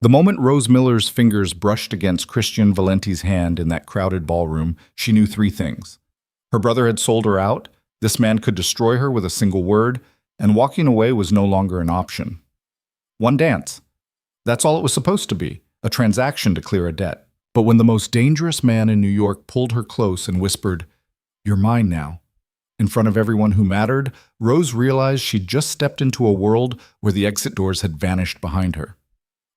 The moment Rose Miller's fingers brushed against Christian Valenti's hand in that crowded ballroom, she knew three things. Her brother had sold her out, this man could destroy her with a single word, and walking away was no longer an option. One dance. That's all it was supposed to be, a transaction to clear a debt. But when the most dangerous man in New York pulled her close and whispered, "You're mine now," in front of everyone who mattered, Rose realized she'd just stepped into a world where the exit doors had vanished behind her.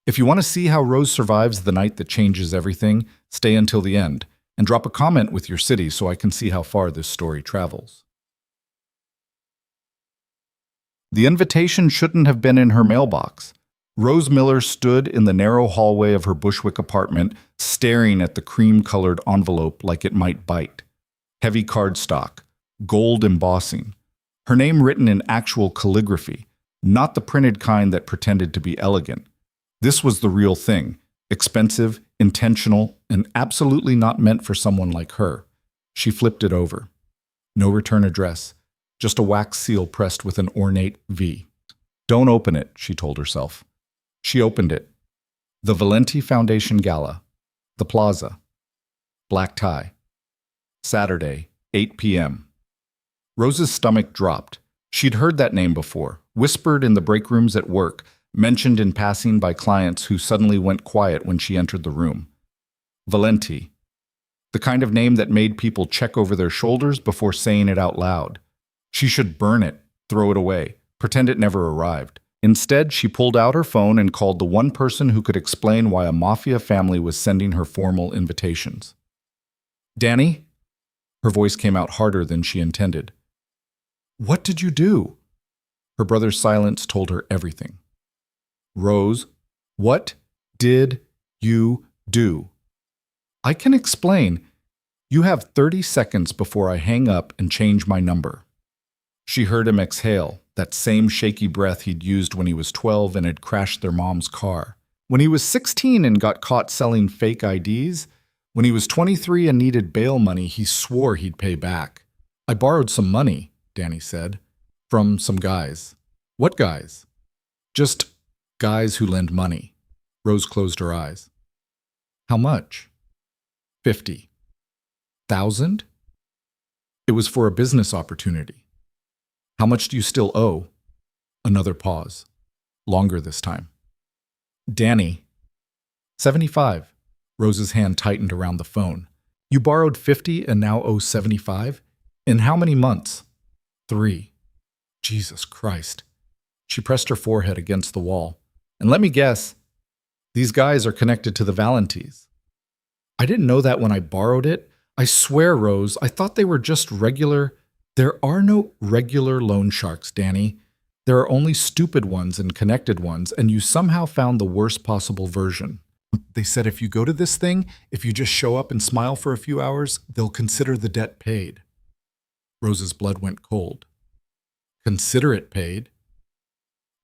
If you want to see how Rose survives the night that changes everything, stay until the end, and drop a comment with your city so I can see how far this story travels. The invitation shouldn't have been in her mailbox. Rose Miller stood in the narrow hallway of her Bushwick apartment, staring at the cream-colored envelope like it might bite. Heavy cardstock, gold embossing. Her name written in actual calligraphy, not the printed kind that pretended to be elegant. This was the real thing, expensive, intentional, and absolutely not meant for someone like her. She flipped it over. No return address, just a wax seal pressed with an ornate V. Don't open it, she told herself. She opened it. The Valente Foundation Gala. The Plaza. Black tie. Saturday, 8 p.m. Rose's stomach dropped. She'd heard that name before, whispered in the break rooms at work, mentioned in passing by clients who suddenly went quiet when she entered the room. Valente. The kind of name that made people check over their shoulders before saying it out loud. She should burn it, throw it away, pretend it never arrived. Instead, she pulled out her phone and called the one person who could explain why a mafia family was sending her formal invitations. "Danny?" Her voice came out harder than she intended. "What did you do?" Her brother's silence told her everything. "Rose, what did you do?" "I can explain. You have 30 seconds before I hang up and change my number." She heard him exhale, that same shaky breath he'd used when he was 12 and had crashed their mom's car. When he was 16 and got caught selling fake IDs, when he was 23 and needed bail money, he swore he'd pay back. "I borrowed some money," Danny said, "from some guys." "What guys?" "Just guys who lend money." Rose closed her eyes. "How much?" 50,000? It was for a business opportunity. "How much do you still owe?" Another pause. Longer this time. "Danny." 75. Rose's hand tightened around the phone. "You borrowed 50 and now owe 75? In how many months?" 3. Jesus Christ. She pressed her forehead against the wall. "And let me guess, these guys are connected to the Valentes." "I didn't know that when I borrowed it. I swear, Rose, I thought they were just regular—" "There are no regular loan sharks, Danny. There are only stupid ones and connected ones, and you somehow found the worst possible version. They said if you go to this thing, if you just show up and smile for a few hours, they'll consider the debt paid." Rose's blood went cold. "Consider it paid?"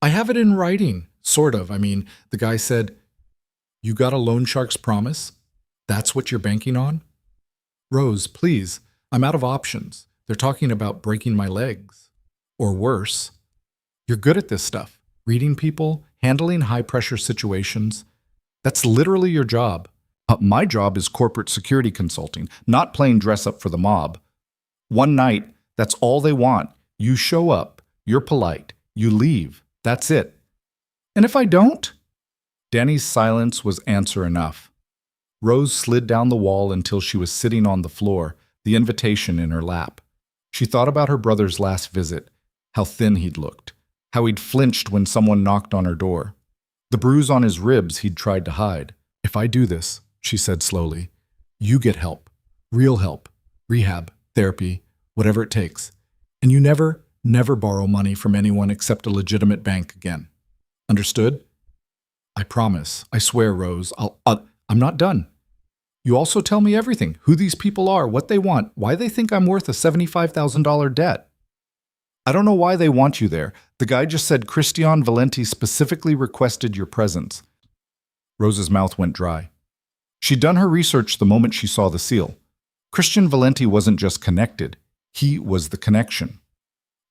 "I have it in writing, sort of. The guy said, 'You got a loan shark's promise? That's what you're banking on?'" "Rose, please, I'm out of options. They're talking about breaking my legs. Or worse. You're good at this stuff. Reading people, handling high-pressure situations. That's literally your job. My job is corporate security consulting, not playing dress-up for the mob. One night, that's all they want. You show up, you're polite, you leave. That's it. And if I don't?" Danny's silence was answer enough. Rose slid down the wall until she was sitting on the floor, the invitation in her lap. She thought about her brother's last visit, how thin he'd looked, how he'd flinched when someone knocked on her door. The bruise on his ribs he'd tried to hide. "If I do this," she said slowly, "you get help. Real help. Rehab, therapy, whatever it takes. And you never borrow money from anyone except a legitimate bank again. Understood?" "I promise. I swear, Rose. I'm not done. You also tell me everything, who these people are, what they want, why they think I'm worth a $75,000 debt." "I don't know why they want you there. The guy just said Christian Valente specifically requested your presence." Rose's mouth went dry. She'd done her research the moment she saw the seal. Christian Valente wasn't just connected. He was the connection.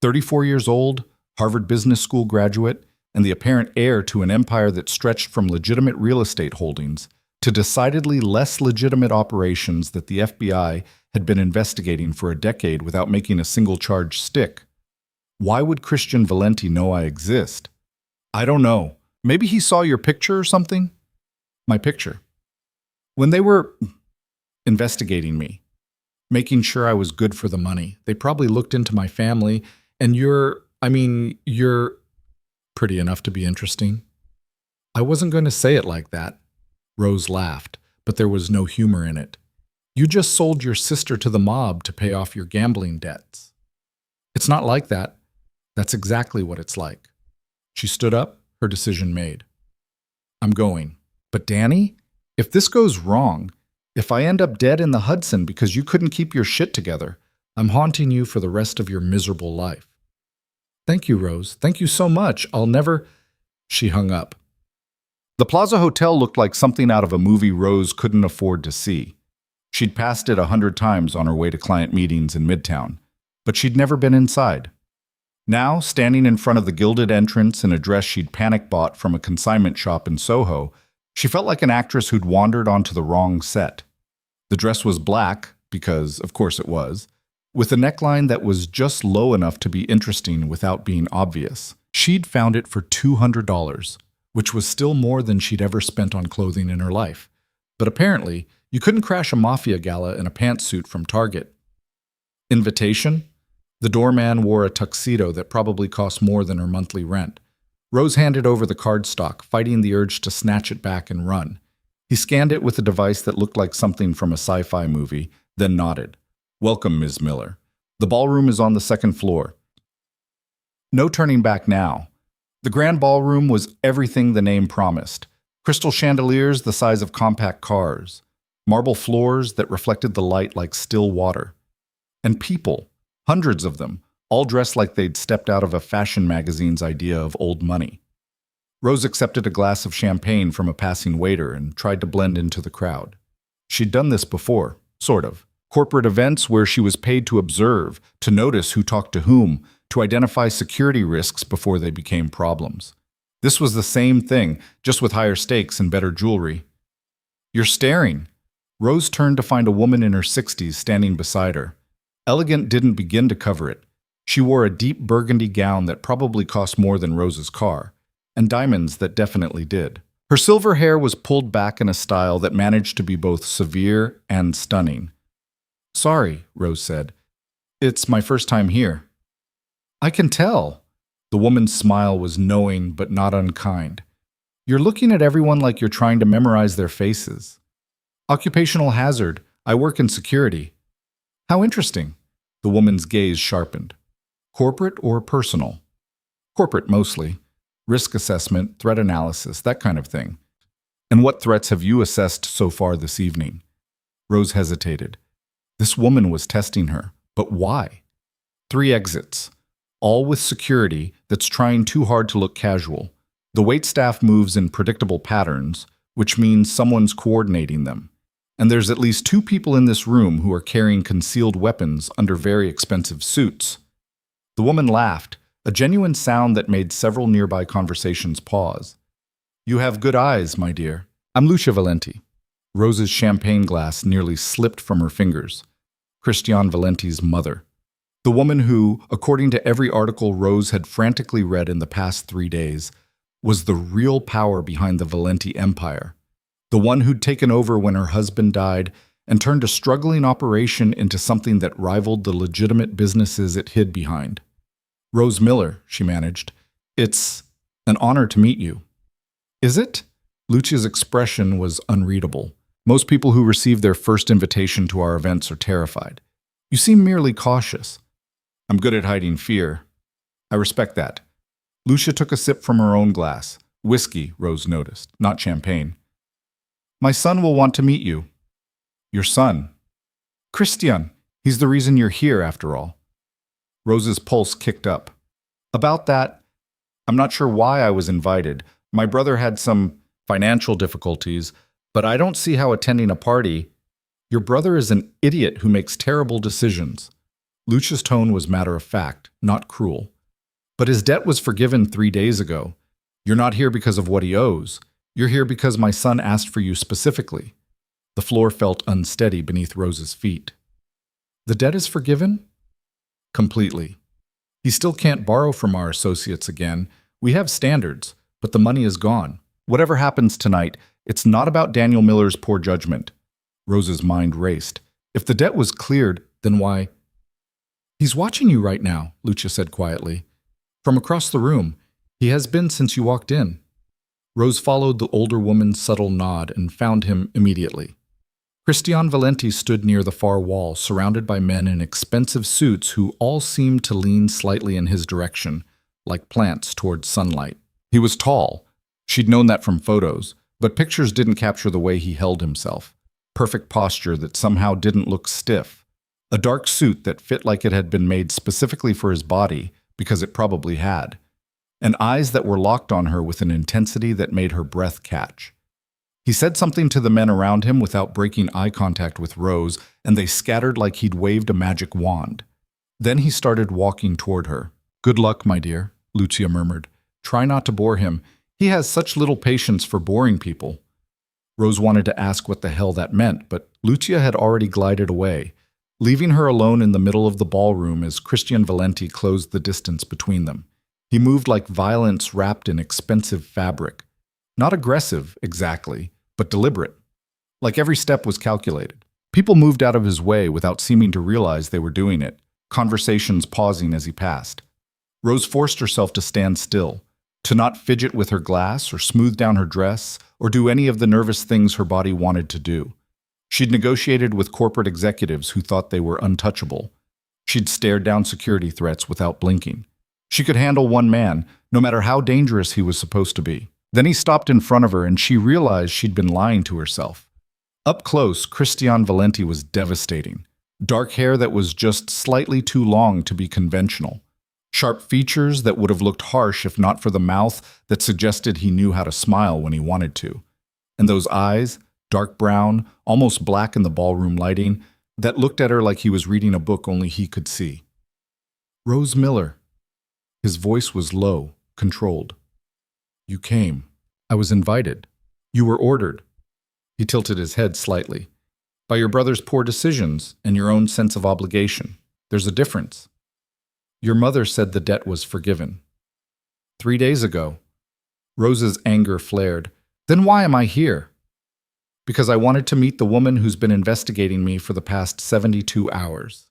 34 years old, Harvard Business School graduate, and the apparent heir to an empire that stretched from legitimate real estate holdings to decidedly less legitimate operations that the FBI had been investigating for a decade without making a single charge stick. Why would Christian Valente know I exist? I don't know. Maybe he saw your picture or something? My picture. When they were investigating me, making sure I was good for the money, they probably looked into my family, and you're pretty enough to be interesting. I wasn't going to say it like that. Rose laughed, but there was no humor in it. You just sold your sister to the mob to pay off your gambling debts. It's not like that. That's exactly what it's like. She stood up, her decision made. I'm going. But Danny, if this goes wrong, if I end up dead in the Hudson because you couldn't keep your shit together, I'm haunting you for the rest of your miserable life. Thank you, Rose. Thank you so much. I'll never... She hung up. The Plaza Hotel looked like something out of a movie Rose couldn't afford to see. She'd passed it 100 times on her way to client meetings in Midtown, but she'd never been inside. Now, standing in front of the gilded entrance in a dress she'd panic bought from a consignment shop in Soho, she felt like an actress who'd wandered onto the wrong set. The dress was black, because, of course it was, with a neckline that was just low enough to be interesting without being obvious. She'd found it for $200, which was still more than she'd ever spent on clothing in her life. But apparently, you couldn't crash a Mafia gala in a pantsuit from Target. Invitation? The doorman wore a tuxedo that probably cost more than her monthly rent. Rose handed over the cardstock, fighting the urge to snatch it back and run. He scanned it with a device that looked like something from a sci-fi movie, then nodded. Welcome, Ms. Miller. The ballroom is on the second floor. No turning back now. The grand ballroom was everything the name promised. Crystal chandeliers the size of compact cars. Marble floors that reflected the light like still water. And people. Hundreds of them, all dressed like they'd stepped out of a fashion magazine's idea of old money. Rose accepted a glass of champagne from a passing waiter and tried to blend into the crowd. She'd done this before, sort of. Corporate events where she was paid to observe, to notice who talked to whom, to identify security risks before they became problems. This was the same thing, just with higher stakes and better jewelry. You're staring. Rose turned to find a woman in her 60s standing beside her. Elegant didn't begin to cover it. She wore a deep burgundy gown that probably cost more than Rose's car, and diamonds that definitely did. Her silver hair was pulled back in a style that managed to be both severe and stunning. Sorry, Rose said. It's my first time here. I can tell. The woman's smile was knowing but not unkind. You're looking at everyone like you're trying to memorize their faces. Occupational hazard. I work in security. How interesting. The woman's gaze sharpened. Corporate or personal? Corporate mostly. Risk assessment, threat analysis, that kind of thing. And what threats have you assessed so far this evening? Rose hesitated. This woman was testing her, but why? 3 exits, all with security that's trying too hard to look casual. The waitstaff moves in predictable patterns, which means someone's coordinating them. And there's at least 2 people in this room who are carrying concealed weapons under very expensive suits. The woman laughed, a genuine sound that made several nearby conversations pause. You have good eyes, my dear. I'm Lucia Valente. Rose's champagne glass nearly slipped from her fingers. Christian Valente's mother. The woman who, according to every article Rose had frantically read in the past 3 days, was the real power behind the Valente empire. The one who'd taken over when her husband died and turned a struggling operation into something that rivaled the legitimate businesses it hid behind. Rose Miller, she managed. It's an honor to meet you. Is it? Lucia's expression was unreadable. Most people who receive their first invitation to our events are terrified. You seem merely cautious. I'm good at hiding fear. I respect that. Lucia took a sip from her own glass. Whiskey, Rose noticed, not champagne. My son will want to meet you. Your son? Christian. He's the reason you're here, after all. Rose's pulse kicked up. About that, I'm not sure why I was invited. My brother had some financial difficulties, but I don't see how attending a party... Your brother is an idiot who makes terrible decisions. Lucia's tone was matter of fact, not cruel. But his debt was forgiven 3 days ago. You're not here because of what he owes. You're here because my son asked for you specifically. The floor felt unsteady beneath Rose's feet. The debt is forgiven? Completely. He still can't borrow from our associates again. We have standards, but the money is gone. Whatever happens tonight, it's not about Daniel Miller's poor judgment. Rose's mind raced. If the debt was cleared, then why? He's watching you right now, Lucia said quietly. From across the room. He has been since you walked in. Rose followed the older woman's subtle nod and found him immediately. Christian Valente stood near the far wall, surrounded by men in expensive suits who all seemed to lean slightly in his direction, like plants towards sunlight. He was tall. She'd known that from photos, but pictures didn't capture the way he held himself. Perfect posture that somehow didn't look stiff. A dark suit that fit like it had been made specifically for his body, because it probably had. And eyes that were locked on her with an intensity that made her breath catch. He said something to the men around him without breaking eye contact with Rose, and they scattered like he'd waved a magic wand. Then he started walking toward her. "Good luck, my dear," Lucia murmured. "Try not to bore him. He has such little patience for boring people." Rose wanted to ask what the hell that meant, but Lucia had already glided away, leaving her alone in the middle of the ballroom as Christian Valente closed the distance between them. He moved like violence wrapped in expensive fabric. Not aggressive, exactly, but deliberate. Like every step was calculated. People moved out of his way without seeming to realize they were doing it, conversations pausing as he passed. Rose forced herself to stand still, to not fidget with her glass or smooth down her dress or do any of the nervous things her body wanted to do. She'd negotiated with corporate executives who thought they were untouchable. She'd stared down security threats without blinking. She could handle one man, no matter how dangerous he was supposed to be. Then he stopped in front of her and she realized she'd been lying to herself. Up close, Christian Valente was devastating. Dark hair that was just slightly too long to be conventional. Sharp features that would have looked harsh if not for the mouth that suggested he knew how to smile when he wanted to. And those eyes, dark brown, almost black in the ballroom lighting, that looked at her like he was reading a book only he could see. "Rose Miller." His voice was low, controlled. "You came. I was invited. You were ordered." He tilted his head slightly. "By your brother's poor decisions and your own sense of obligation. There's a difference. Your mother said the debt was forgiven. 3 days ago." Rose's anger flared. "Then why am I here?" "Because I wanted to meet the woman who's been investigating me for the past 72 hours.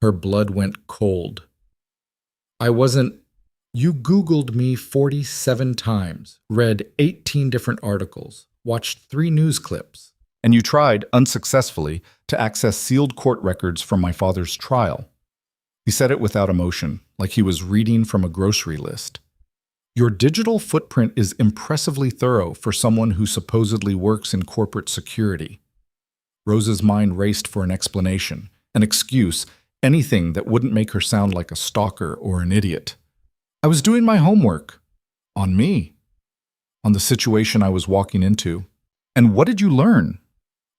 Her blood went cold. I wasn't... You Googled me 47 times, read 18 different articles, watched 3 news clips, and you tried, unsuccessfully, to access sealed court records from my father's trial." He said it without emotion, like he was reading from a grocery list. "Your digital footprint is impressively thorough for someone who supposedly works in corporate security." Rose's mind raced for an explanation, an excuse, anything that wouldn't make her sound like a stalker or an idiot. "I was doing my homework. On me. On the situation I was walking into. And what did you learn?"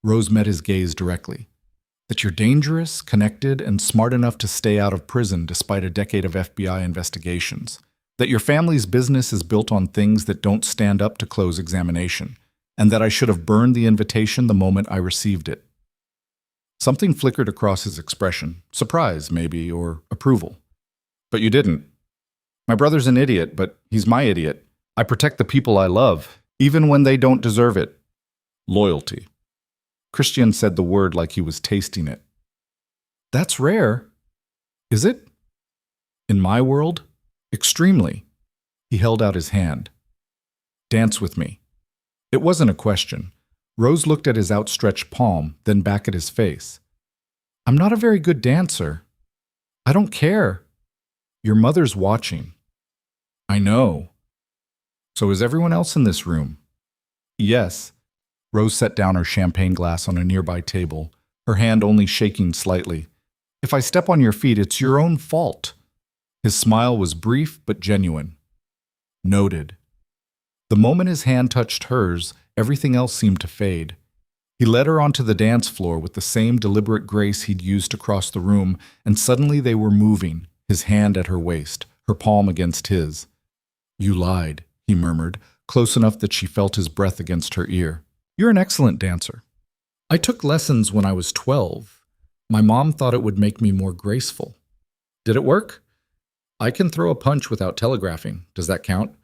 Rose met his gaze directly. "That you're dangerous, connected, and smart enough to stay out of prison despite a decade of FBI investigations. That your family's business is built on things that don't stand up to close examination. And that I should have burned the invitation the moment I received it." Something flickered across his expression. Surprise, maybe, or approval. "But you didn't. My brother's an idiot, but he's my idiot. I protect the people I love, even when they don't deserve it. Loyalty." Christian said the word like he was tasting it. "That's rare." "Is it?" "In my world, extremely." He held out his hand. "Dance with me." It wasn't a question. Rose looked at his outstretched palm, then back at his face. "I'm not a very good dancer." "I don't care." "Your mother's watching." "I know." "So is everyone else in this room?" "Yes." Rose set down her champagne glass on a nearby table, her hand only shaking slightly. "If I step on your feet, it's your own fault." His smile was brief but genuine. Noted. The moment his hand touched hers, everything else seemed to fade. He led her onto the dance floor with the same deliberate grace he'd used to cross the room, and suddenly they were moving, his hand at her waist, her palm against his. "You lied," he murmured, close enough that she felt his breath against her ear. You're an excellent dancer. I took lessons when I was 12. My mom thought it would make me more graceful. Did it work? I can throw a punch without telegraphing. Does that count?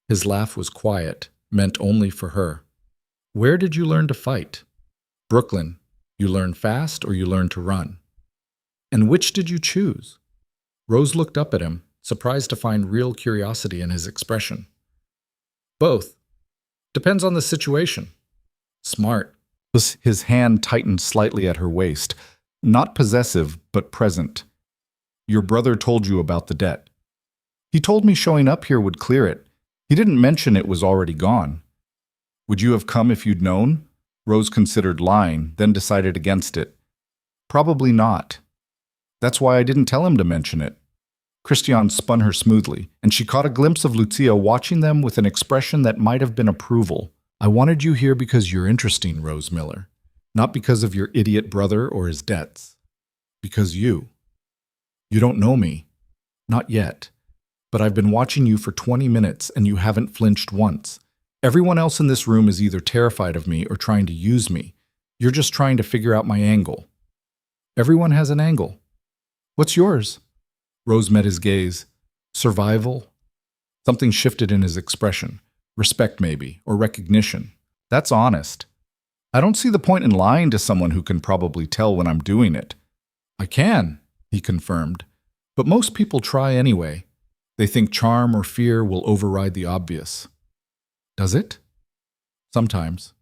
His laugh was quiet, meant only for her. Where did you learn to fight? Brooklyn. You learn fast or you learn to run? And which did you choose? Rose looked up at him, surprised to find real curiosity in his expression. Both. Depends on the situation. Smart. His hand tightened slightly at her waist, not possessive, but present. Your brother told you about the debt. He told me showing up here would clear it. He didn't mention it was already gone. Would you have come if you'd known? Rose considered lying, then decided against it. Probably not. That's why I didn't tell him to mention it. Christian spun her smoothly, and she caught a glimpse of Lucia watching them with an expression that might have been approval. I wanted you here because you're interesting, Rose Miller. Not because of your idiot brother or his debts. Because you. You don't know me. Not yet. But I've been watching you for 20 minutes and you haven't flinched once. Everyone else in this room is either terrified of me or trying to use me. You're just trying to figure out my angle. Everyone has an angle. What's yours? Rose met his gaze. Survival? Something shifted in his expression. Respect maybe, or recognition. That's honest. I don't see the point in lying to someone who can probably tell when I'm doing it. I can, he confirmed. But most people try anyway. They think charm or fear will override the obvious. Does it? Sometimes.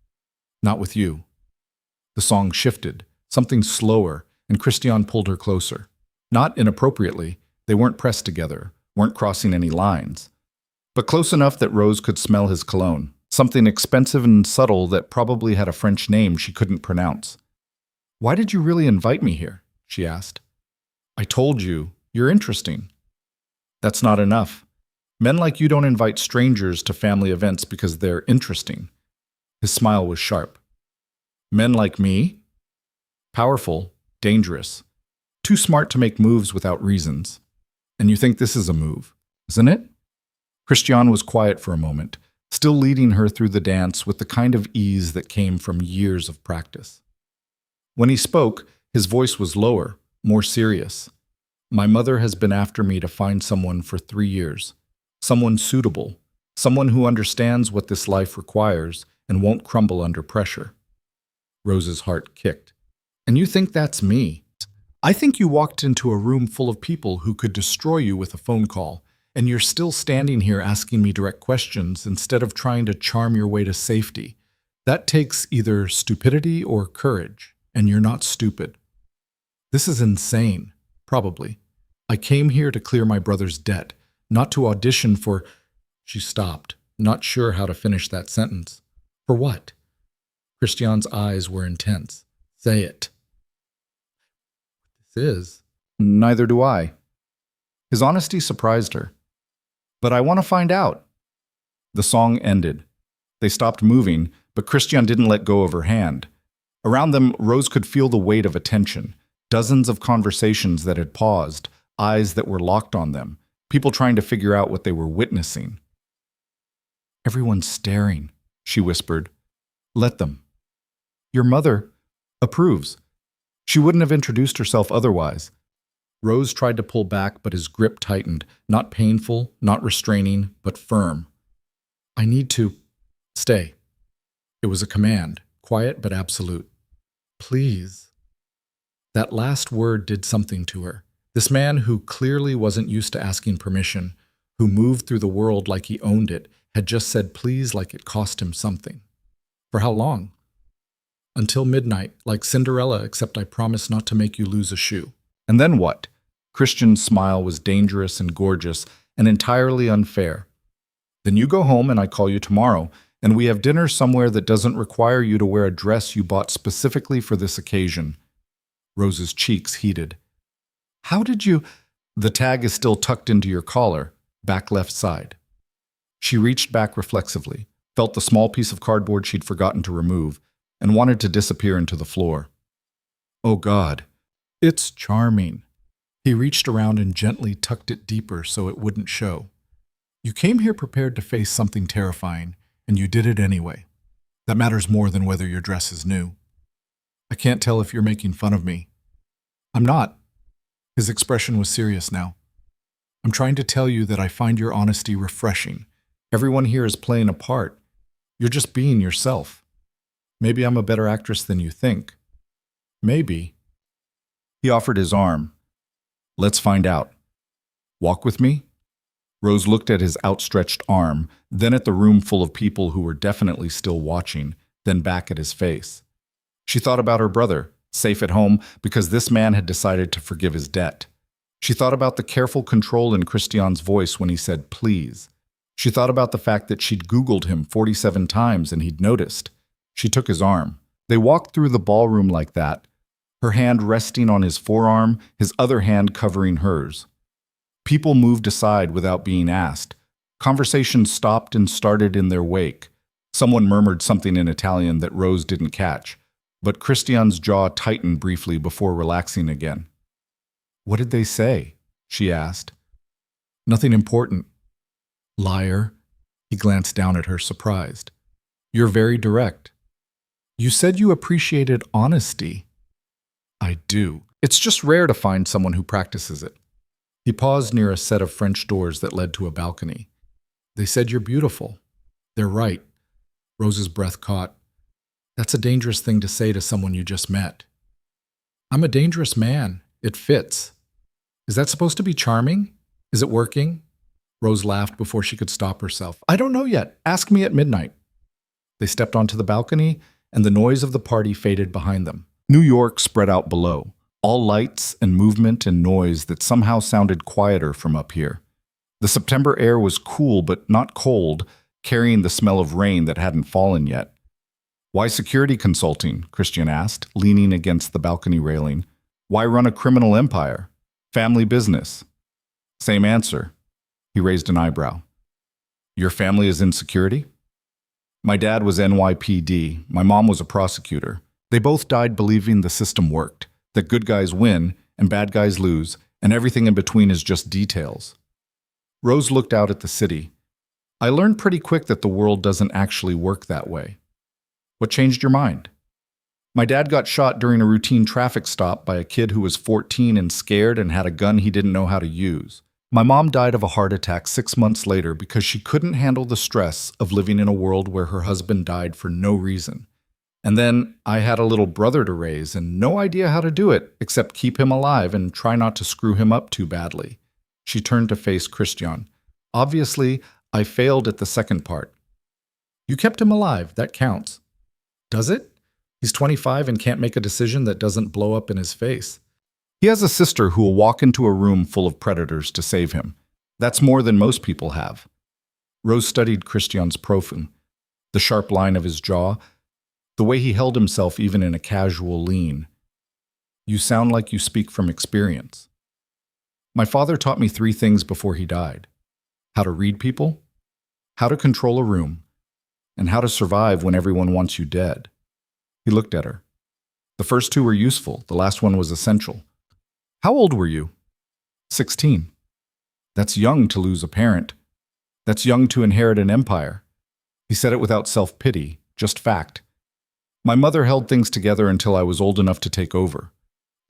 Not with you. The song shifted, something slower, and Christian pulled her closer. Not inappropriately, they weren't pressed together, weren't crossing any lines. But close enough that Rose could smell his cologne, something expensive and subtle that probably had a French name she couldn't pronounce. Why did you really invite me here? She asked. I told you, you're interesting. That's not enough. Men like you don't invite strangers to family events because they're interesting. His smile was sharp. Men like me? Powerful, dangerous, too smart to make moves without reasons. And you think this is a move, isn't it? Christian was quiet for a moment, still leading her through the dance with the kind of ease that came from years of practice. When he spoke, his voice was lower, more serious. My mother has been after me to find someone for 3 years. Someone suitable, someone who understands what this life requires and won't crumble under pressure. Rose's heart kicked. And you think that's me? I think you walked into a room full of people who could destroy you with a phone call, and you're still standing here asking me direct questions instead of trying to charm your way to safety. That takes either stupidity or courage, and you're not stupid. This is insane, probably. I came here to clear my brother's debt, not to audition for... She stopped, not sure how to finish that sentence. For what? Christian's eyes were intense. Say it. This is. Neither do I. His honesty surprised her. But I want to find out. The song ended. They stopped moving, but Christian didn't let go of her hand. Around them, Rose could feel the weight of attention. Dozens of conversations that had paused, eyes that were locked on them, people trying to figure out what they were witnessing. Everyone's staring, she whispered. Let them. Your mother approves. She wouldn't have introduced herself otherwise. Rose tried to pull back, but his grip tightened, not painful, not restraining, but firm. I need to stay. It was a command, quiet but absolute. Please. That last word did something to her. This man who clearly wasn't used to asking permission, who moved through the world like he owned it, had just said please like it cost him something. For how long? Until midnight, like Cinderella, except I promise not to make you lose a shoe. And then what? Christian's smile was dangerous and gorgeous and entirely unfair. Then you go home and I call you tomorrow, and we have dinner somewhere that doesn't require you to wear a dress you bought specifically for this occasion. Rose's cheeks heated. How did you... The tag is still tucked into your collar, back left side. She reached back reflexively, felt the small piece of cardboard she'd forgotten to remove, and wanted to disappear into the floor. Oh God, it's charming. He reached around and gently tucked it deeper so it wouldn't show. You came here prepared to face something terrifying, and you did it anyway. That matters more than whether your dress is new. I can't tell if you're making fun of me. I'm not. His expression was serious now. I'm trying to tell you that I find your honesty refreshing. Everyone here is playing a part. You're just being yourself. Maybe I'm a better actress than you think. Maybe. He offered his arm. Let's find out. Walk with me? Rose looked at his outstretched arm, then at the room full of people who were definitely still watching, then back at his face. She thought about her brother, safe at home because this man had decided to forgive his debt. She thought about the careful control in Christian's voice when he said please. She thought about the fact that she'd Googled him 47 times and he'd noticed. She took his arm. They walked through the ballroom like that, her hand resting on his forearm, his other hand covering hers. People moved aside without being asked. Conversation stopped and started in their wake. Someone murmured something in Italian that Rose didn't catch, but Christian's jaw tightened briefly before relaxing again. What did they say? She asked. Nothing important. Liar. He glanced down at her, surprised. You're very direct. You said you appreciated honesty. I do. It's just rare to find someone who practices it. He paused near a set of French doors that led to a balcony. They said you're beautiful. They're right. Rose's breath caught. That's a dangerous thing to say to someone you just met. I'm a dangerous man. It fits. Is that supposed to be charming? Is it working? Rose laughed before she could stop herself. I don't know yet. Ask me at midnight. They stepped onto the balcony, and the noise of the party faded behind them. New York spread out below, all lights and movement and noise that somehow sounded quieter from up here. The September air was cool but not cold, carrying the smell of rain that hadn't fallen yet. Why security consulting? Christian asked, leaning against the balcony railing. Why run a criminal empire? Family business. Same answer. He raised an eyebrow. Your family is in security? My dad was NYPD. My mom was a prosecutor. They both died believing the system worked, that good guys win and bad guys lose, and everything in between is just details. Rose looked out at the city. I learned pretty quick that the world doesn't actually work that way. What changed your mind? My dad got shot during a routine traffic stop by a kid who was 14 and scared and had a gun he didn't know how to use. My mom died of a heart attack 6 months later because she couldn't handle the stress of living in a world where her husband died for no reason. And then I had a little brother to raise and no idea how to do it except keep him alive and try not to screw him up too badly. She turned to face Christian. Obviously, I failed at the second part. You kept him alive, that counts. Does it? He's 25 and can't make a decision that doesn't blow up in his face. He has a sister who will walk into a room full of predators to save him. That's more than most people have. Rose studied Christian's profile, the sharp line of his jaw, the way he held himself even in a casual lean. You sound like you speak from experience. My father taught me 3 things before he died. How to read people, how to control a room, and how to survive when everyone wants you dead. He looked at her. The first 2 were useful, the last one was essential. How old were you? 16. That's young to lose a parent. That's young to inherit an empire. He said it without self-pity, just fact. My mother held things together until I was old enough to take over.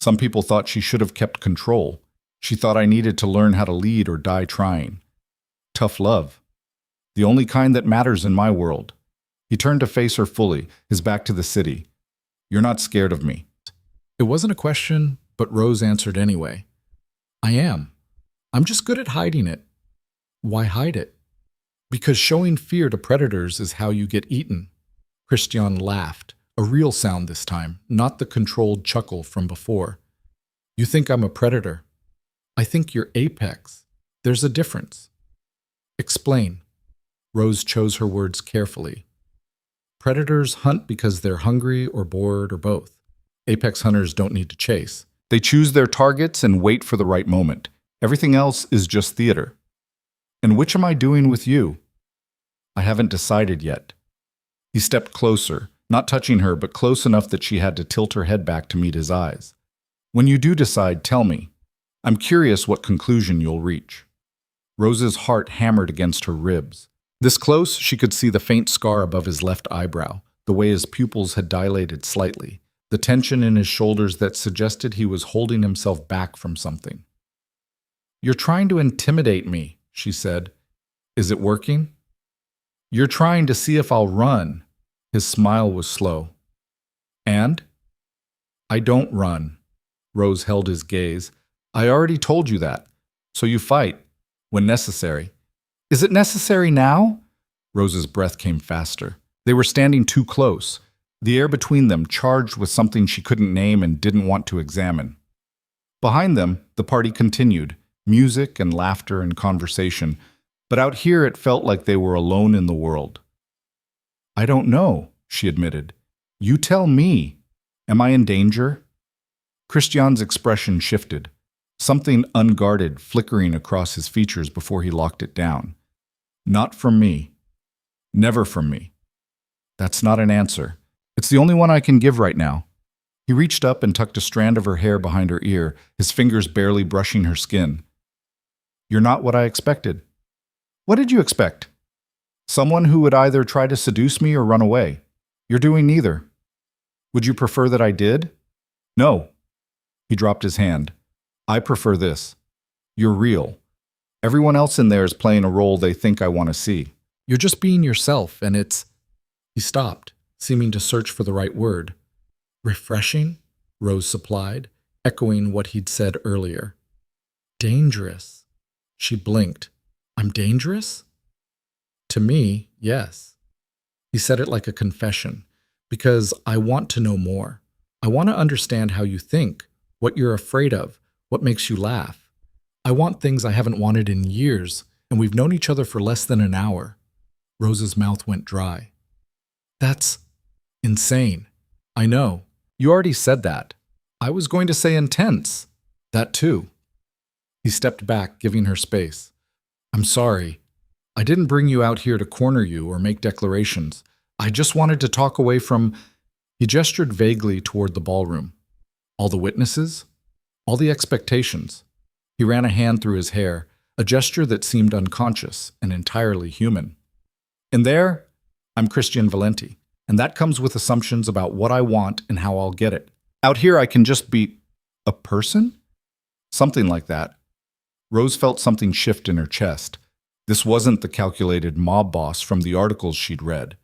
Some people thought she should have kept control. She thought I needed to learn how to lead or die trying. Tough love. The only kind that matters in my world. He turned to face her fully, his back to the city. You're not scared of me. It wasn't a question, but Rose answered anyway. I am. I'm just good at hiding it. Why hide it? Because showing fear to predators is how you get eaten. Christian laughed, a real sound this time, not the controlled chuckle from before. You think I'm a predator. I think you're apex. There's a difference. Explain. Rose chose her words carefully. Predators hunt because they're hungry or bored or both. Apex hunters don't need to chase. They choose their targets and wait for the right moment. Everything else is just theater. And which am I doing with you? I haven't decided yet. He stepped closer, not touching her, but close enough that she had to tilt her head back to meet his eyes. When you do decide, tell me. I'm curious what conclusion you'll reach. Rose's heart hammered against her ribs. This close, she could see the faint scar above his left eyebrow, the way his pupils had dilated slightly, the tension in his shoulders that suggested he was holding himself back from something. "You're trying to intimidate me," she said. "Is it working?" "You're trying to see if I'll run." His smile was slow. "And?" "I don't run." Rose held his gaze. "I already told you that. So you fight, when necessary." "Is it necessary now?" Rose's breath came faster. They were standing too close, the air between them charged with something she couldn't name and didn't want to examine. Behind them, the party continued, music and laughter and conversation, but out here it felt like they were alone in the world. "I don't know," she admitted. "You tell me. Am I in danger?" Christian's expression shifted, something unguarded flickering across his features before he locked it down. "Not from me. Never from me." "That's not an answer. It's the only one I can give right now." He reached up and tucked a strand of her hair behind her ear, his fingers barely brushing her skin. "You're not what I expected." "What did you expect?" "Someone who would either try to seduce me or run away. You're doing neither." "Would you prefer that I did?" "No." He dropped his hand. "I prefer this. You're real. Everyone else in there is playing a role they think I want to see. You're just being yourself, and it's—" He stopped, seeming to search for the right word. "Refreshing," Rose supplied, echoing what he'd said earlier. "Dangerous." She blinked. "I'm dangerous?" "To me, yes." He said it like a confession. "Because I want to know more. I want to understand how you think, what you're afraid of, what makes you laugh. I want things I haven't wanted in years, and we've known each other for less than an hour." Rose's mouth went dry. "That's insane. I know. You already said that. I was going to say intense. That too." He stepped back, giving her space. "I'm sorry. I didn't bring you out here to corner you or make declarations. I just wanted to talk away from—" He gestured vaguely toward the ballroom. "All the witnesses? All the expectations." He ran a hand through his hair, a gesture that seemed unconscious and entirely human. "In there, I'm Christian Valente, and that comes with assumptions about what I want and how I'll get it. Out here, I can just be a person?" Something like that. Rose felt something shift in her chest. This wasn't the calculated mob boss from the articles she'd read.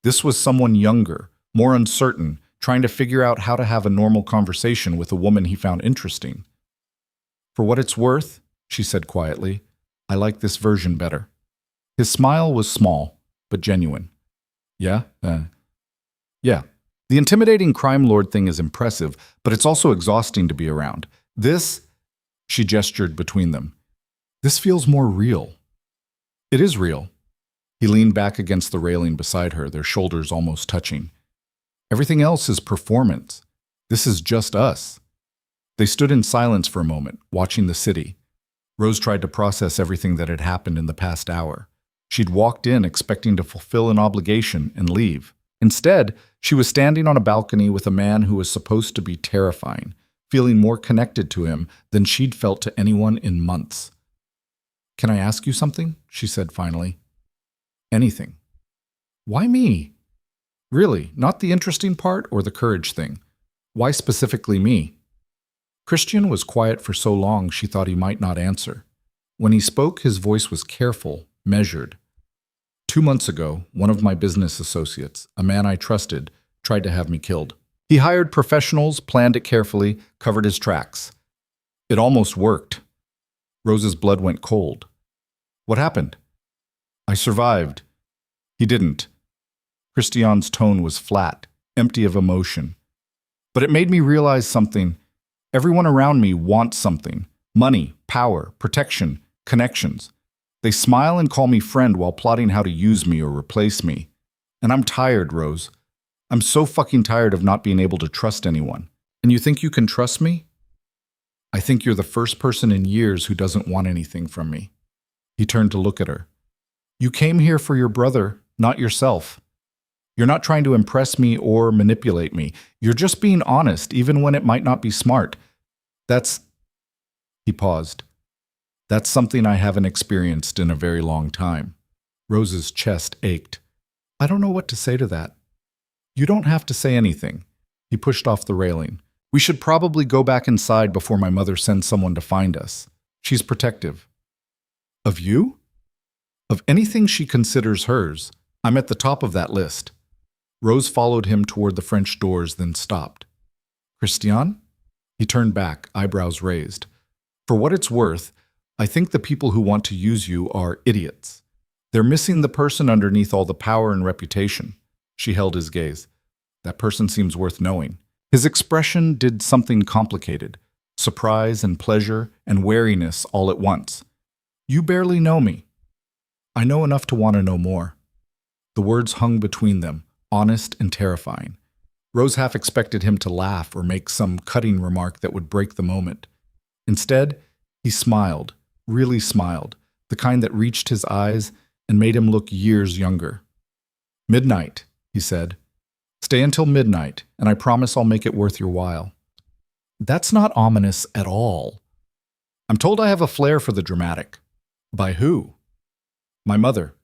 This was someone younger, more uncertain, trying to figure out how to have a normal conversation with a woman he found interesting. "For what it's worth," she said quietly, "I like this version better." His smile was small, but genuine. "Yeah? Yeah. The intimidating crime lord thing is impressive, but it's also exhausting to be around. This," she gestured between them, "this feels more real." "It is real." He leaned back against the railing beside her, their shoulders almost touching. "Everything else is performance. This is just us." They stood in silence for a moment, watching the city. Rose tried to process everything that had happened in the past hour. She'd walked in expecting to fulfill an obligation and leave. Instead, she was standing on a balcony with a man who was supposed to be terrifying, feeling more connected to him than she'd felt to anyone in months. "Can I ask you something?" she said finally. "Anything." "Why me?" "Really, not the interesting part or the courage thing. Why specifically me?" Christian was quiet for so long she thought he might not answer. When he spoke, his voice was careful, measured. 2 months ago, one of my business associates, a man I trusted, tried to have me killed. He hired professionals, planned it carefully, covered his tracks. It almost worked. Rose's blood went cold. "What happened?" "I survived. He didn't." Christian's tone was flat, empty of emotion. "But it made me realize something. Everyone around me wants something. Money, power, protection, connections. They smile and call me friend while plotting how to use me or replace me. And I'm tired, Rose. I'm so fucking tired of not being able to trust anyone. And you think you can trust me? I think you're the first person in years who doesn't want anything from me." He turned to look at her. "You came here for your brother, not yourself. You're not trying to impress me or manipulate me. You're just being honest, even when it might not be smart. That's—" He paused. That's something I haven't experienced in a very long time. Rose's chest ached. I don't know what to say to that. You don't have to say anything. He pushed off the railing. We should probably go back inside before my mother sends someone to find us. She's protective. Of you? Of anything she considers hers. I'm at the top of that list. Rose followed him toward the French doors, then stopped. Christian? He turned back, eyebrows raised. For what it's worth, I think the people who want to use you are idiots. They're missing the person underneath all the power and reputation. She held his gaze. That person seems worth knowing. His expression did something complicated. Surprise and pleasure and wariness all at once. You barely know me. I know enough to want to know more. The words hung between them, honest and terrifying. Rose half expected him to laugh or make some cutting remark that would break the moment. Instead, he smiled, really smiled, the kind that reached his eyes and made him look years younger. Midnight, he said. Stay until midnight, and I promise I'll make it worth your while. That's not ominous at all. I'm told I have a flair for the dramatic. By who? My mother.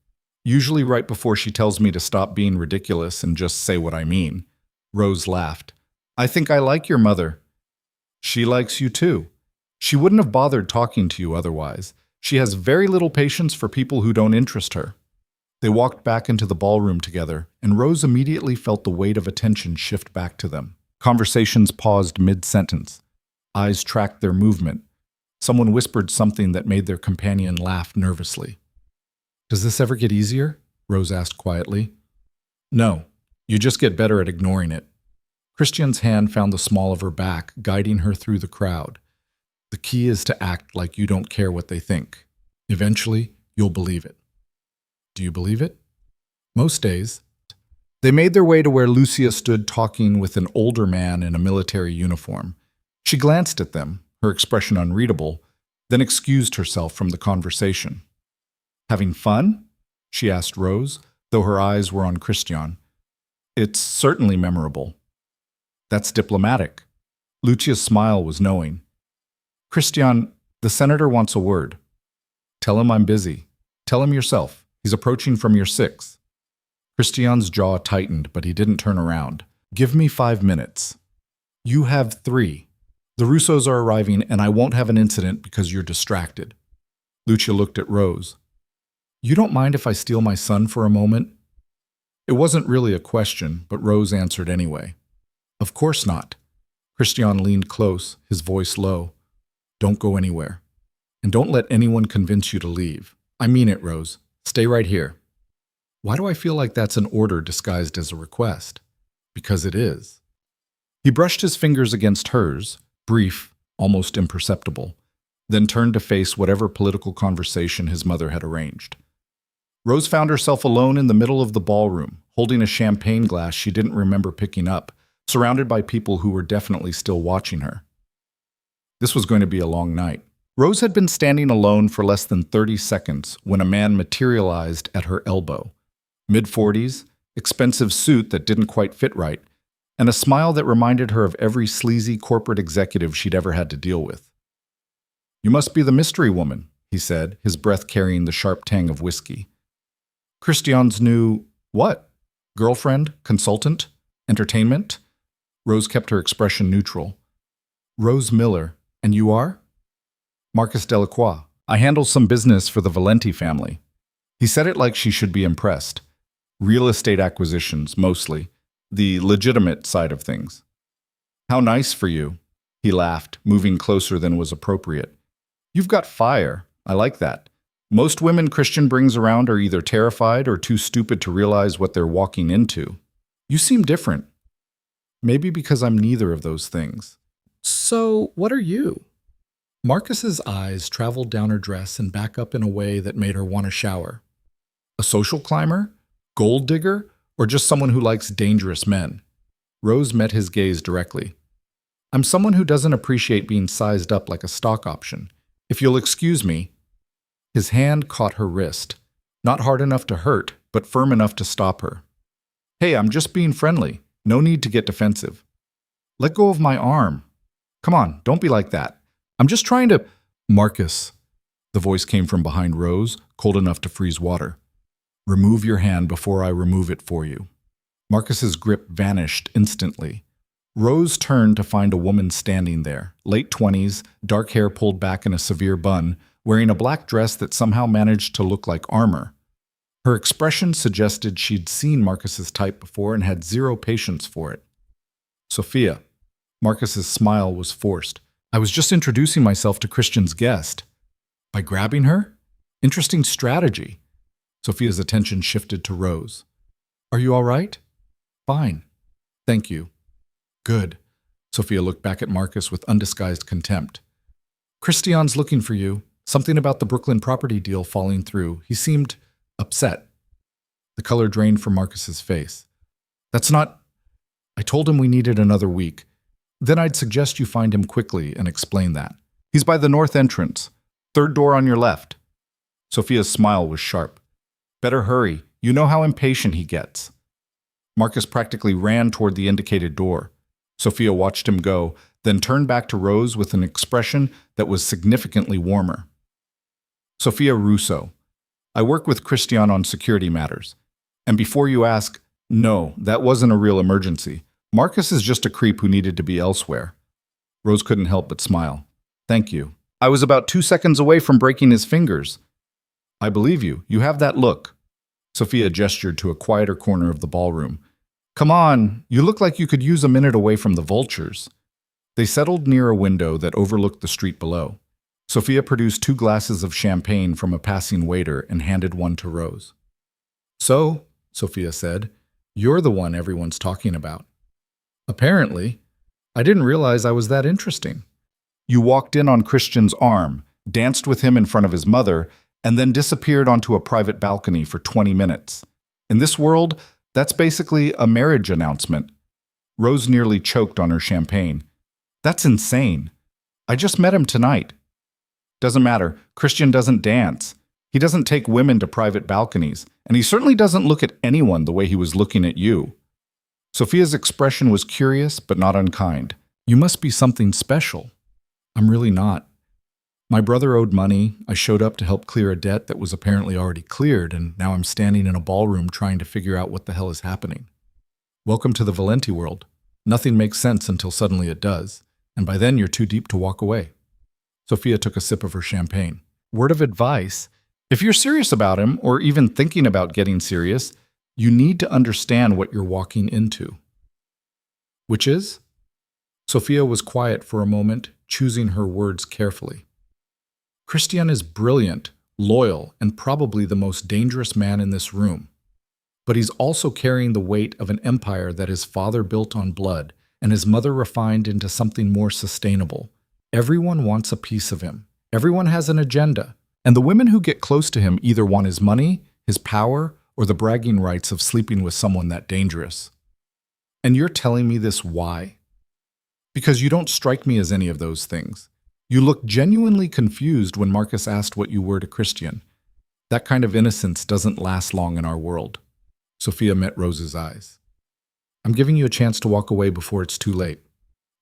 Usually right before she tells me to stop being ridiculous and just say what I mean. Rose laughed. I think I like your mother. She likes you too. She wouldn't have bothered talking to you otherwise. She has very little patience for people who don't interest her. They walked back into the ballroom together, and Rose immediately felt the weight of attention shift back to them. Conversations paused mid-sentence. Eyes tracked their movement. Someone whispered something that made their companion laugh nervously. Does this ever get easier? Rose asked quietly. No, you just get better at ignoring it. Christian's hand found the small of her back, guiding her through the crowd. The key is to act like you don't care what they think. Eventually, you'll believe it. Do you believe it? Most days. They made their way to where Lucia stood talking with an older man in a military uniform. She glanced at them, her expression unreadable, then excused herself from the conversation. Having fun? She asked Rose, though her eyes were on Christian. It's certainly memorable. That's diplomatic. Lucia's smile was knowing. Christian, the senator wants a word. Tell him I'm busy. Tell him yourself. He's approaching from your 6. Christian's jaw tightened, but he didn't turn around. Give me 5 minutes. You have 3. The Russos are arriving, and I won't have an incident because you're distracted. Lucia looked at Rose. You don't mind if I steal my son for a moment? It wasn't really a question, but Rose answered anyway. Of course not. Christian leaned close, his voice low. Don't go anywhere. And don't let anyone convince you to leave. I mean it, Rose. Stay right here. Why do I feel like that's an order disguised as a request? Because it is. He brushed his fingers against hers, brief, almost imperceptible, then turned to face whatever political conversation his mother had arranged. Rose found herself alone in the middle of the ballroom, holding a champagne glass she didn't remember picking up, surrounded by people who were definitely still watching her. This was going to be a long night. Rose had been standing alone for less than 30 seconds when a man materialized at her elbow. Mid-40s, expensive suit that didn't quite fit right, and a smile that reminded her of every sleazy corporate executive she'd ever had to deal with. You must be the mystery woman, he said, his breath carrying the sharp tang of whiskey. Christian's new, what? Girlfriend? Consultant? Entertainment? Rose kept her expression neutral. Rose Miller. And you are? Marcus Delacroix. I handle some business for the Valente family. He said it like she should be impressed. Real estate acquisitions, mostly. The legitimate side of things. How nice for you. He laughed, moving closer than was appropriate. You've got fire. I like that. Most women Christian brings around are either terrified or too stupid to realize what they're walking into. You seem different. Maybe because I'm neither of those things. So, what are you? Marcus's eyes traveled down her dress and back up in a way that made her want to shower. A social climber? Gold digger? Or just someone who likes dangerous men? Rose met his gaze directly. I'm someone who doesn't appreciate being sized up like a stock option. If you'll excuse me. His hand caught her wrist. Not hard enough to hurt, but firm enough to stop her. Hey, I'm just being friendly. No need to get defensive. Let go of my arm. Come on, don't be like that. I'm just trying to… Marcus. The voice came from behind Rose, cold enough to freeze water. Remove your hand before I remove it for you. Marcus's grip vanished instantly. Rose turned to find a woman standing there, late 20s, dark hair pulled back in a severe bun, wearing a black dress that somehow managed to look like armor. Her expression suggested she'd seen Marcus's type before and had zero patience for it. Sophia. Marcus's smile was forced. I was just introducing myself to Christian's guest. By grabbing her? Interesting strategy. Sophia's attention shifted to Rose. Are you all right? Fine. Thank you. Good. Sophia looked back at Marcus with undisguised contempt. Christian's looking for you. Something about the Brooklyn property deal falling through. He seemed upset. The color drained from Marcus's face. That's not... I told him we needed another week. Then I'd suggest you find him quickly and explain that. He's by the north entrance. Third door on your left. Sophia's smile was sharp. Better hurry. You know how impatient he gets. Marcus practically ran toward the indicated door. Sophia watched him go, then turned back to Rose with an expression that was significantly warmer. Sophia Russo. I work with Christian on security matters. And before you ask, no, that wasn't a real emergency. Marcus is just a creep who needed to be elsewhere. Rose couldn't help but smile. Thank you. I was about 2 seconds away from breaking his fingers. I believe you. You have that look. Sophia gestured to a quieter corner of the ballroom. Come on, you look like you could use a minute away from the vultures. They settled near a window that overlooked the street below. Sophia produced 2 glasses of champagne from a passing waiter and handed one to Rose. So, Sophia said, you're the one everyone's talking about. Apparently. I didn't realize I was that interesting. You walked in on Christian's arm, danced with him in front of his mother, and then disappeared onto a private balcony for 20 minutes. In this world, that's basically a marriage announcement. Rose nearly choked on her champagne. That's insane. I just met him tonight. Doesn't matter. Christian doesn't dance. He doesn't take women to private balconies, and he certainly doesn't look at anyone the way he was looking at you. Sophia's expression was curious but not unkind. You must be something special. I'm really not. My brother owed money. I showed up to help clear a debt that was apparently already cleared, and now I'm standing in a ballroom trying to figure out what the hell is happening. Welcome to the Valente world. Nothing makes sense until suddenly it does, and by then you're too deep to walk away. Sophia took a sip of her champagne. Word of advice: if you're serious about him, or even thinking about getting serious, you need to understand what you're walking into. Which is? Sophia was quiet for a moment, choosing her words carefully. Christian is brilliant, loyal, and probably the most dangerous man in this room. But he's also carrying the weight of an empire that his father built on blood and his mother refined into something more sustainable. Everyone wants a piece of him. Everyone has an agenda. And the women who get close to him either want his money, his power, or the bragging rights of sleeping with someone that dangerous. And you're telling me this why? Because you don't strike me as any of those things. You looked genuinely confused when Marcus asked what you were to Christian. That kind of innocence doesn't last long in our world. Sophia met Rose's eyes. I'm giving you a chance to walk away before it's too late,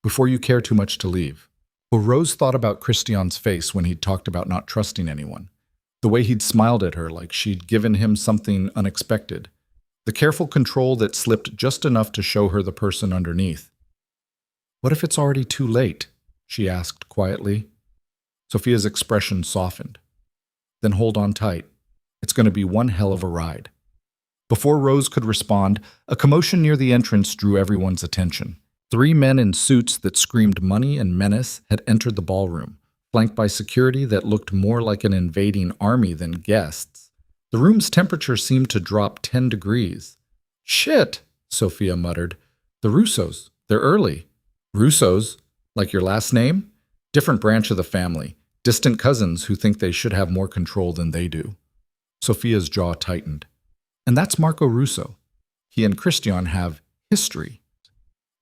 before you care too much to leave. Well, Rose thought about Christian's face when he'd talked about not trusting anyone, the way he'd smiled at her like she'd given him something unexpected, the careful control that slipped just enough to show her the person underneath. What if it's already too late? She asked quietly. Sophia's expression softened. Then hold on tight. It's going to be one hell of a ride. Before Rose could respond, a commotion near the entrance drew everyone's attention. 3 men in suits that screamed money and menace had entered the ballroom, flanked by security that looked more like an invading army than guests. The room's temperature seemed to drop 10 degrees. Shit, Sophia muttered. The Russos. They're early. Russos? Like your last name? Different branch of the family. Distant cousins who think they should have more control than they do. Sophia's jaw tightened. And that's Marco Russo. He and Christian have history.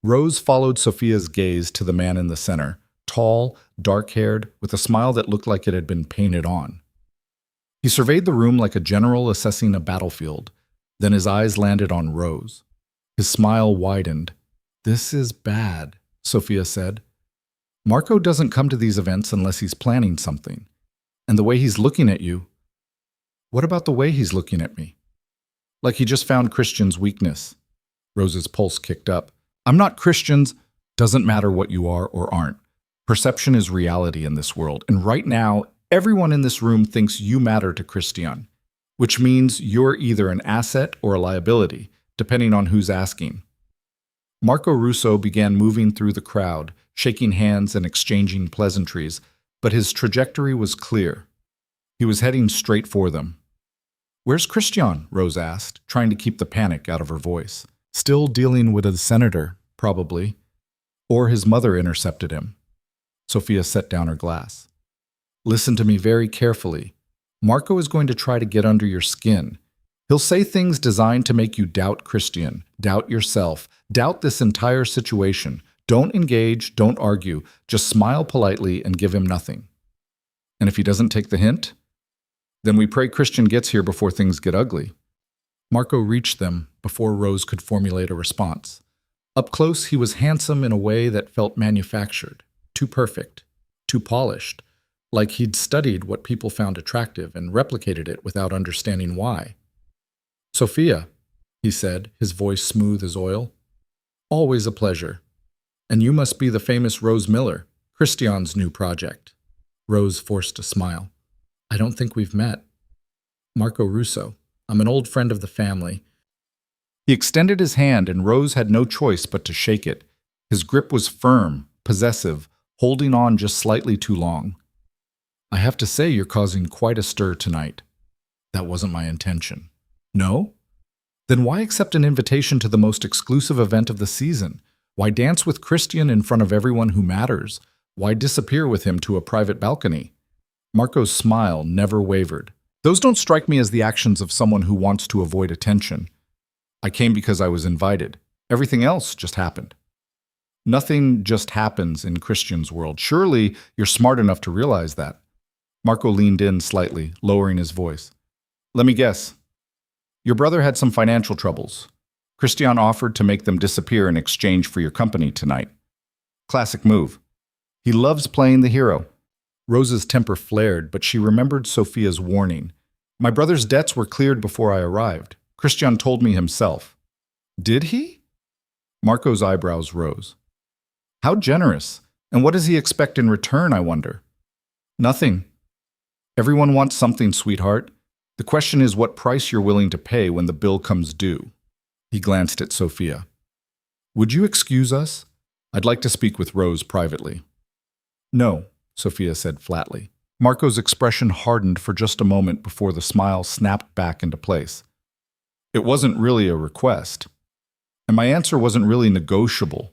Rose followed Sophia's gaze to the man in the center, tall, dark-haired, with a smile that looked like it had been painted on. He surveyed the room like a general assessing a battlefield. Then his eyes landed on Rose. His smile widened. This is bad, Sophia said. Marco doesn't come to these events unless he's planning something. And the way he's looking at you, what about the way he's looking at me? Like he just found Christian's weakness. Rose's pulse kicked up. I'm not Christian's. Doesn't matter what you are or aren't. Perception is reality in this world. And right now, everyone in this room thinks you matter to Christian, which means you're either an asset or a liability, depending on who's asking. Marco Russo began moving through the crowd, shaking hands and exchanging pleasantries, but his trajectory was clear. He was heading straight for them. Where's Christian? Rose asked, trying to keep the panic out of her voice. Still dealing with a senator, probably. Or his mother intercepted him. Sophia set down her glass. Listen to me very carefully. Marco is going to try to get under your skin. He'll say things designed to make you doubt Christian, doubt yourself, doubt this entire situation. Don't engage, don't argue, just smile politely and give him nothing. And if he doesn't take the hint, then we pray Christian gets here before things get ugly. Marco reached them before Rose could formulate a response. Up close, he was handsome in a way that felt manufactured, too perfect, too polished, like he'd studied what people found attractive and replicated it without understanding why. Sophia, he said, his voice smooth as oil. Always a pleasure. And you must be the famous Rose Miller, Christian's new project. Rose forced a smile. I don't think we've met. Marco Russo. I'm an old friend of the family. He extended his hand and Rose had no choice but to shake it. His grip was firm, possessive, holding on just slightly too long. I have to say you're causing quite a stir tonight. That wasn't my intention. No? Then why accept an invitation to the most exclusive event of the season? Why dance with Christian in front of everyone who matters? Why disappear with him to a private balcony? Marco's smile never wavered. Those don't strike me as the actions of someone who wants to avoid attention. I came because I was invited. Everything else just happened. Nothing just happens in Christian's world. Surely you're smart enough to realize that. Marco leaned in slightly, lowering his voice. Let me guess. Your brother had some financial troubles. Christian offered to make them disappear in exchange for your company tonight. Classic move. He loves playing the hero. Rose's temper flared, but she remembered Sophia's warning. My brother's debts were cleared before I arrived. Christian told me himself. Did he? Marco's eyebrows rose. How generous. And what does he expect in return, I wonder? Nothing. Everyone wants something, sweetheart. The question is what price you're willing to pay when the bill comes due. He glanced at Sophia. Would you excuse us? I'd like to speak with Rose privately. No, Sophia said flatly. Marco's expression hardened for just a moment before the smile snapped back into place. It wasn't really a request. And my answer wasn't really negotiable.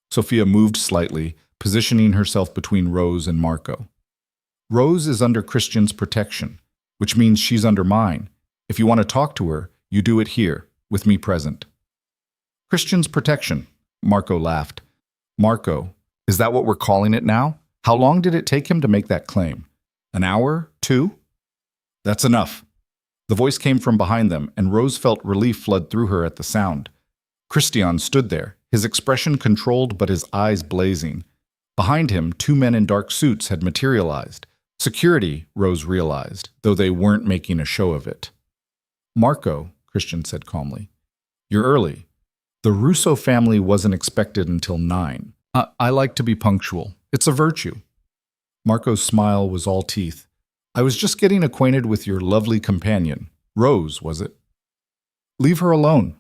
Sophia moved slightly, positioning herself between Rose and Marco. Rose is under Christian's protection, which means she's under mine. If you want to talk to her, you do it here, with me present. Christian's protection, Marco laughed. Marco, is that what we're calling it now? How long did it take him to make that claim? An hour? 2? That's enough. The voice came from behind them, and Rose felt relief flood through her at the sound. Christian stood there, his expression controlled but his eyes blazing. Behind him, 2 men in dark suits had materialized. Security, Rose realized, though they weren't making a show of it. Marco, Christian said calmly, you're early. The Russo family wasn't expected until 9. I like to be punctual. It's a virtue. Marco's smile was all teeth. I was just getting acquainted with your lovely companion. Rose, was it? Leave her alone.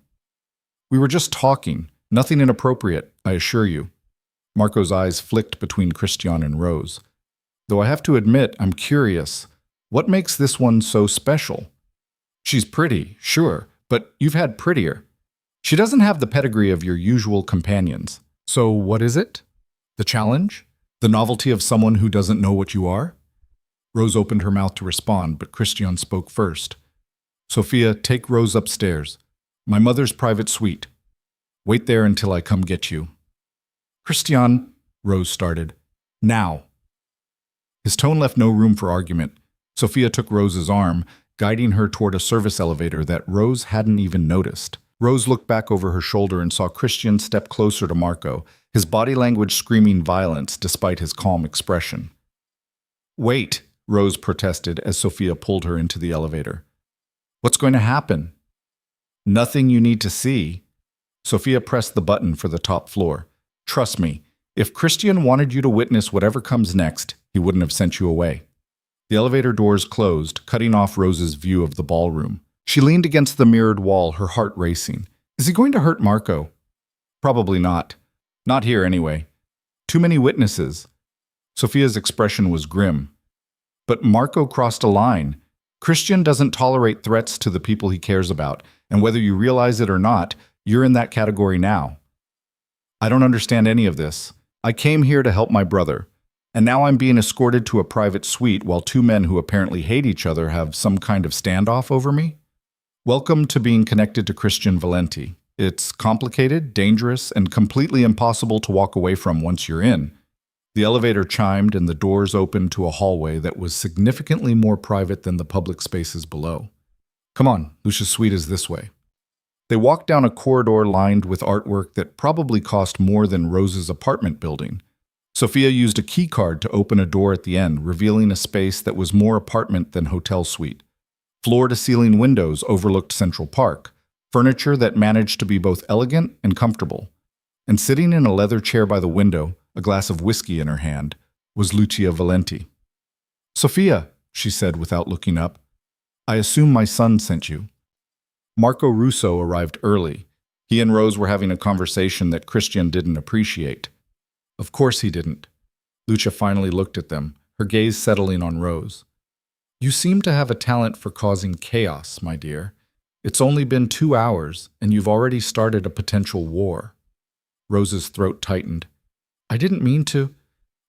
We were just talking. Nothing inappropriate, I assure you. Marco's eyes flicked between Christian and Rose. Though I have to admit, I'm curious. What makes this one so special? She's pretty, sure, but you've had prettier. She doesn't have the pedigree of your usual companions. So what is it? The challenge? The novelty of someone who doesn't know what you are? Rose opened her mouth to respond, but Christian spoke first. Sophia, take Rose upstairs. My mother's private suite. Wait there until I come get you. Christian, Rose started. Now. His tone left no room for argument. Sophia took Rose's arm, guiding her toward a service elevator that Rose hadn't even noticed. Rose looked back over her shoulder and saw Christian step closer to Marco, his body language screaming violence despite his calm expression. Wait, Rose protested as Sophia pulled her into the elevator. What's going to happen? Nothing you need to see. Sophia pressed the button for the top floor. Trust me, if Christian wanted you to witness whatever comes next, he wouldn't have sent you away. The elevator doors closed, cutting off Rose's view of the ballroom. She leaned against the mirrored wall, her heart racing. Is he going to hurt Marco? Probably not. Not here, anyway. Too many witnesses. Sophia's expression was grim. But Marco crossed a line. Christian doesn't tolerate threats to the people he cares about, and whether you realize it or not, you're in that category now. I don't understand any of this. I came here to help my brother, and now I'm being escorted to a private suite while two men who apparently hate each other have some kind of standoff over me? Welcome to being connected to Christian Valente. It's complicated, dangerous, and completely impossible to walk away from once you're in. The elevator chimed and the doors opened to a hallway that was significantly more private than the public spaces below. Come on, Lucia's suite is this way. They walked down a corridor lined with artwork that probably cost more than Rose's apartment building. Sophia used a key card to open a door at the end, revealing a space that was more apartment than hotel suite. Floor-to-ceiling windows overlooked Central Park, furniture that managed to be both elegant and comfortable. And sitting in a leather chair by the window, a glass of whiskey in her hand, was Lucia Valente. Sophia, she said without looking up, I assume my son sent you. Marco Russo arrived early. He and Rose were having a conversation that Christian didn't appreciate. Of course he didn't. Lucia finally looked at them, her gaze settling on Rose. You seem to have a talent for causing chaos, my dear. It's only been 2 hours, and you've already started a potential war. Rose's throat tightened. I didn't mean to.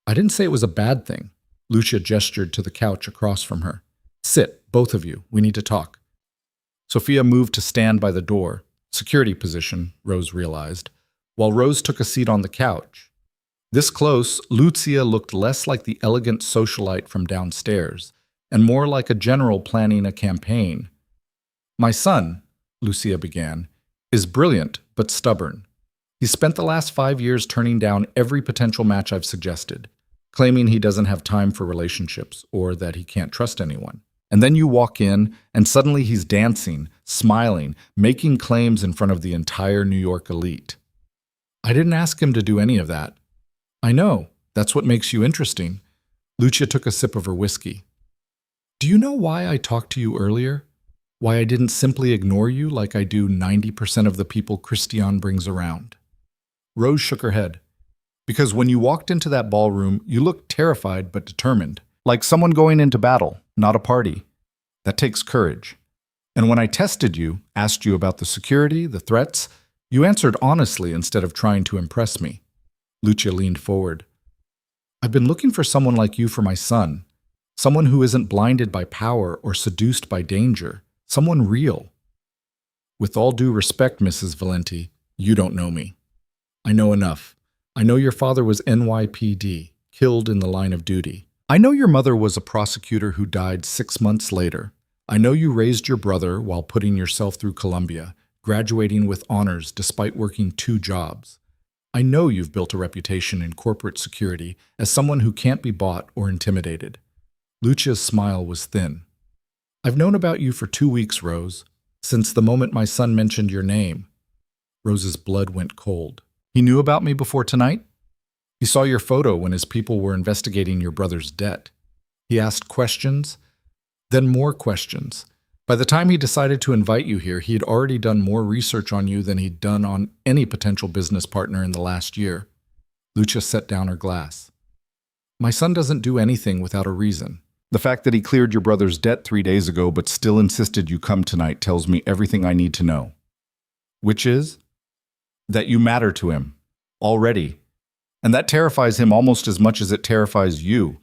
I didn't say it was a bad thing. Lucia gestured to the couch across from her. Sit, both of you. We need to talk. Sophia moved to stand by the door, security position, Rose realized, while Rose took a seat on the couch. This close, Lucia looked less like the elegant socialite from downstairs, and more like a general planning a campaign. My son, Lucia began, is brilliant but stubborn. He spent the last 5 years turning down every potential match I've suggested, claiming he doesn't have time for relationships or that he can't trust anyone. And then you walk in, and suddenly he's dancing, smiling, making claims in front of the entire New York elite. I didn't ask him to do any of that. I know, that's what makes you interesting. Lucia took a sip of her whiskey. Do you know why I talked to you earlier? Why I didn't simply ignore you like I do 90% of the people Christian brings around? Rose shook her head. Because when you walked into that ballroom, you looked terrified but determined, like someone going into battle, not a party. That takes courage. And when I tested you, asked you about the security, the threats, you answered honestly instead of trying to impress me. Lucia leaned forward. I've been looking for someone like you for my son. Someone who isn't blinded by power or seduced by danger. Someone real. With all due respect, Mrs. Valente, you don't know me. I know enough. I know your father was NYPD, killed in the line of duty. I know your mother was a prosecutor who died 6 months later. I know you raised your brother while putting yourself through Columbia, graduating with honors despite working 2 jobs. I know you've built a reputation in corporate security as someone who can't be bought or intimidated. Lucia's smile was thin. I've known about you for 2 weeks, Rose, since the moment my son mentioned your name. Rose's blood went cold. He knew about me before tonight? He saw your photo when his people were investigating your brother's debt. He asked questions, then more questions. By the time he decided to invite you here, he had already done more research on you than he'd done on any potential business partner in the last year. Lucia set down her glass. My son doesn't do anything without a reason. The fact that he cleared your brother's debt 3 days ago but still insisted you come tonight tells me everything I need to know. Which is? That you matter to him. Already. And that terrifies him almost as much as it terrifies you.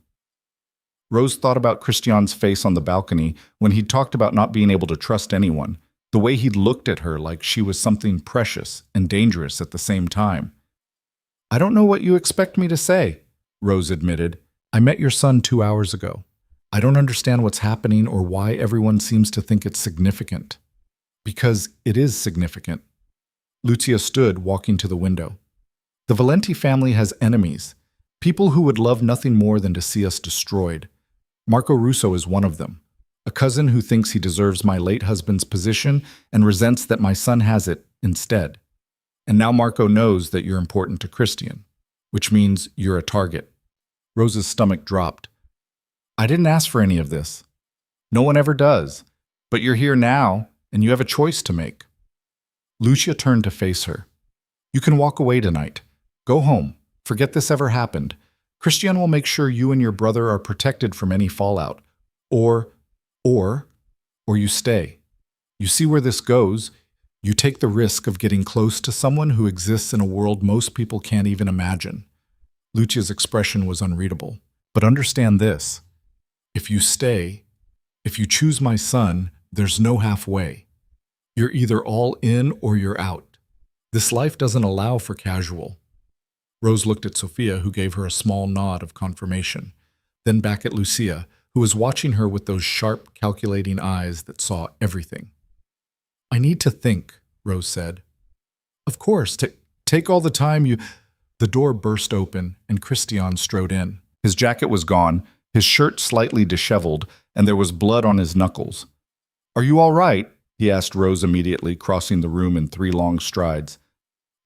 Rose thought about Christian's face on the balcony when he'd talked about not being able to trust anyone, the way he'd looked at her like she was something precious and dangerous at the same time. I don't know what you expect me to say, Rose admitted. I met your son 2 hours ago. I don't understand what's happening or why everyone seems to think it's significant. Because it is significant. Lucia stood, walking to the window. The Valente family has enemies, people who would love nothing more than to see us destroyed. Marco Russo is one of them, a cousin who thinks he deserves my late husband's position and resents that my son has it instead. And now Marco knows that you're important to Christian, which means you're a target. Rose's stomach dropped. I didn't ask for any of this. No one ever does. But you're here now, and you have a choice to make. Lucia turned to face her. You can walk away tonight. Go home. Forget this ever happened. Christian will make sure you and your brother are protected from any fallout. Or you stay. You see where this goes. You take the risk of getting close to someone who exists in a world most people can't even imagine. Lucia's expression was unreadable. But understand this. If you stay, if you choose my son, there's no halfway. You're either all in or you're out. This life doesn't allow for casual. Rose looked at Sophia, who gave her a small nod of confirmation, then back at Lucia, who was watching her with those sharp, calculating eyes that saw everything. I need to think, Rose said. Of course, take all the time you... The door burst open, and Christian strode in. His jacket was gone, his shirt slightly disheveled, and there was blood on his knuckles. Are you all right? He asked Rose immediately, crossing the room in 3 long strides.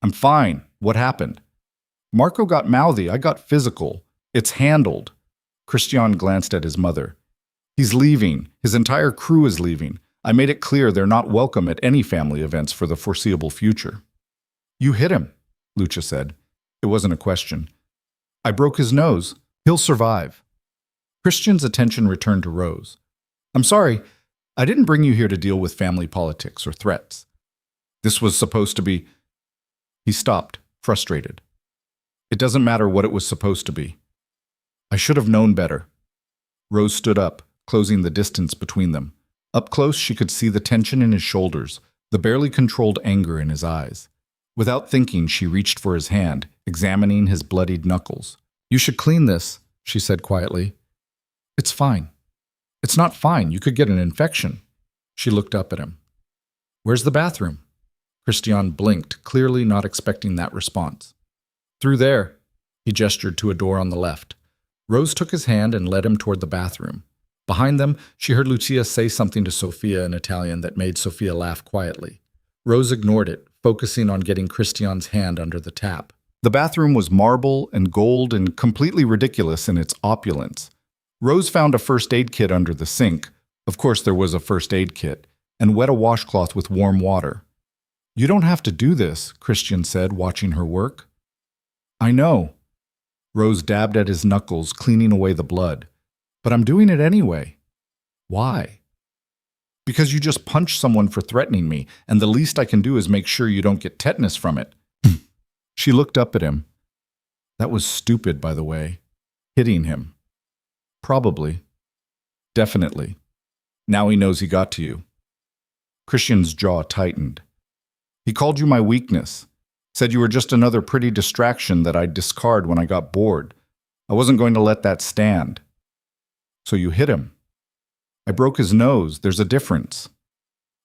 I'm fine. What happened? Marco got mouthy. I got physical. It's handled. Christian glanced at his mother. He's leaving. His entire crew is leaving. I made it clear they're not welcome at any family events for the foreseeable future. You hit him, Lucia said. It wasn't a question. I broke his nose. He'll survive. Christian's attention returned to Rose. I'm sorry. I didn't bring you here to deal with family politics or threats. This was supposed to be... He stopped, frustrated. It doesn't matter what it was supposed to be. I should have known better. Rose stood up, closing the distance between them. Up close, she could see the tension in his shoulders, the barely controlled anger in his eyes. Without thinking, she reached for his hand, examining his bloodied knuckles. You should clean this, she said quietly. It's fine. It's not fine. You could get an infection. She looked up at him. Where's the bathroom? Christian blinked, clearly not expecting that response. Through there. He gestured to a door on the left. Rose took his hand and led him toward the bathroom. Behind them, she heard Lucia say something to Sophia in Italian that made Sophia laugh quietly. Rose ignored it, focusing on getting Christian's hand under the tap. The bathroom was marble and gold and completely ridiculous in its opulence. Rose found a first aid kit under the sink. Of course there was a first aid kit, and wet a washcloth with warm water. You don't have to do this, Christian said, watching her work. I know. Rose dabbed at his knuckles, cleaning away the blood. But I'm doing it anyway. Why? Because you just punched someone for threatening me, and the least I can do is make sure you don't get tetanus from it. She looked up at him. That was stupid, by the way. Hitting him. Probably. Definitely. Now he knows he got to you. Christian's jaw tightened. He called you my weakness. Said you were just another pretty distraction that I'd discard when I got bored. I wasn't going to let that stand. So you hit him. I broke his nose. There's a difference.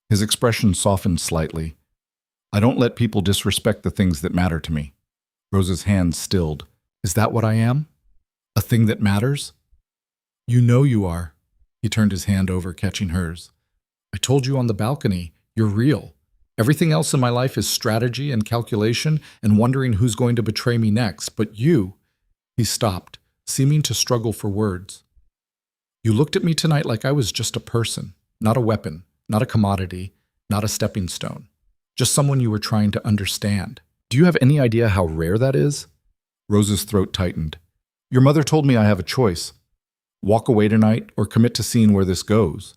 His expression softened slightly. I don't let people disrespect the things that matter to me. Rose's hands stilled. Is that what I am? A thing that matters? You know you are. He turned his hand over, catching hers. I told you on the balcony, you're real. Everything else in my life is strategy and calculation and wondering who's going to betray me next. But you... He stopped, seeming to struggle for words. You looked at me tonight like I was just a person, not a weapon, not a commodity, not a stepping stone. Just someone you were trying to understand. Do you have any idea how rare that is? Rose's throat tightened. Your mother told me I have a choice. Walk away tonight or commit to seeing where this goes.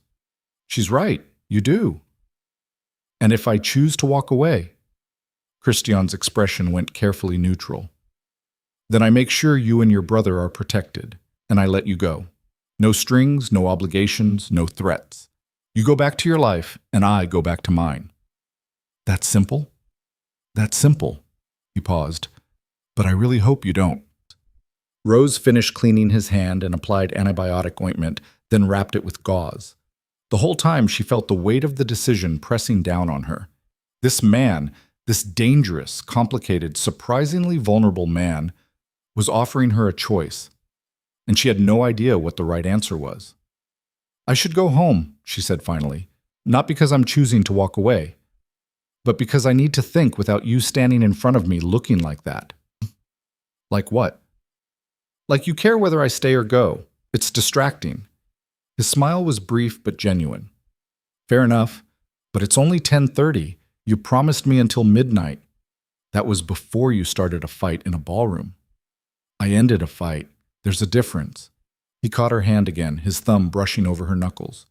She's right, you do. And if I choose to walk away? Christian's expression went carefully neutral. Then I make sure you and your brother are protected, and I let you go. No strings, no obligations, no threats. You go back to your life, and I go back to mine. That simple? That simple. He paused. But I really hope you don't. Rose finished cleaning his hand and applied antibiotic ointment, then wrapped it with gauze. The whole time she felt the weight of the decision pressing down on her. This man, this dangerous, complicated, surprisingly vulnerable man, was offering her a choice. and she had no idea what the right answer was. I should go home, she said finally, not because I'm choosing to walk away, but because I need to think without you standing in front of me looking like that. Like what? Like you care whether I stay or go. It's distracting. His smile was brief but genuine. Fair enough, but it's only 10:30. You promised me until midnight. That was before you started a fight in a ballroom. I ended a fight. There's a difference. He caught her hand again, his thumb brushing over her knuckles.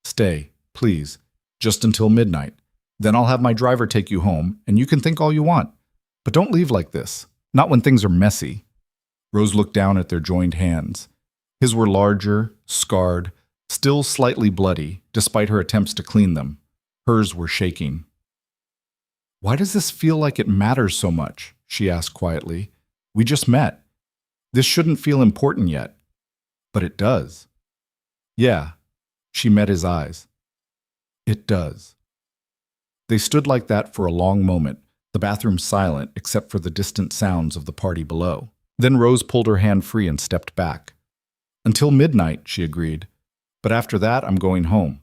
Stay, please, just until midnight. Then I'll have my driver take you home, and you can think all you want. But don't leave like this. Not when things are messy. Rose looked down at their joined hands. His were larger, scarred, still slightly bloody, despite her attempts to clean them. Hers were shaking. Why does this feel like it matters so much? She asked quietly. We just met. This shouldn't feel important yet. But it does. Yeah, she met his eyes. It does. They stood like that for a long moment, the bathroom silent except for the distant sounds of the party below. Then Rose pulled her hand free and stepped back. Until midnight, she agreed. But after that, I'm going home.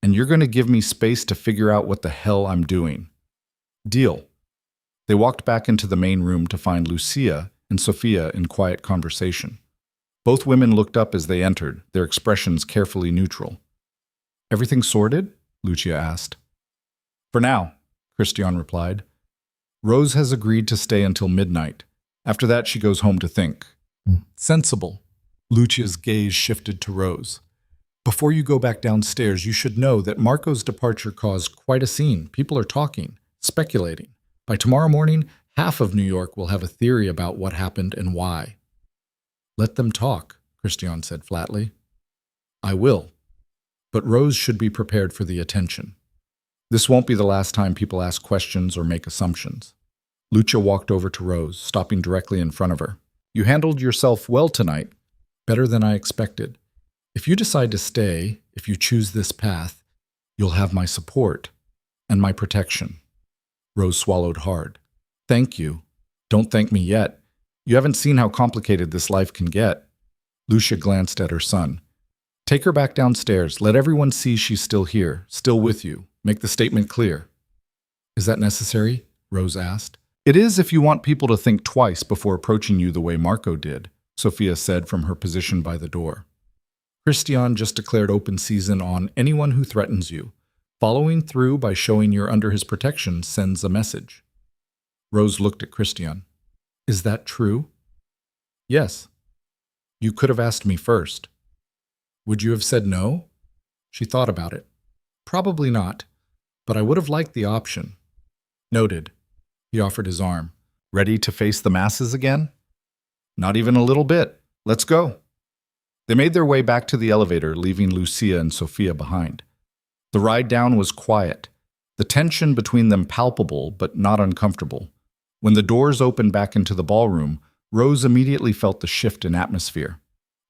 And you're going to give me space to figure out what the hell I'm doing. Deal. They walked back into the main room to find Lucia and Sophia in quiet conversation. Both women looked up as they entered, their expressions carefully neutral. Everything sorted? Lucia asked. For now, Christian replied. Rose has agreed to stay until midnight. After that, she goes home to think. Sensible. Lucia's gaze shifted to Rose. Before you go back downstairs, you should know that Marco's departure caused quite a scene. People are talking, speculating. By tomorrow morning, half of New York will have a theory about what happened and why. Let them talk, Christian said flatly. I will. But Rose should be prepared for the attention. This won't be the last time people ask questions or make assumptions. Lucia walked over to Rose, stopping directly in front of her. You handled yourself well tonight, better than I expected. If you decide to stay, if you choose this path, you'll have my support and my protection. Rose swallowed hard. Thank you. Don't thank me yet. You haven't seen how complicated this life can get. Lucia glanced at her son. Take her back downstairs. Let everyone see she's still here, still with you. Make the statement clear. Is that necessary? Rose asked. It is if you want people to think twice before approaching you the way Marco did, Sophia said from her position by the door. Christian just declared open season on anyone who threatens you. Following through by showing you're under his protection sends a message. Rose looked at Christian. Is that true? Yes. You could have asked me first. Would you have said no? She thought about it. Probably not, but I would have liked the option. Noted. He offered his arm. Ready to face the masses again? Not even a little bit. Let's go. They made their way back to the elevator, leaving Lucia and Sophia behind. The ride down was quiet, the tension between them palpable but not uncomfortable. When the doors opened back into the ballroom, Rose immediately felt the shift in atmosphere.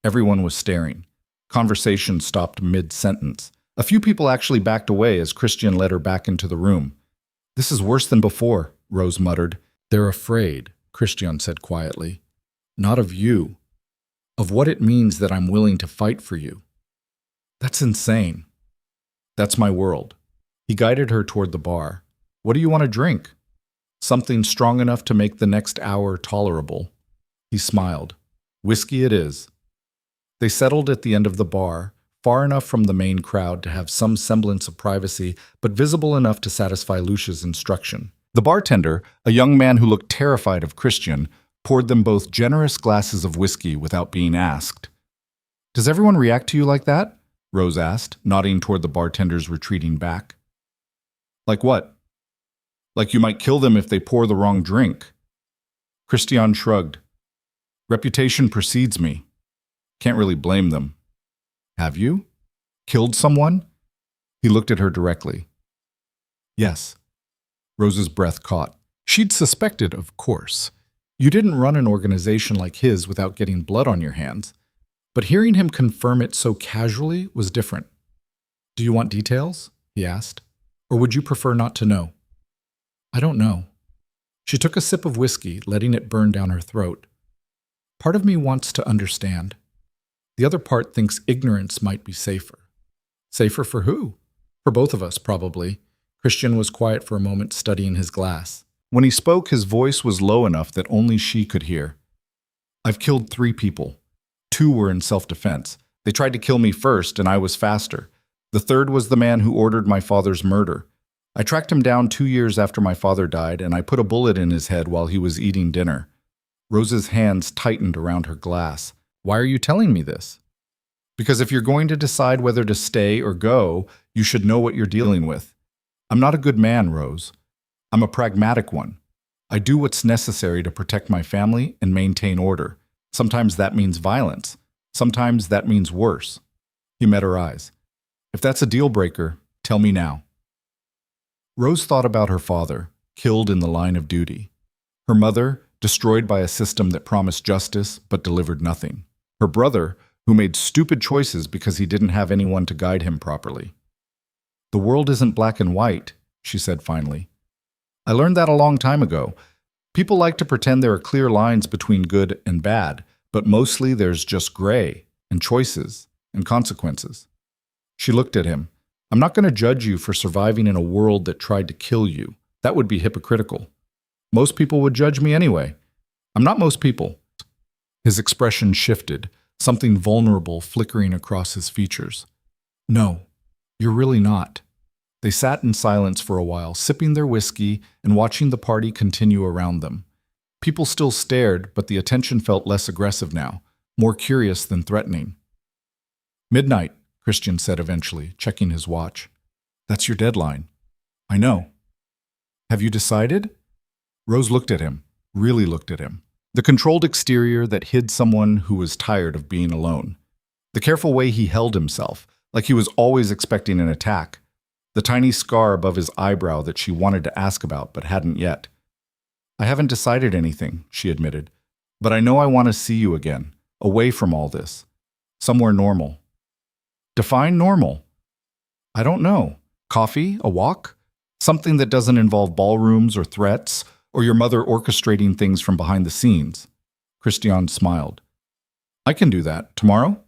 Everyone was staring. Conversation stopped mid-sentence. A few people actually backed away as Christian led her back into the room. This is worse than before, Rose muttered. They're afraid, Christian said quietly. Not of you. Of what it means that I'm willing to fight for you. That's insane. That's my world. He guided her toward the bar. What do you want to drink? Something strong enough to make the next hour tolerable. He smiled. Whiskey it is. They settled at the end of the bar, far enough from the main crowd to have some semblance of privacy, but visible enough to satisfy Lucia's instruction. The bartender, a young man who looked terrified of Christian, poured them both generous glasses of whiskey without being asked. Does everyone react to you like that? Rose asked, nodding toward the bartender's retreating back. Like what? Like you might kill them if they pour the wrong drink. Christian shrugged. Reputation precedes me. Can't really blame them. Have you? Killed someone? He looked at her directly. Yes. Rose's breath caught. She'd suspected, of course. You didn't run an organization like his without getting blood on your hands. But hearing him confirm it so casually was different. Do you want details? He asked. Or would you prefer not to know? I don't know. She took a sip of whiskey, letting it burn down her throat. Part of me wants to understand. The other part thinks ignorance might be safer. Safer for who? For both of us, probably. Christian was quiet for a moment, studying his glass. When he spoke, his voice was low enough that only she could hear. I've killed 3 people. 2 were in self-defense. They tried to kill me first, and I was faster. The 3rd was the man who ordered my father's murder. I tracked him down 2 years after my father died, and I put a bullet in his head while he was eating dinner. Rose's hands tightened around her glass. Why are you telling me this? Because if you're going to decide whether to stay or go, you should know what you're dealing with. I'm not a good man, Rose. I'm a pragmatic one. I do what's necessary to protect my family and maintain order. Sometimes that means violence. Sometimes that means worse. He met her eyes. If that's a deal breaker, tell me now. Rose thought about her father, killed in the line of duty. Her mother, destroyed by a system that promised justice but delivered nothing. Her brother, who made stupid choices because he didn't have anyone to guide him properly. The world isn't black and white, she said finally. I learned that a long time ago. People like to pretend there are clear lines between good and bad, but mostly there's just gray and choices and consequences. She looked at him. I'm not going to judge you for surviving in a world that tried to kill you. That would be hypocritical. Most people would judge me anyway. I'm not most people. His expression shifted, something vulnerable flickering across his features. No, you're really not. They sat in silence for a while, sipping their whiskey and watching the party continue around them. People still stared, but the attention felt less aggressive now, more curious than threatening. Midnight, Christian said eventually, checking his watch. That's your deadline. I know. Have you decided? Rose looked at him, really looked at him. The controlled exterior that hid someone who was tired of being alone. The careful way he held himself, like he was always expecting an attack. The tiny scar above his eyebrow that she wanted to ask about but hadn't yet. I haven't decided anything, she admitted, but I know I want to see you again, away from all this. Somewhere normal. Define normal. I don't know. Coffee? A walk? Something that doesn't involve ballrooms or threats, or your mother orchestrating things from behind the scenes. Christian smiled. I can do that. Tomorrow?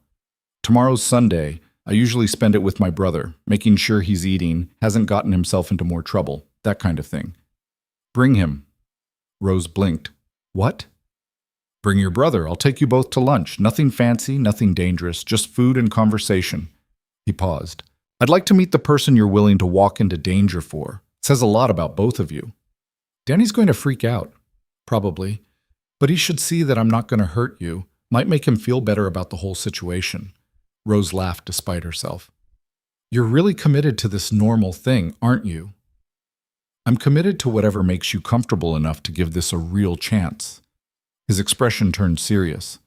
Tomorrow's Sunday. I usually spend it with my brother, making sure he's eating, hasn't gotten himself into more trouble, that kind of thing. Bring him. Rose blinked. What? Bring your brother. I'll take you both to lunch. Nothing fancy, nothing dangerous, just food and conversation. He paused. I'd like to meet the person you're willing to walk into danger for. It says a lot about both of you. Danny's going to freak out. Probably. But he should see that I'm not going to hurt you. Might make him feel better about the whole situation. Rose laughed despite herself. You're really committed to this normal thing, aren't you? I'm committed to whatever makes you comfortable enough to give this a real chance. His expression turned serious.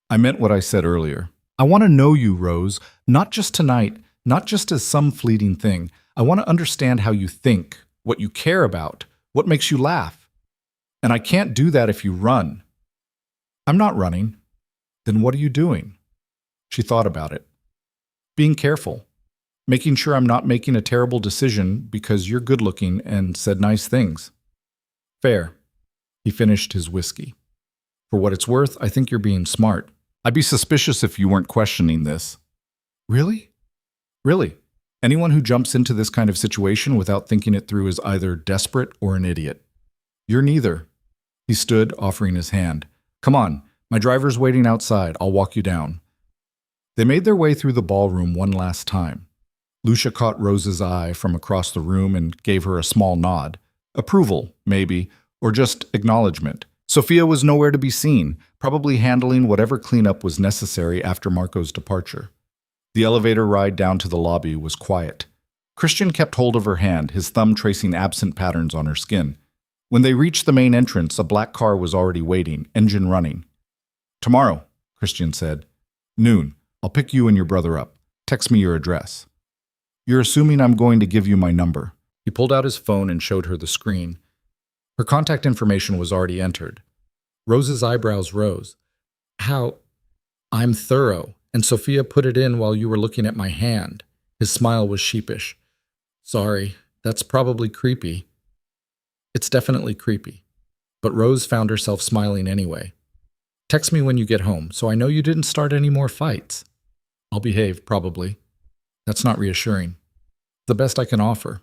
I meant what I said earlier. I want to know you, Rose, not just tonight, not just as some fleeting thing. I want to understand how you think, what you care about, what makes you laugh. And I can't do that if you run. I'm not running. Then what are you doing? She thought about it. Being careful. Making sure I'm not making a terrible decision because you're good-looking and said nice things. Fair. He finished his whiskey. For what it's worth, I think you're being smart. I'd be suspicious if you weren't questioning this. Really? Really. Anyone who jumps into this kind of situation without thinking it through is either desperate or an idiot. You're neither. He stood, offering his hand. Come on, my driver's waiting outside. I'll walk you down. They made their way through the ballroom one last time. Lucia caught Rose's eye from across the room and gave her a small nod. Approval, maybe, or just acknowledgement. Sophia was nowhere to be seen, probably handling whatever cleanup was necessary after Marco's departure. The elevator ride down to the lobby was quiet. Christian kept hold of her hand, his thumb tracing absent patterns on her skin. When they reached the main entrance, a black car was already waiting, engine running. Tomorrow, Christian said. Noon. I'll pick you and your brother up. Text me your address. You're assuming I'm going to give you my number. He pulled out his phone and showed her the screen. Her contact information was already entered. Rose's eyebrows rose. How? I'm thorough, and Sophia put it in while you were looking at my hand. His smile was sheepish. Sorry, that's probably creepy. It's definitely creepy. But Rose found herself smiling anyway. Text me when you get home, so I know you didn't start any more fights. I'll behave, probably. That's not reassuring. The best I can offer.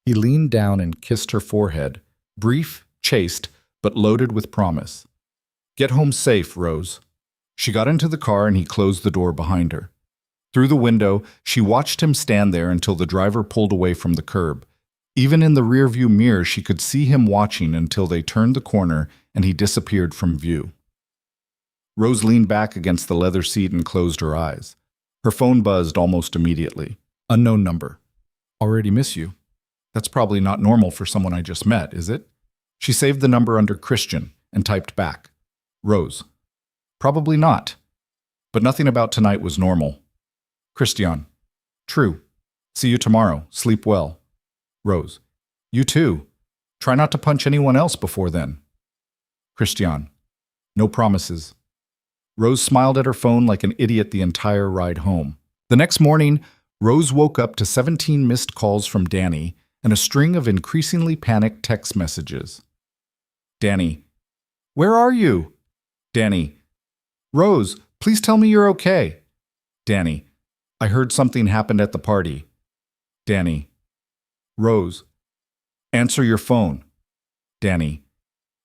He leaned down and kissed her forehead, brief, chaste, but loaded with promise. Get home safe, Rose. She got into the car and he closed the door behind her. Through the window, she watched him stand there until the driver pulled away from the curb. Even in the rearview mirror, she could see him watching until they turned the corner and he disappeared from view. Rose leaned back against the leather seat and closed her eyes. Her phone buzzed almost immediately. Unknown number. Already miss you. That's probably not normal for someone I just met, is it? She saved the number under Christian and typed back. Rose. Probably not. But nothing about tonight was normal. Christian. True. See you tomorrow. Sleep well. Rose. You too. Try not to punch anyone else before then. Christian. No promises. Rose smiled at her phone like an idiot the entire ride home. The next morning, Rose woke up to 17 missed calls from Danny and a string of increasingly panicked text messages. Danny. Where are you? Danny. Rose, please tell me you're okay. Danny. I heard something happened at the party. Danny. Rose. Answer your phone. Danny.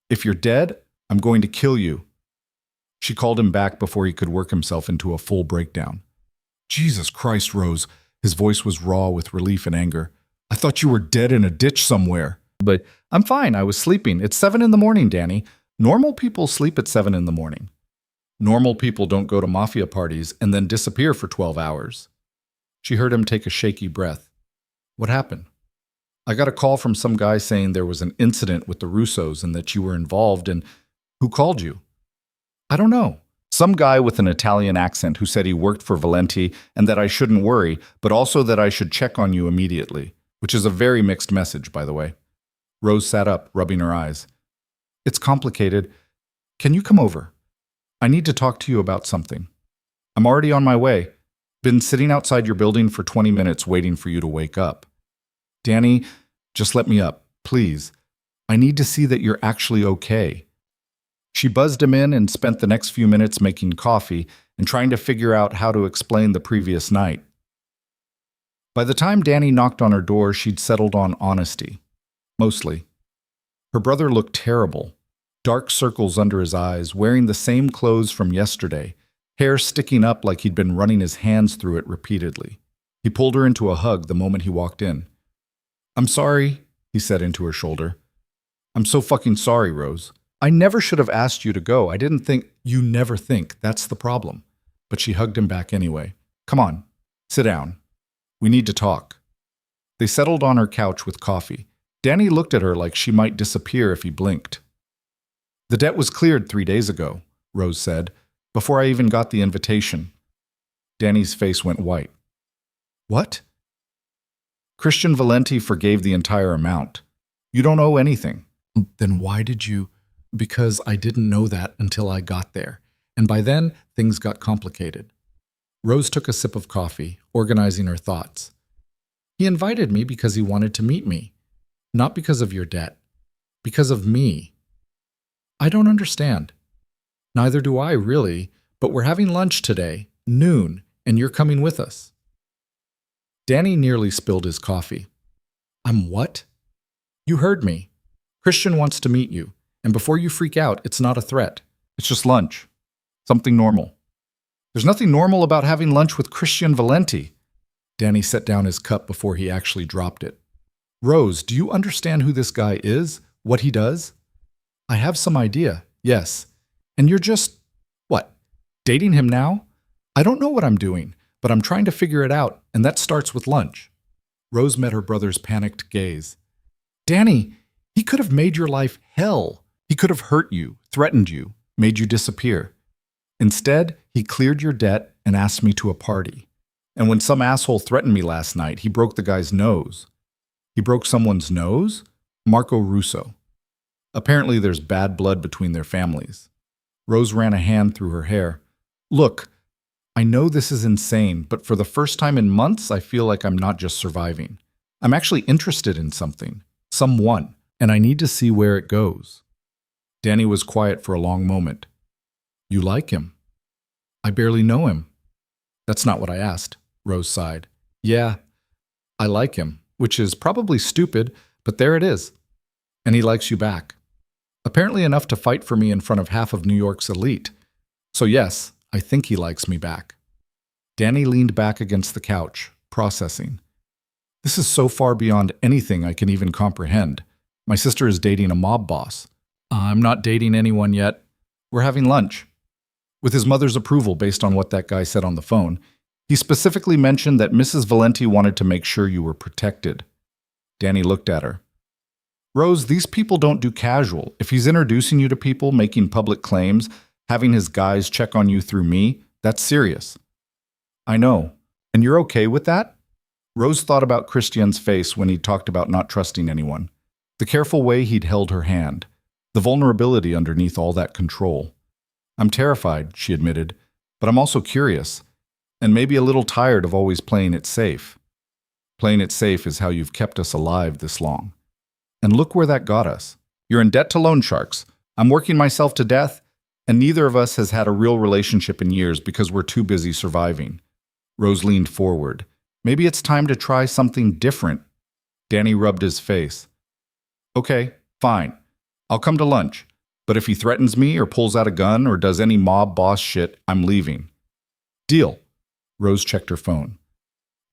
If you're dead, I'm going to kill you. She called him back before he could work himself into a full breakdown. Jesus Christ, Rose. His voice was raw with relief and anger. I thought you were dead in a ditch somewhere. But I'm fine. I was sleeping. It's 7 a.m, Danny. Normal people sleep at 7 a.m. Normal people don't go to mafia parties and then disappear for 12 hours. She heard him take a shaky breath. What happened? I got a call from some guy saying there was an incident with the Russos and that you were involved and who called you? I don't know. Some guy with an Italian accent who said he worked for Valente and that I shouldn't worry, but also that I should check on you immediately, which is a very mixed message, by the way. Rose sat up, rubbing her eyes. It's complicated. Can you come over? I need to talk to you about something. I'm already on my way. Been sitting outside your building for 20 minutes waiting for you to wake up. Danny, just let me up, please. I need to see that you're actually okay. She buzzed him in and spent the next few minutes making coffee and trying to figure out how to explain the previous night. By the time Danny knocked on her door, she'd settled on honesty. Mostly. Her brother looked terrible. Dark circles under his eyes, wearing the same clothes from yesterday, hair sticking up like he'd been running his hands through it repeatedly. He pulled her into a hug the moment he walked in. I'm sorry, he said into her shoulder. I'm so fucking sorry, Rose. I never should have asked you to go. I didn't think. You never think. That's the problem. But she hugged him back anyway. Come on, sit down. We need to talk. They settled on her couch with coffee. Danny looked at her like she might disappear if he blinked. The debt was cleared 3 days ago, Rose said, before I even got the invitation. Danny's face went white. What? Christian Valente forgave the entire amount. You don't owe anything. Then why did you? Because I didn't know that until I got there, and by then, things got complicated. Rose took a sip of coffee, organizing her thoughts. He invited me because he wanted to meet me, not because of your debt, because of me. I don't understand. Neither do I, really, but we're having lunch today, noon, and you're coming with us. Danny nearly spilled his coffee. I'm what? You heard me. Christian wants to meet you. And before you freak out, it's not a threat. It's just lunch. Something normal. There's nothing normal about having lunch with Christian Valente. Danny set down his cup before he actually dropped it. Rose, do you understand who this guy is? What he does? I have some idea, yes. And you're just, what, dating him now? I don't know what I'm doing, but I'm trying to figure it out, and that starts with lunch. Rose met her brother's panicked gaze. Danny, he could have made your life hell. He could have hurt you, threatened you, made you disappear. Instead, he cleared your debt and asked me to a party. And when some asshole threatened me last night, he broke the guy's nose. He broke someone's nose? Marco Russo. Apparently there's bad blood between their families. Rose ran a hand through her hair. Look, I know this is insane, but for the first time in months, I feel like I'm not just surviving. I'm actually interested in something, someone, and I need to see where it goes. Danny was quiet for a long moment. You like him? I barely know him. That's not what I asked, Rose sighed. Yeah, I like him, which is probably stupid, but there it is. And he likes you back. Apparently enough to fight for me in front of half of New York's elite. So yes, I think he likes me back. Danny leaned back against the couch, processing. This is so far beyond anything I can even comprehend. My sister is dating a mob boss. I'm not dating anyone yet. We're having lunch. With his mother's approval based on what that guy said on the phone, he specifically mentioned that Mrs. Valente wanted to make sure you were protected. Danny looked at her. Rose, these people don't do casual. If he's introducing you to people, making public claims, having his guys check on you through me, that's serious. I know. And you're okay with that? Rose thought about Christian's face when he talked about not trusting anyone. The careful way he'd held her hand. The vulnerability underneath all that control. I'm terrified, she admitted, but I'm also curious. And maybe a little tired of always playing it safe. Playing it safe is how you've kept us alive this long. And look where that got us. You're in debt to loan sharks. I'm working myself to death, and neither of us has had a real relationship in years because we're too busy surviving. Rose leaned forward. Maybe it's time to try something different. Danny rubbed his face. Okay, fine. I'll come to lunch. But if he threatens me or pulls out a gun or does any mob boss shit, I'm leaving. Deal. Rose checked her phone.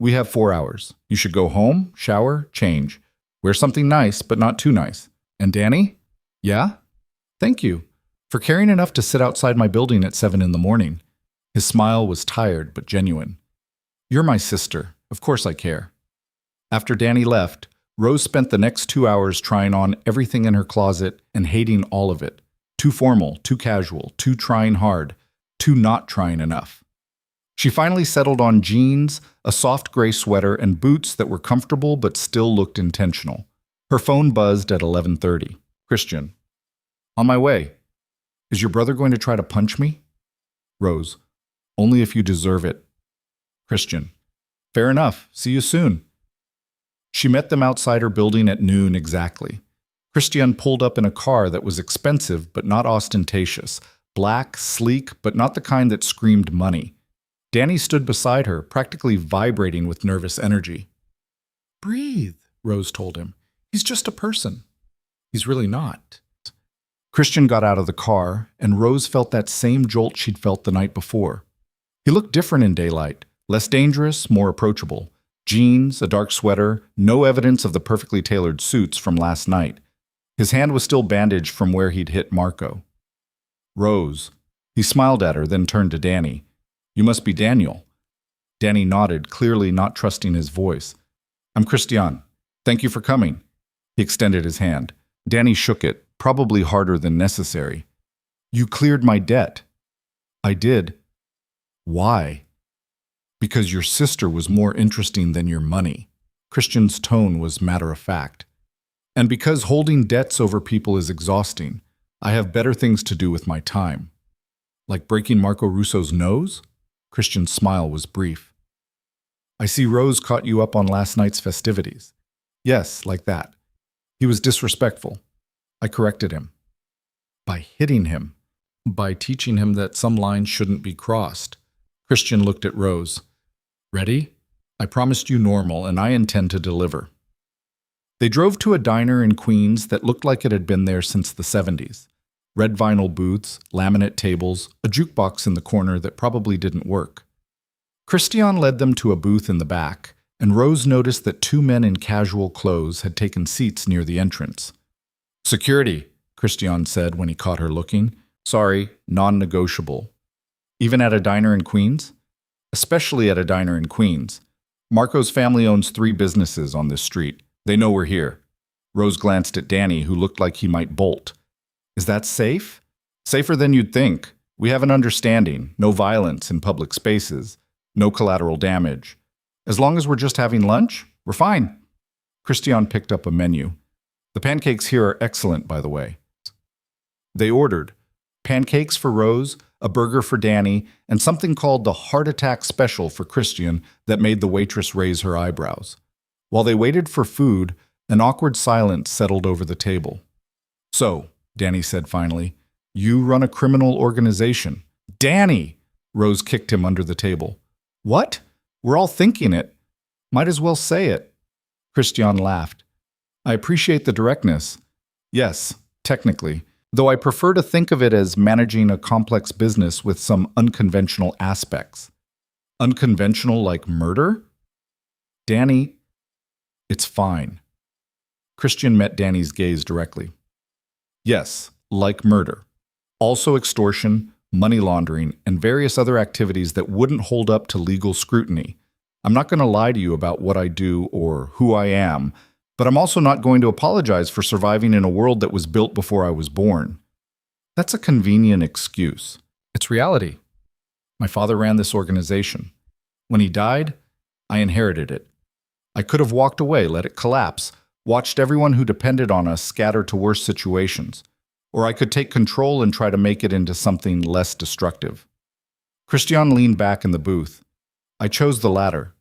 We have 4 hours. You should go home, shower, change. Wear something nice, but not too nice. And Danny? Yeah? Thank you for caring enough to sit outside my building at 7 in the morning. His smile was tired but genuine. You're my sister. Of course I care. After Danny left, Rose spent the next 2 hours trying on everything in her closet and hating all of it. Too formal, too casual, too trying hard, too not trying enough. She finally settled on jeans, a soft gray sweater, and boots that were comfortable but still looked intentional. Her phone buzzed at 11:30. Christian. On my way. Is your brother going to try to punch me? Rose. Only if you deserve it. Christian. Fair enough. See you soon. She met them outside her building at noon exactly. Christian pulled up in a car that was expensive but not ostentatious, black, sleek, but not the kind that screamed money. Danny stood beside her, practically vibrating with nervous energy. Breathe, Rose told him. He's just a person. He's really not. Christian got out of the car, and Rose felt that same jolt she'd felt the night before. He looked different in daylight, less dangerous, more approachable. Jeans, a dark sweater, no evidence of the perfectly tailored suits from last night. His hand was still bandaged from where he'd hit Marco. Rose. He smiled at her, then turned to Danny. You must be Daniel. Danny nodded, clearly not trusting his voice. I'm Christian. Thank you for coming. He extended his hand. Danny shook it, probably harder than necessary. You cleared my debt. I did. Why? Because your sister was more interesting than your money. Christian's tone was matter-of-fact. And because holding debts over people is exhausting, I have better things to do with my time. Like breaking Marco Russo's nose? Christian's smile was brief. I see Rose caught you up on last night's festivities. Yes, like that. He was disrespectful. I corrected him. By hitting him. By teaching him that some lines shouldn't be crossed. Christian looked at Rose. Ready? I promised you normal, and I intend to deliver. They drove to a diner in Queens that looked like it had been there since the 70s. Red vinyl booths, laminate tables, a jukebox in the corner that probably didn't work. Christian led them to a booth in the back, and Rose noticed that 2 men in casual clothes had taken seats near the entrance. Security, Christian said when he caught her looking. Sorry, non-negotiable. Even at a diner in Queens? Especially at a diner in Queens. Marco's family owns 3 businesses on this street. They know we're here. Rose glanced at Danny, who looked like he might bolt. Is that safe? Safer than you'd think. We have an understanding. No violence in public spaces. No collateral damage. As long as we're just having lunch, we're fine. Christian picked up a menu. The pancakes here are excellent, by the way. They ordered pancakes for Rose, a burger for Danny, and something called the heart attack special for Christian that made the waitress raise her eyebrows. While they waited for food, an awkward silence settled over the table. So, Danny said finally, you run a criminal organization. Danny! Rose kicked him under the table. What? We're all thinking it. Might as well say it. Christian laughed. I appreciate the directness. Yes, technically, though I prefer to think of it as managing a complex business with some unconventional aspects. Unconventional like murder? Danny, it's fine. Christian met Danny's gaze directly. Yes, like murder. Also extortion, money laundering, and various other activities that wouldn't hold up to legal scrutiny. I'm not going to lie to you about what I do or who I am, but I'm also not going to apologize for surviving in a world that was built before I was born. That's a convenient excuse. It's reality. My father ran this organization. When he died, I inherited it. I could have walked away, let it collapse, watched everyone who depended on us scatter to worse situations, or I could take control and try to make it into something less destructive. Christian leaned back in the booth. I chose the latter.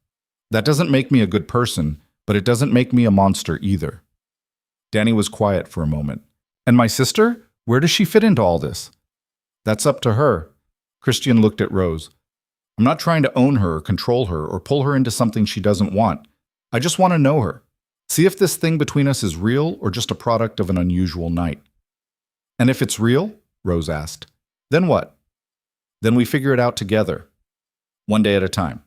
That doesn't make me a good person, but it doesn't make me a monster either. Danny was quiet for a moment. And my sister? Where does she fit into all this? That's up to her. Christian looked at Rose. I'm not trying to own her or control her or pull her into something she doesn't want. I just want to know her. See if this thing between us is real or just a product of an unusual night. And if it's real, Rose asked, then what? Then we figure it out together. One day at a time.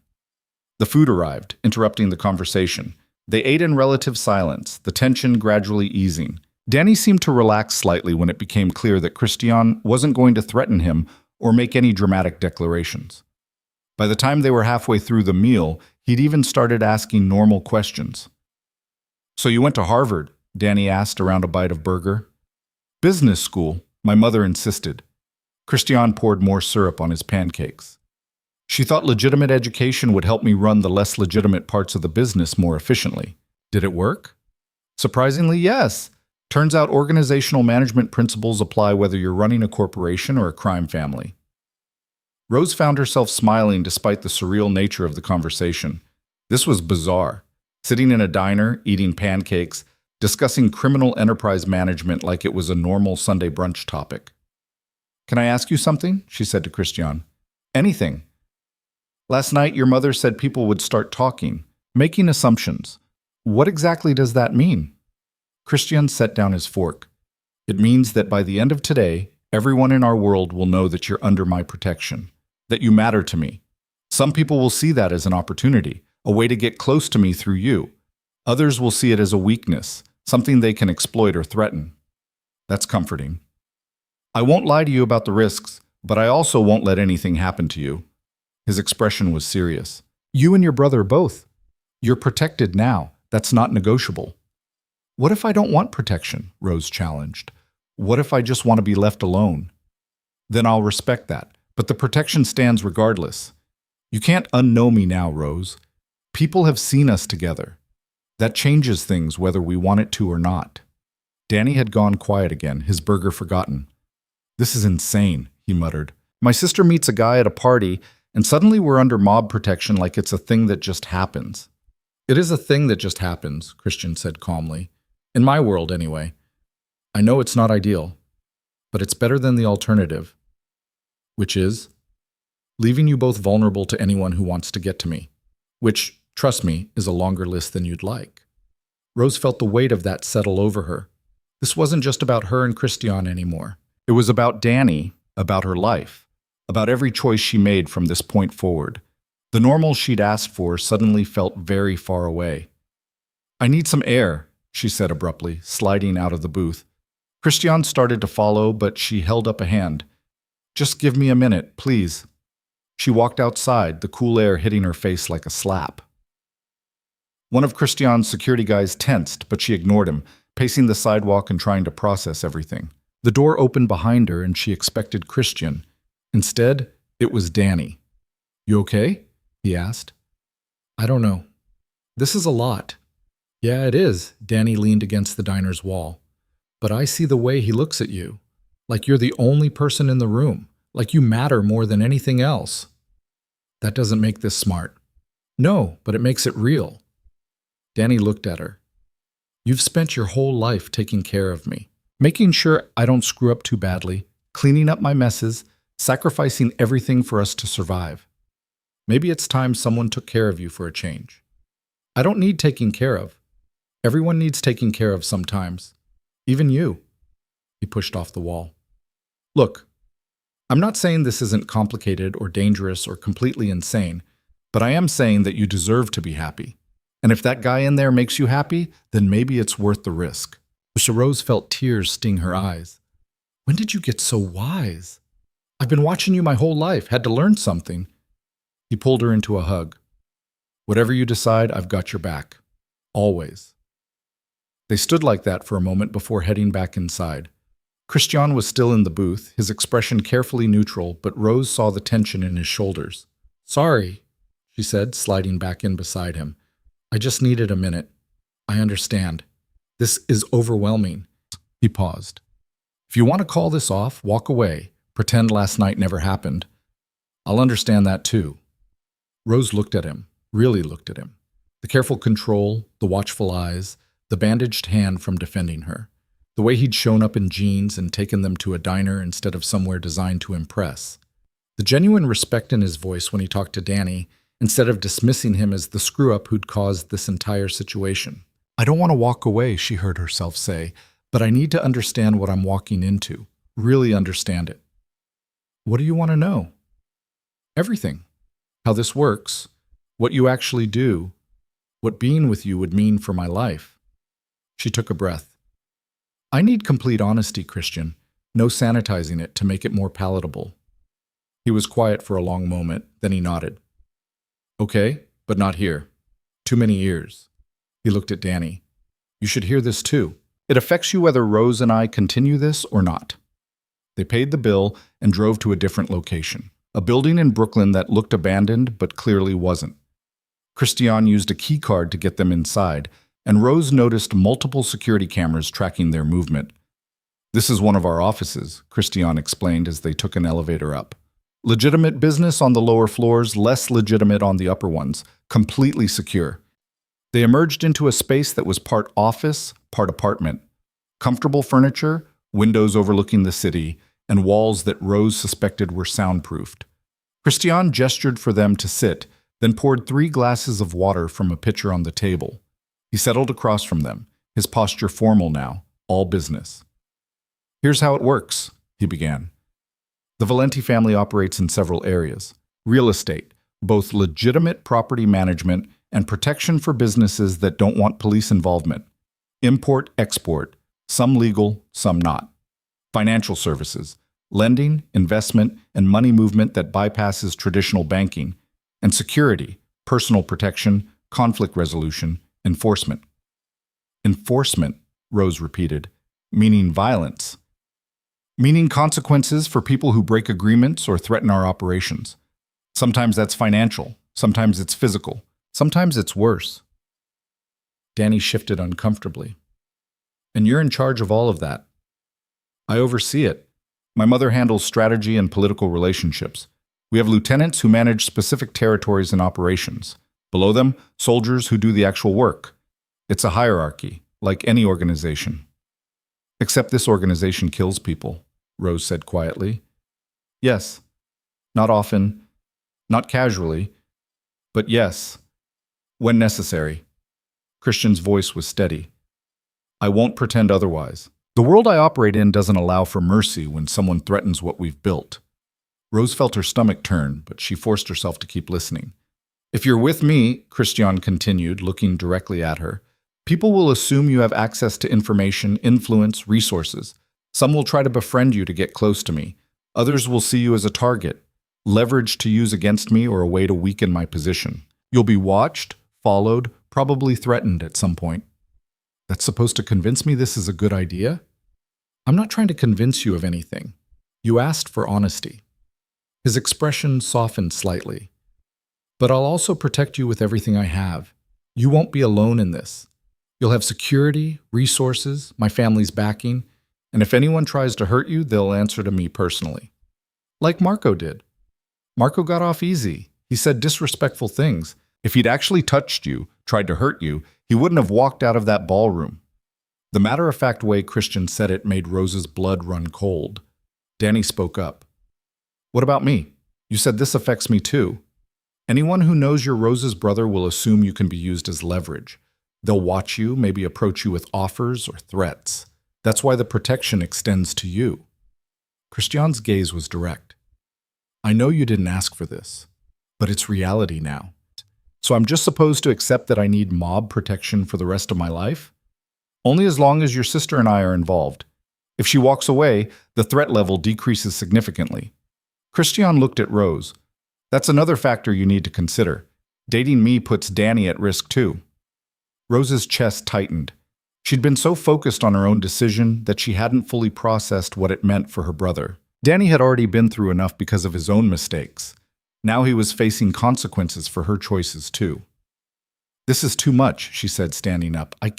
The food arrived, interrupting the conversation. They ate in relative silence, the tension gradually easing. Danny seemed to relax slightly when it became clear that Christian wasn't going to threaten him or make any dramatic declarations. By the time they were halfway through the meal, he'd even started asking normal questions. So you went to Harvard? Danny asked around a bite of burger. Business school, my mother insisted. Christian poured more syrup on his pancakes. She thought legitimate education would help me run the less legitimate parts of the business more efficiently. Did it work? Surprisingly, yes. Turns out organizational management principles apply whether you're running a corporation or a crime family. Rose found herself smiling despite the surreal nature of the conversation. This was bizarre. Sitting in a diner, eating pancakes, discussing criminal enterprise management like it was a normal Sunday brunch topic. Can I ask you something? She said to Christian. Anything. Last night, your mother said people would start talking, making assumptions. What exactly does that mean? Christian set down his fork. It means that by the end of today, everyone in our world will know that you're under my protection, that you matter to me. Some people will see that as an opportunity, a way to get close to me through you. Others will see it as a weakness, something they can exploit or threaten. That's comforting. I won't lie to you about the risks, but I also won't let anything happen to you. His expression was serious. You and your brother both. You're protected now. That's not negotiable. What if I don't want protection? Rose challenged. What if I just want to be left alone? Then I'll respect that, but the protection stands regardless. You can't unknow me now, Rose. People have seen us together. That changes things whether we want it to or not. Danny had gone quiet again, his burger forgotten. This is insane, he muttered. My sister meets a guy at a party, and suddenly we're under mob protection like it's a thing that just happens. It is a thing that just happens, Christian said calmly. In my world, anyway. I know it's not ideal, but it's better than the alternative. Which is? Leaving you both vulnerable to anyone who wants to get to me. Which, trust me, is a longer list than you'd like. Rose felt the weight of that settle over her. This wasn't just about her and Christian anymore. It was about Danny, about her life, about every choice she made from this point forward. The normal she'd asked for suddenly felt very far away. I need some air, she said abruptly, sliding out of the booth. Christian started to follow, but she held up a hand. Just give me a minute, please. She walked outside, the cool air hitting her face like a slap. One of Christian's security guys tensed, but she ignored him, pacing the sidewalk and trying to process everything. The door opened behind her and she expected Christian. Instead, it was Danny. You okay? He asked. I don't know. This is a lot. Yeah, it is. Danny leaned against the diner's wall. But I see the way he looks at you. Like you're the only person in the room. Like you matter more than anything else. That doesn't make this smart. No, but it makes it real. Danny looked at her. You've spent your whole life taking care of me, making sure I don't screw up too badly, cleaning up my messes, sacrificing everything for us to survive. Maybe it's time someone took care of you for a change. I don't need taking care of. Everyone needs taking care of sometimes. Even you." He pushed off the wall. "Look, I'm not saying this isn't complicated or dangerous or completely insane, but I am saying that you deserve to be happy. And if that guy in there makes you happy, then maybe it's worth the risk." Lucia Rose felt tears sting her eyes. "When did you get so wise? I've been watching you my whole life, had to learn something." He pulled her into a hug. "Whatever you decide, I've got your back. Always." They stood like that for a moment before heading back inside. Christian was still in the booth, his expression carefully neutral, but Rose saw the tension in his shoulders. "Sorry," she said, sliding back in beside him. "I just needed a minute. I understand. This is overwhelming." He paused. "If you want to call this off, walk away. Pretend last night never happened. I'll understand that too." Rose looked at him, really looked at him. The careful control, the watchful eyes, the bandaged hand from defending her. The way he'd shown up in jeans and taken them to a diner instead of somewhere designed to impress. The genuine respect in his voice when he talked to Danny, instead of dismissing him as the screw-up who'd caused this entire situation. "I don't want to walk away," she heard herself say, "but I need to understand what I'm walking into. Really understand it." "What do you want to know?" "Everything. How this works, what you actually do, what being with you would mean for my life." She took a breath. "I need complete honesty, Christian. No sanitizing it to make it more palatable." He was quiet for a long moment, then he nodded. "Okay, but not here. Too many ears." He looked at Danny. "You should hear this too. It affects you whether Rose and I continue this or not." They paid the bill and drove to a different location. A building in Brooklyn that looked abandoned but clearly wasn't. Christian used a key card to get them inside, and Rose noticed multiple security cameras tracking their movement. "This is one of our offices," Christian explained as they took an elevator up. "Legitimate business on the lower floors, less legitimate on the upper ones, completely secure." They emerged into a space that was part office, part apartment. Comfortable furniture, windows overlooking the city, and walls that Rose suspected were soundproofed. Christian gestured for them to sit, then poured 3 glasses of water from a pitcher on the table. He settled across from them, his posture formal now, all business. "Here's how it works," he began. "The Valente family operates in several areas. Real estate, both legitimate property management and protection for businesses that don't want police involvement. Import-export, some legal, some not. Financial services, lending, investment, and money movement that bypasses traditional banking. And security, personal protection, conflict resolution, enforcement." "Enforcement," Rose repeated, "meaning violence. Meaning consequences for people who break agreements or threaten our operations. Sometimes that's financial, sometimes it's physical, sometimes it's worse." Danny shifted uncomfortably. "And you're in charge of all of that." "I oversee it. My mother handles strategy and political relationships. We have lieutenants who manage specific territories and operations. Below them, soldiers who do the actual work. It's a hierarchy, like any organization." "Except this organization kills people," Rose said quietly. "Yes. Not often, not casually, but yes, when necessary." Christian's voice was steady. "I won't pretend otherwise. The world I operate in doesn't allow for mercy when someone threatens what we've built." Rose felt her stomach turn, but she forced herself to keep listening. "If you're with me," Christian continued, looking directly at her, "people will assume you have access to information, influence, resources. Some will try to befriend you to get close to me. Others will see you as a target, leverage to use against me or a way to weaken my position. You'll be watched, followed, probably threatened at some point." "That's supposed to convince me this is a good idea?" "I'm not trying to convince you of anything. You asked for honesty." His expression softened slightly. "But I'll also protect you with everything I have. You won't be alone in this. You'll have security, resources, my family's backing, and if anyone tries to hurt you, they'll answer to me personally. Like Marco did. Marco got off easy. He said disrespectful things. If he'd actually touched you, tried to hurt you, he wouldn't have walked out of that ballroom." The matter-of-fact way Christian said it made Rose's blood run cold. Danny spoke up. What about me? You said this affects me too. Anyone who knows you're Rose's brother will assume you can be used as leverage. They'll watch you, maybe approach you with offers or threats. That's why the protection extends to you. Christian's gaze was direct. I know you didn't ask for this, but it's reality now. So I'm just supposed to accept that I need mob protection for the rest of my life? Only as long as your sister and I are involved. If she walks away, the threat level decreases significantly. Christian looked at Rose. That's another factor you need to consider. Dating me puts Danny at risk too. Rose's chest tightened. She'd been so focused on her own decision that she hadn't fully processed what it meant for her brother. Danny had already been through enough because of his own mistakes. Now he was facing consequences for her choices too. This is too much, she said, standing up. I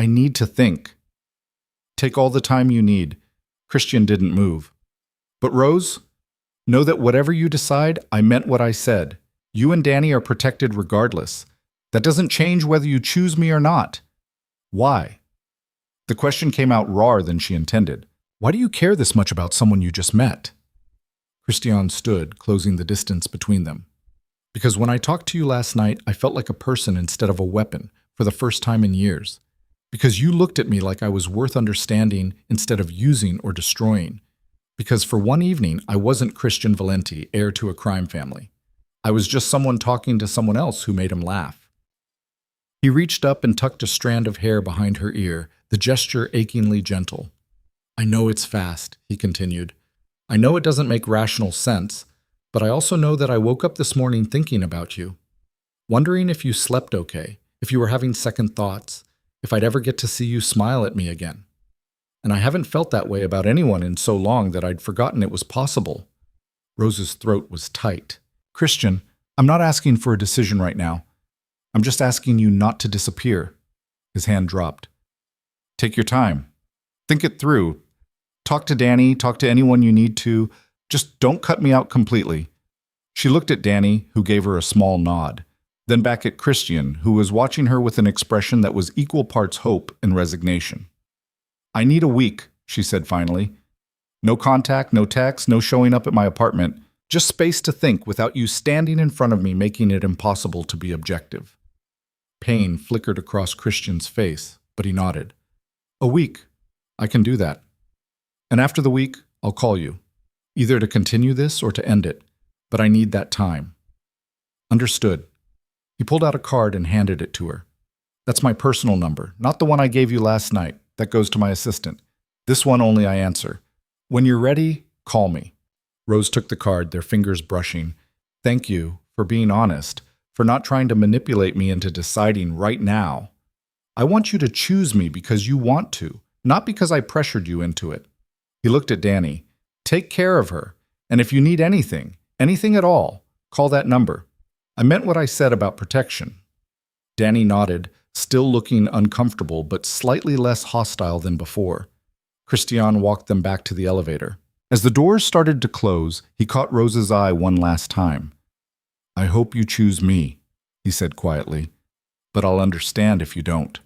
need to think. Take all the time you need. Christian didn't move. But Rose, know that whatever you decide, I meant what I said. You and Danny are protected regardless. That doesn't change whether you choose me or not. Why? The question came out rawer than she intended. Why do you care this much about someone you just met? Christian stood, closing the distance between them. Because when I talked to you last night, I felt like a person instead of a weapon for the first time in years. Because you looked at me like I was worth understanding instead of using or destroying. Because for one evening, I wasn't Christian Valente, heir to a crime family. I was just someone talking to someone else who made him laugh. He reached up and tucked a strand of hair behind her ear, the gesture achingly gentle. I know it's fast, he continued. I know it doesn't make rational sense, but I also know that I woke up this morning thinking about you. Wondering if you slept okay, if you were having second thoughts, if I'd ever get to see you smile at me again. And I haven't felt that way about anyone in so long that I'd forgotten it was possible. Rose's throat was tight. Christian, I'm not asking for a decision right now. I'm just asking you not to disappear. His hand dropped. Take your time. Think it through. Talk to Danny, talk to anyone you need to. Just don't cut me out completely. She looked at Danny, who gave her a small nod, then back at Christian, who was watching her with an expression that was equal parts hope and resignation. I need a week, she said finally. No contact, no text, no showing up at my apartment. Just space to think without you standing in front of me making it impossible to be objective. Pain flickered across Christian's face, but he nodded. A week. I can do that. And after the week, I'll call you. Either to continue this or to end it. But I need that time. Understood. He pulled out a card and handed it to her. That's my personal number, not the one I gave you last night. That goes to my assistant. This one only I answer. When you're ready, call me. Rose took the card, their fingers brushing. Thank you for being honest, for not trying to manipulate me into deciding right now. I want you to choose me because you want to, not because I pressured you into it. He looked at Danny. Take care of her, and if you need anything at all, call that number. I meant what I said about protection. Danny nodded, still looking uncomfortable but slightly less hostile than before. Christian walked them back to the elevator. As the doors started to close, he caught Rose's eye one last time. I hope you choose me, he said quietly, but I'll understand if you don't.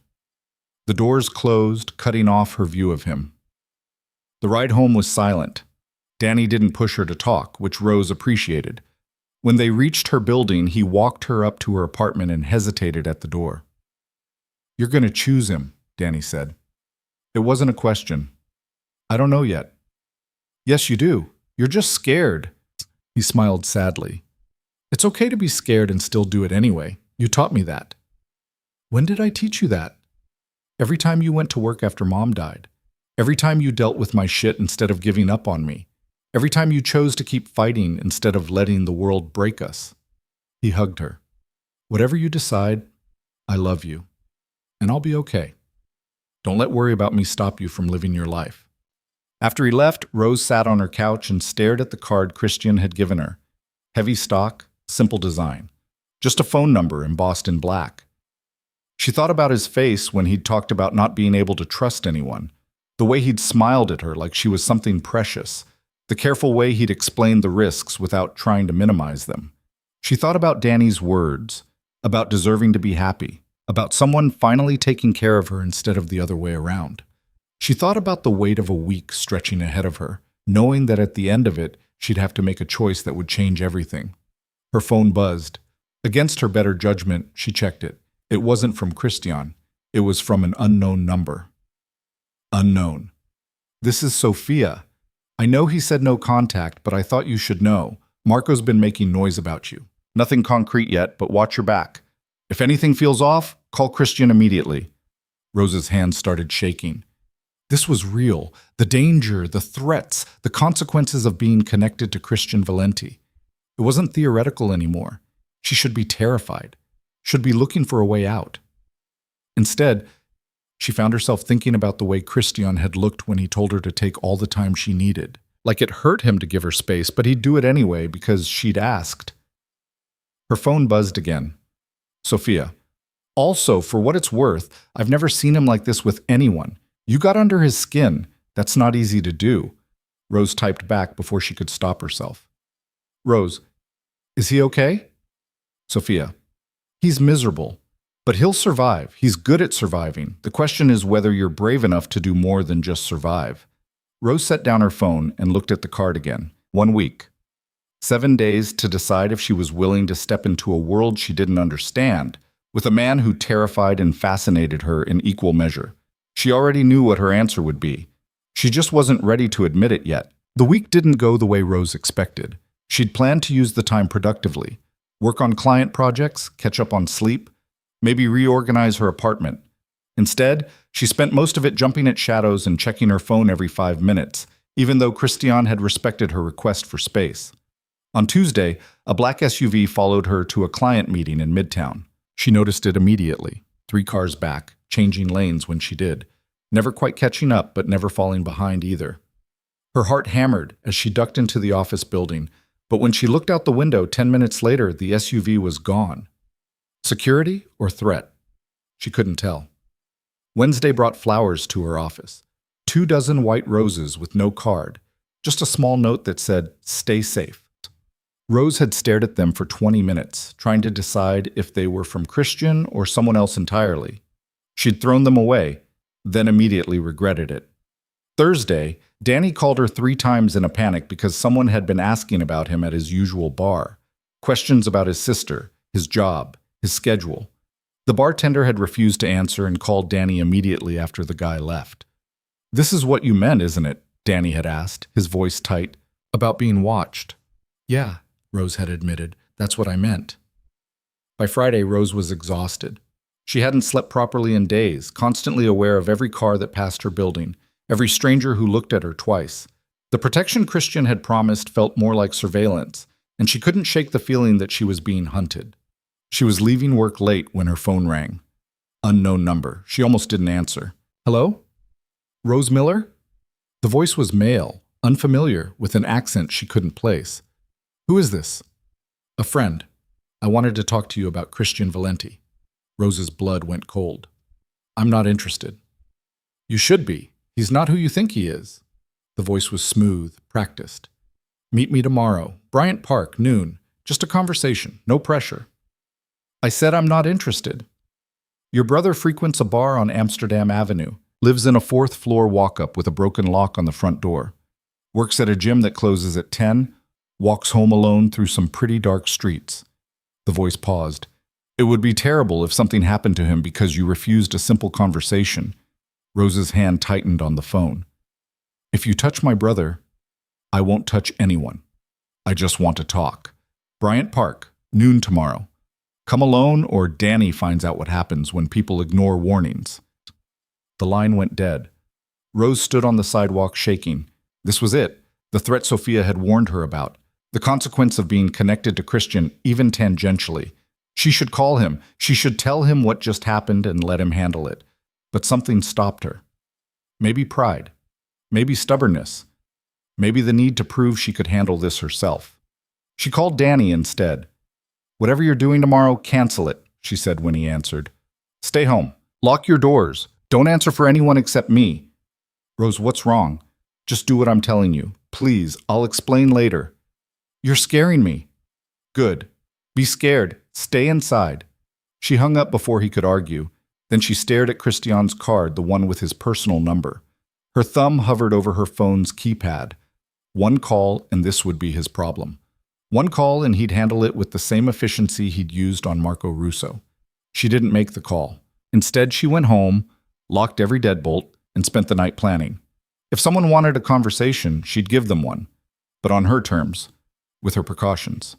The doors closed, cutting off her view of him. The ride home was silent. Danny didn't push her to talk, which Rose appreciated. When they reached her building, he walked her up to her apartment and hesitated at the door. You're going to choose him, Danny said. It wasn't a question. I don't know yet. Yes, you do. You're just scared. He smiled sadly. It's okay to be scared and still do it anyway. You taught me that. When did I teach you that? Every time you went to work after Mom died. Every time you dealt with my shit instead of giving up on me. Every time you chose to keep fighting instead of letting the world break us. He hugged her. Whatever you decide, I love you. And I'll be okay. Don't let worry about me stop you from living your life. After he left, Rose sat on her couch and stared at the card Christian had given her. Heavy stock, simple design. Just a phone number embossed in black. She thought about his face when he'd talked about not being able to trust anyone. The way he'd smiled at her like she was something precious. The careful way he'd explained the risks without trying to minimize them. She thought about Danny's words, about deserving to be happy, about someone finally taking care of her instead of the other way around. She thought about the weight of a week stretching ahead of her, knowing that at the end of it, she'd have to make a choice that would change everything. Her phone buzzed. Against her better judgment, she checked it. It wasn't from Christian. It was from an unknown number. Unknown. This is Sophia. I know he said no contact, but I thought you should know. Marco's been making noise about you. Nothing concrete yet, but watch your back. If anything feels off, call Christian immediately. Rose's hands started shaking. This was real. The danger, the threats, the consequences of being connected to Christian Valente. It wasn't theoretical anymore. She should be terrified, should be looking for a way out. Instead, she found herself thinking about the way Christian had looked when he told her to take all the time she needed. Like it hurt him to give her space, but he'd do it anyway because she'd asked. Her phone buzzed again. Sophia. Also, for what it's worth, I've never seen him like this with anyone. You got under his skin. That's not easy to do. Rose typed back before she could stop herself. Rose. Is he okay? Sophia. He's miserable. But he'll survive. He's good at surviving. The question is whether you're brave enough to do more than just survive. Rose set down her phone and looked at the card again. 1 week. 7 days to decide if she was willing to step into a world she didn't understand, with a man who terrified and fascinated her in equal measure. She already knew what her answer would be. She just wasn't ready to admit it yet. The week didn't go the way Rose expected. She'd planned to use the time productively, work on client projects, catch up on sleep, maybe reorganize her apartment. Instead, she spent most of it jumping at shadows and checking her phone every 5 minutes, even though Christian had respected her request for space. On Tuesday, a black SUV followed her to a client meeting in Midtown. She noticed it immediately, 3 cars back, changing lanes when she did, never quite catching up but never falling behind either. Her heart hammered as she ducked into the office building, but when she looked out the window 10 minutes later, the SUV was gone. Security or threat? She couldn't tell. Wednesday brought flowers to her office. 24 white roses with no card, just a small note that said, "Stay safe." Rose had stared at them for 20 minutes, trying to decide if they were from Christian or someone else entirely. She'd thrown them away, then immediately regretted it. Thursday, Danny called her 3 times in a panic because someone had been asking about him at his usual bar. Questions about his sister, his job, his schedule. The bartender had refused to answer and called Danny immediately after the guy left. "This is what you meant, isn't it?" Danny had asked, his voice tight. "About being watched." "Yeah," Rose had admitted. "That's what I meant." By Friday, Rose was exhausted. She hadn't slept properly in days, constantly aware of every car that passed her building, every stranger who looked at her twice. The protection Christian had promised felt more like surveillance, and she couldn't shake the feeling that she was being hunted. She was leaving work late when her phone rang. Unknown number. She almost didn't answer. "Hello? Rose Miller?" The voice was male, unfamiliar, with an accent she couldn't place. "Who is this?" "A friend. I wanted to talk to you about Christian Valente." Rose's blood went cold. "I'm not interested." "You should be. He's not who you think he is." The voice was smooth, practiced. "Meet me tomorrow. Bryant Park, noon. Just a conversation. No pressure." "I said I'm not interested." "Your brother frequents a bar on Amsterdam Avenue, lives in a 4th-floor walk-up with a broken lock on the front door, works at a gym that closes at 10, walks home alone through some pretty dark streets." The voice paused. "It would be terrible if something happened to him because you refused a simple conversation." Rose's hand tightened on the phone. "If you touch my brother, I won't touch anyone. I just want to talk. Bryant Park, noon tomorrow. Come alone or Danny finds out what happens when people ignore warnings." The line went dead. Rose stood on the sidewalk shaking. This was it, the threat Sophia had warned her about, the consequence of being connected to Christian, even tangentially. She should call him. She should tell him what just happened and let him handle it. But something stopped her. Maybe pride. Maybe stubbornness. Maybe the need to prove she could handle this herself. She called Danny instead. "Whatever you're doing tomorrow, cancel it," she said when he answered. "Stay home. Lock your doors. Don't answer for anyone except me." "Rose, what's wrong?" "Just do what I'm telling you. Please, I'll explain later." "You're scaring me." "Good. Be scared. Stay inside." She hung up before he could argue. Then she stared at Christian's card, the one with his personal number. Her thumb hovered over her phone's keypad. One call, and this would be his problem. One call, and he'd handle it with the same efficiency he'd used on Marco Russo. She didn't make the call. Instead, she went home, locked every deadbolt, and spent the night planning. If someone wanted a conversation, she'd give them one, but on her terms, with her precautions.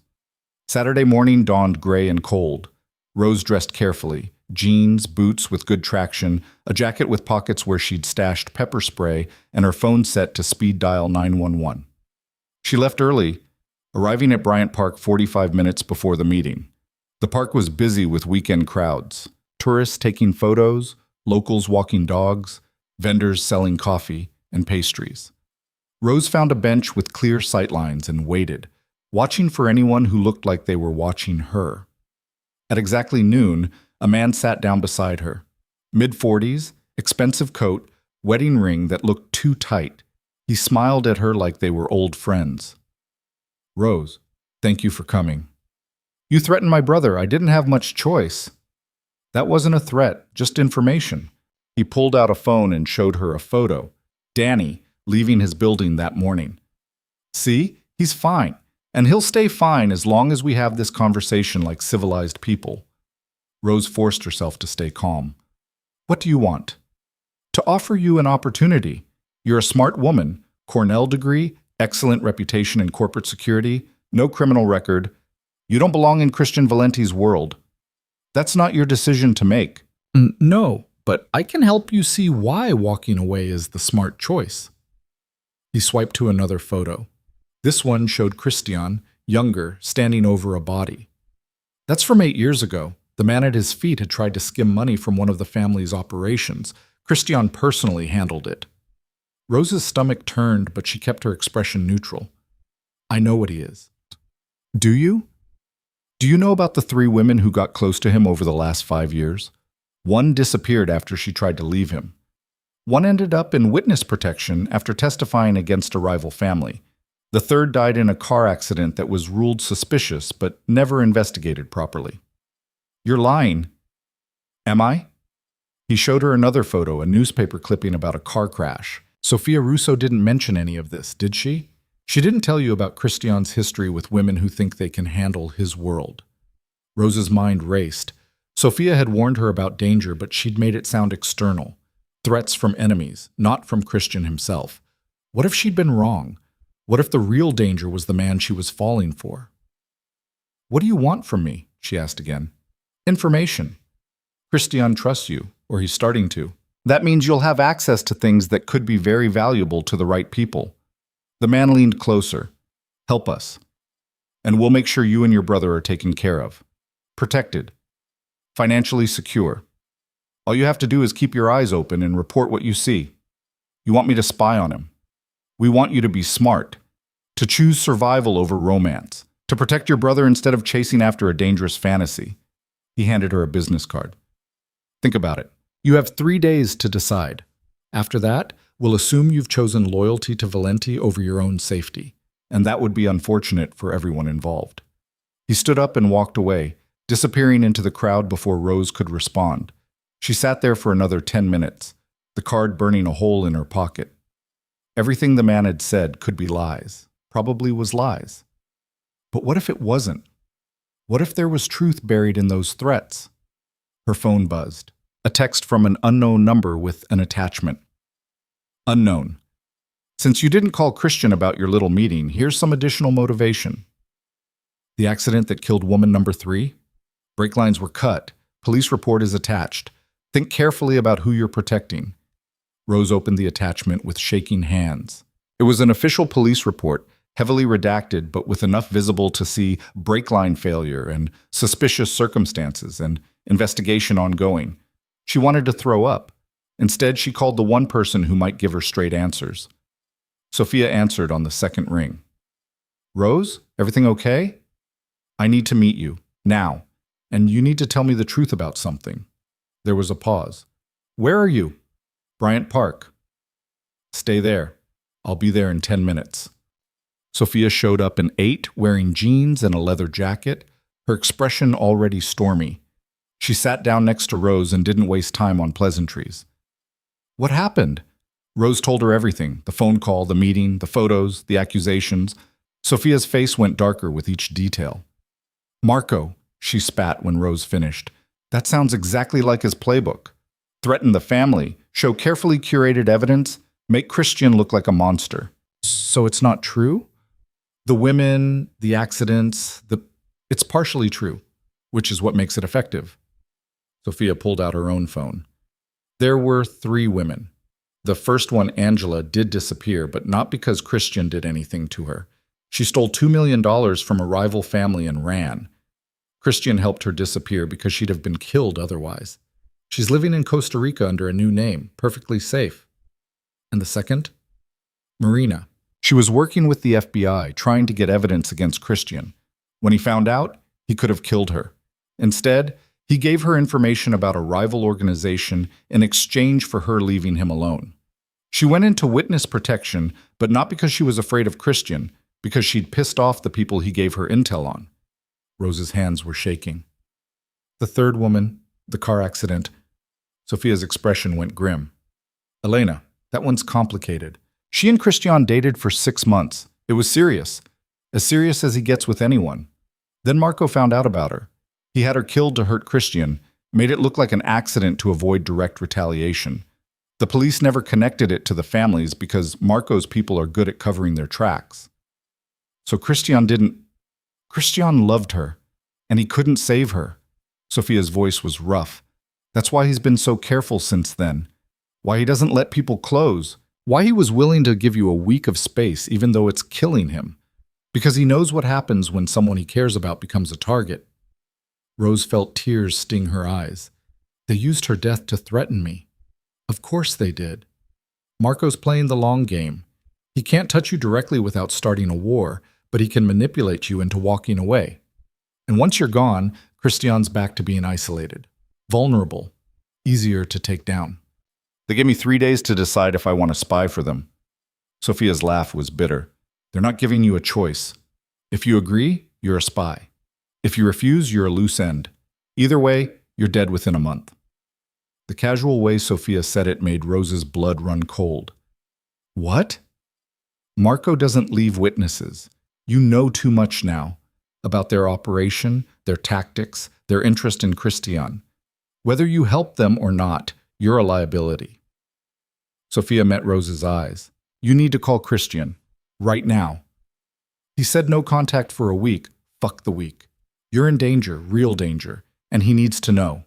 Saturday morning dawned gray and cold. Rose dressed carefully, jeans, boots with good traction, a jacket with pockets where she'd stashed pepper spray, and her phone set to speed dial 911. She left early, arriving at Bryant Park 45 minutes before the meeting. The park was busy with weekend crowds, tourists taking photos, locals walking dogs, vendors selling coffee and pastries. Rose found a bench with clear sightlines and waited, watching for anyone who looked like they were watching her. At exactly noon, a man sat down beside her. Mid-40s, expensive coat, wedding ring that looked too tight. He smiled at her like they were old friends. "Rose, thank you for coming." "You threatened my brother. I didn't have much choice." "That wasn't a threat, just information." He pulled out a phone and showed her a photo. Danny, leaving his building that morning. "See, he's fine, and he'll stay fine as long as we have this conversation like civilized people." Rose forced herself to stay calm. "What do you want?" "To offer you an opportunity. You're a smart woman, Cornell degree, excellent reputation in corporate security, no criminal record. You don't belong in Christian Valente's world. That's not your decision to make." "No, but I can help you see why walking away is the smart choice." He swiped to another photo. This one showed Christian, younger, standing over a body. "That's from 8 years ago. The man at his feet had tried to skim money from one of the family's operations. Christian personally handled it." Rose's stomach turned, but she kept her expression neutral. "I know what he is." "Do you? Do you know about the 3 women who got close to him over the last 5 years? One disappeared after she tried to leave him. One ended up in witness protection after testifying against a rival family. The third died in a car accident that was ruled suspicious but never investigated properly." "You're lying." "Am I?" He showed her another photo, a newspaper clipping about a car crash. "Sophia Russo didn't mention any of this, did she? She didn't tell you about Christian's history with women who think they can handle his world." Rose's mind raced. Sophia had warned her about danger, but she'd made it sound external. Threats from enemies, not from Christian himself. What if she'd been wrong? What if the real danger was the man she was falling for? "What do you want from me?" she asked again. "Information. Christian trusts you, or he's starting to. That means you'll have access to things that could be very valuable to the right people." The man leaned closer. "Help us. And we'll make sure you and your brother are taken care of. Protected. Financially secure. All you have to do is keep your eyes open and report what you see. You want me to spy on him. We want you to be smart. To choose survival over romance. To protect your brother instead of chasing after a dangerous fantasy." He handed her a business card. "Think about it. You have 3 days to decide. After that, we'll assume you've chosen loyalty to Valente over your own safety, and that would be unfortunate for everyone involved." He stood up and walked away, disappearing into the crowd before Rose could respond. She sat there for another 10 minutes, the card burning a hole in her pocket. Everything the man had said could be lies, probably was lies. But what if it wasn't? What if there was truth buried in those threats? Her phone buzzed. A text from an unknown number with an attachment. "Unknown. Since you didn't call Christian about your little meeting, here's some additional motivation. The accident that killed woman number 3? Brake lines were cut. Police report is attached. Think carefully about who you're protecting." Rose opened the attachment with shaking hands. It was an official police report, heavily redacted but with enough visible to see brake line failure and suspicious circumstances and investigation ongoing. She wanted to throw up. Instead, she called the one person who might give her straight answers. Sophia answered on the second ring. "Rose, everything okay? I need to meet you, now, and you need to tell me the truth about something." There was a pause. "Where are you?" "Bryant Park." "Stay there. I'll be there in 10 minutes. Sophia showed up in 8, wearing jeans and a leather jacket, her expression already stormy. She sat down next to Rose and didn't waste time on pleasantries. "What happened? Rose told her everything: the phone call, the meeting, the photos, the accusations. Sophia's face went darker with each detail. Marco, she spat when Rose finished. That sounds exactly like his playbook. Threaten the family, show carefully curated evidence, make Christian look like a monster. So it's not true? The women, the accidents, it's partially true, which is what makes it effective. Sophia pulled out her own phone. There were 3 women. The first one, Angela, did disappear, but not because Christian did anything to her. She stole $2 million from a rival family and ran. Christian helped her disappear because she'd have been killed otherwise. She's living in Costa Rica under a new name, perfectly safe. And the second? Marina. She was working with the FBI, trying to get evidence against Christian. When he found out, he could have killed her. Instead, he gave her information about a rival organization in exchange for her leaving him alone. She went into witness protection, but not because she was afraid of Christian, because she'd pissed off the people he gave her intel on. Rose's hands were shaking. The third woman, the car accident. Sophia's expression went grim. Elena, that one's complicated. She and Christian dated for 6 months. It was serious as he gets with anyone. Then Marco found out about her. He had her killed to hurt Christian, made it look like an accident to avoid direct retaliation. The police never connected it to the families because Marco's people are good at covering their tracks. So Christian loved her, and he couldn't save her. Sophia's voice was rough. That's why he's been so careful since then. Why he doesn't let people close. Why he was willing to give you a week of space even though it's killing him. Because he knows what happens when someone he cares about becomes a target. Rose felt tears sting her eyes. They used her death to threaten me. Of course they did. Marco's playing the long game. He can't touch you directly without starting a war, but he can manipulate you into walking away. And once you're gone, Christian's back to being isolated. Vulnerable. Easier to take down. They gave me 3 days to decide if I want to spy for them. Sophia's laugh was bitter. They're not giving you a choice. If you agree, you're a spy. If you refuse, you're a loose end. Either way, you're dead within a month. The casual way Sophia said it made Rose's blood run cold. What? Marco doesn't leave witnesses. You know too much now about their operation, their tactics, their interest in Christian. Whether you help them or not, you're a liability. Sophia met Rose's eyes. You need to call Christian. Right now. He said no contact for a week. Fuck the week. You're in danger, real danger, and he needs to know.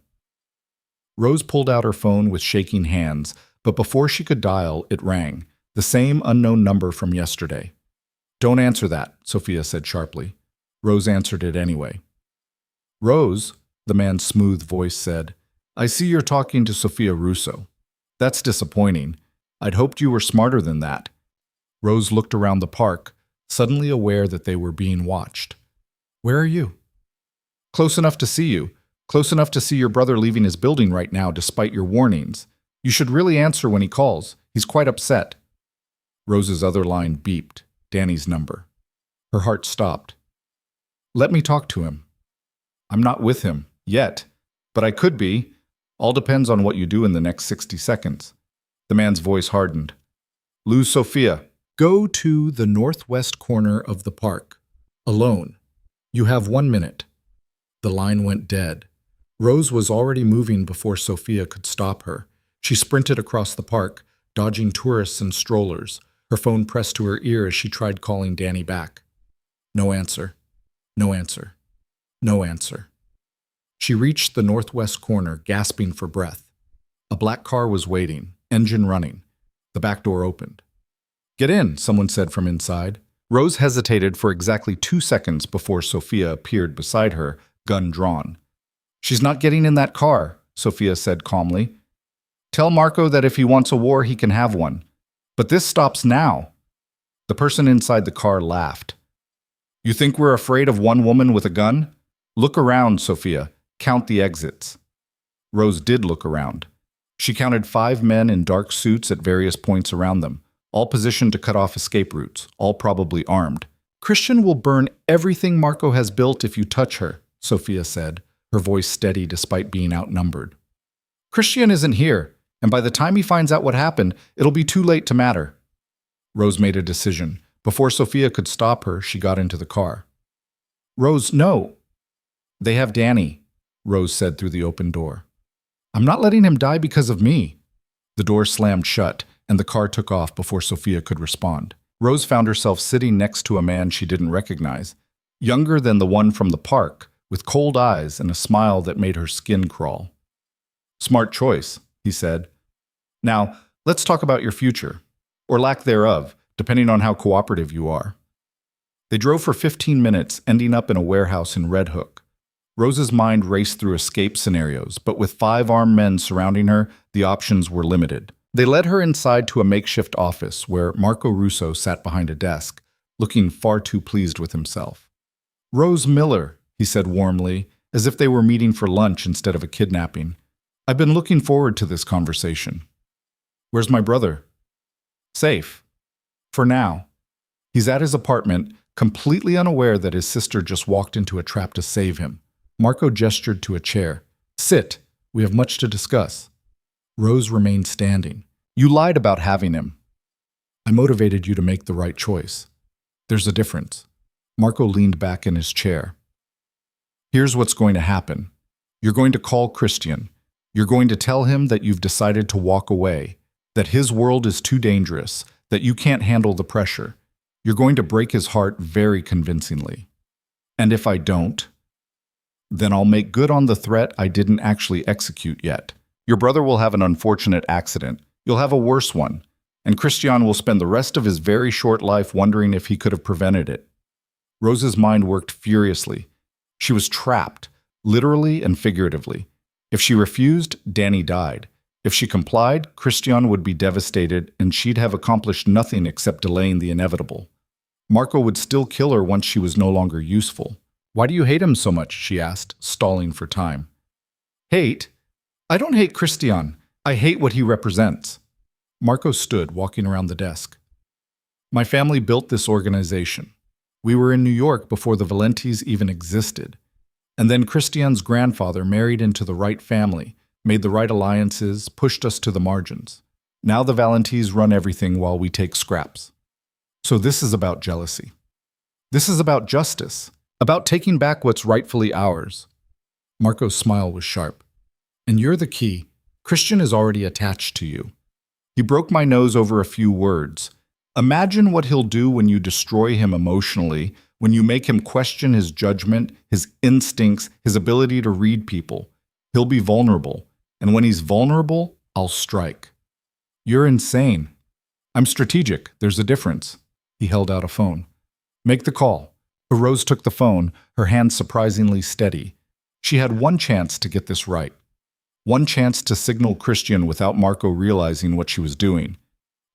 Rose pulled out her phone with shaking hands, but before she could dial, it rang. The same unknown number from yesterday. Don't answer that, Sophia said sharply. Rose answered it anyway. Rose, the man's smooth voice said, I see you're talking to Sophia Russo. That's disappointing. I'd hoped you were smarter than that. Rose looked around the park, suddenly aware that they were being watched. Where are you? Close enough to see you. Close enough to see your brother leaving his building right now despite your warnings. You should really answer when he calls. He's quite upset. Rose's other line beeped, Danny's number. Her heart stopped. Let me talk to him. I'm not with him, yet, but I could be. All depends on what you do in the next 60 seconds. The man's voice hardened. Lose Sophia. Go to the northwest corner of the park. Alone. You have 1 minute. The line went dead. Rose was already moving before Sophia could stop her. She sprinted across the park, dodging tourists and strollers, her phone pressed to her ear as she tried calling Danny back. No answer. No answer. No answer. She reached the northwest corner, gasping for breath. A black car was waiting, engine running. The back door opened. Get in, someone said from inside. Rose hesitated for exactly 2 seconds before Sophia appeared beside her, gun drawn. She's not getting in that car, Sophia said calmly. Tell Marco that if he wants a war, he can have one. But this stops now. The person inside the car laughed. You think we're afraid of one woman with a gun? Look around, Sophia. Count the exits. Rose did look around. She counted 5 men in dark suits at various points around them, all positioned to cut off escape routes, all probably armed. Christian will burn everything Marco has built if you touch her, Sophia said, her voice steady despite being outnumbered. Christian isn't here. And by the time he finds out what happened, it'll be too late to matter. Rose made a decision. Before Sophia could stop her, she got into the car. Rose, no. They have Danny, Rose said through the open door. I'm not letting him die because of me. The door slammed shut, and the car took off before Sophia could respond. Rose found herself sitting next to a man she didn't recognize, younger than the one from the park, with cold eyes and a smile that made her skin crawl. Smart choice, he said. Now, let's talk about your future, or lack thereof, depending on how cooperative you are. They drove for 15 minutes, ending up in a warehouse in Red Hook. Rose's mind raced through escape scenarios, but with 5 armed men surrounding her, the options were limited. They led her inside to a makeshift office where Marco Russo sat behind a desk, looking far too pleased with himself. Rose Miller, he said warmly, as if they were meeting for lunch instead of a kidnapping. I've been looking forward to this conversation. Where's my brother? Safe. For now. He's at his apartment, completely unaware that his sister just walked into a trap to save him. Marco gestured to a chair. Sit. We have much to discuss. Rose remained standing. You lied about having him. I motivated you to make the right choice. There's a difference. Marco leaned back in his chair. Here's what's going to happen. You're going to call Christian. You're going to tell him that you've decided to walk away, that his world is too dangerous, that you can't handle the pressure. You're going to break his heart very convincingly. And if I don't, then I'll make good on the threat I didn't actually execute yet. Your brother will have an unfortunate accident. You'll have a worse one. And Christian will spend the rest of his very short life wondering if he could have prevented it. Rose's mind worked furiously. She was trapped, literally and figuratively. If she refused, Danny died. If she complied, Christian would be devastated and she'd have accomplished nothing except delaying the inevitable. Marco would still kill her once she was no longer useful. Why do you hate him so much? She asked, stalling for time. Hate? I don't hate Christian. I hate what he represents. Marco stood, walking around the desk. My family built this organization. We were in New York before the Valentes even existed. And then Christian's grandfather married into the right family, made the right alliances, pushed us to the margins. Now the Valentes run everything while we take scraps. So this is about jealousy. This is about justice, about taking back what's rightfully ours. Marco's smile was sharp. And you're the key. Christian is already attached to you. He broke my nose over a few words. Imagine what he'll do when you destroy him emotionally, when you make him question his judgment, his instincts, his ability to read people. He'll be vulnerable. And when he's vulnerable, I'll strike. You're insane. I'm strategic. There's a difference. He held out a phone. Make the call. Rose took the phone, her hand surprisingly steady. She had one chance to get this right. One chance to signal Christian without Marco realizing what she was doing.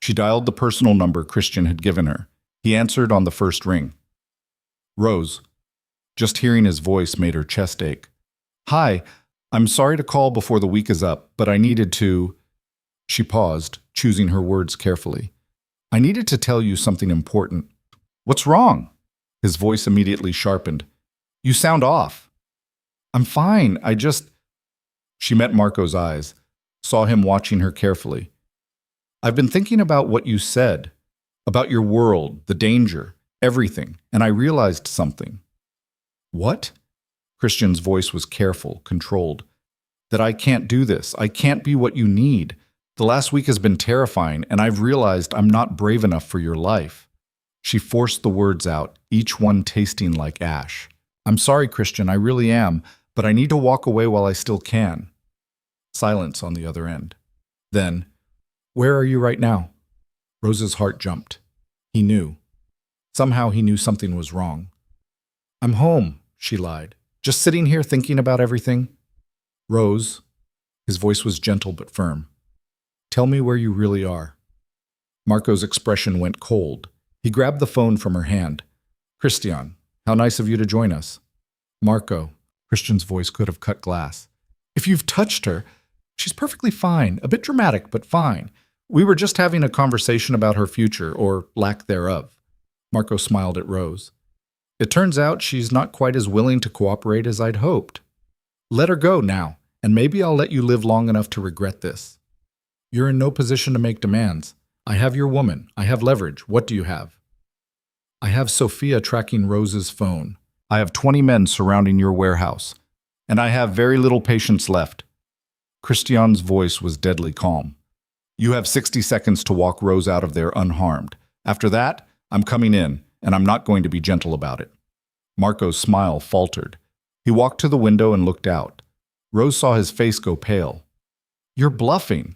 She dialed the personal number Christian had given her. He answered on the first ring. Rose. Just hearing his voice made her chest ache. Hi, I'm sorry to call before the week is up, but I needed to… She paused, choosing her words carefully. I needed to tell you something important. What's wrong? His voice immediately sharpened. You sound off. I'm fine, She met Marco's eyes, saw him watching her carefully. I've been thinking about what you said, about your world, the danger, everything, and I realized something. What? Christian's voice was careful, controlled. That I can't do this. I can't be what you need. The last week has been terrifying, and I've realized I'm not brave enough for your life. She forced the words out, each one tasting like ash. I'm sorry, Christian, I really am, but I need to walk away while I still can. Silence on the other end. Then, where are you right now? Rose's heart jumped. He knew. Somehow he knew something was wrong. I'm home, she lied. Just sitting here thinking about everything. Rose, his voice was gentle but firm. Tell me where you really are. Marco's expression went cold. He grabbed the phone from her hand. Christian, how nice of you to join us. Marco, Christian's voice could have cut glass. If you've touched her, she's perfectly fine, a bit dramatic, but fine. We were just having a conversation about her future, or lack thereof. Marco smiled at Rose. It turns out she's not quite as willing to cooperate as I'd hoped. Let her go now, and maybe I'll let you live long enough to regret this. You're in no position to make demands. I have your woman. I have leverage. What do you have? I have Sophia tracking Rose's phone. I have 20 men surrounding your warehouse. And I have very little patience left. Christian's voice was deadly calm. You have 60 seconds to walk Rose out of there unharmed. After that, I'm coming in, and I'm not going to be gentle about it. Marco's smile faltered. He walked to the window and looked out. Rose saw his face go pale. You're bluffing.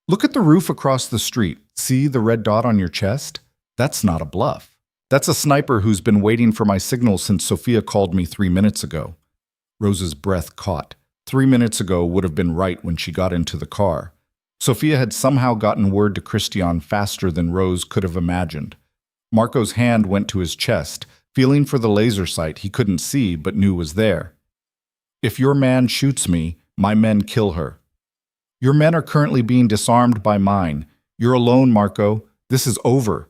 Look at the roof across the street. See the red dot on your chest? That's not a bluff. That's a sniper who's been waiting for my signal since Sophia called me 3 minutes ago. Rose's breath caught. 3 minutes ago would have been right when she got into the car. Sophia had somehow gotten word to Christian faster than Rose could have imagined. Marco's hand went to his chest, feeling for the laser sight he couldn't see but knew was there. If your man shoots me, my men kill her. Your men are currently being disarmed by mine. You're alone, Marco. This is over.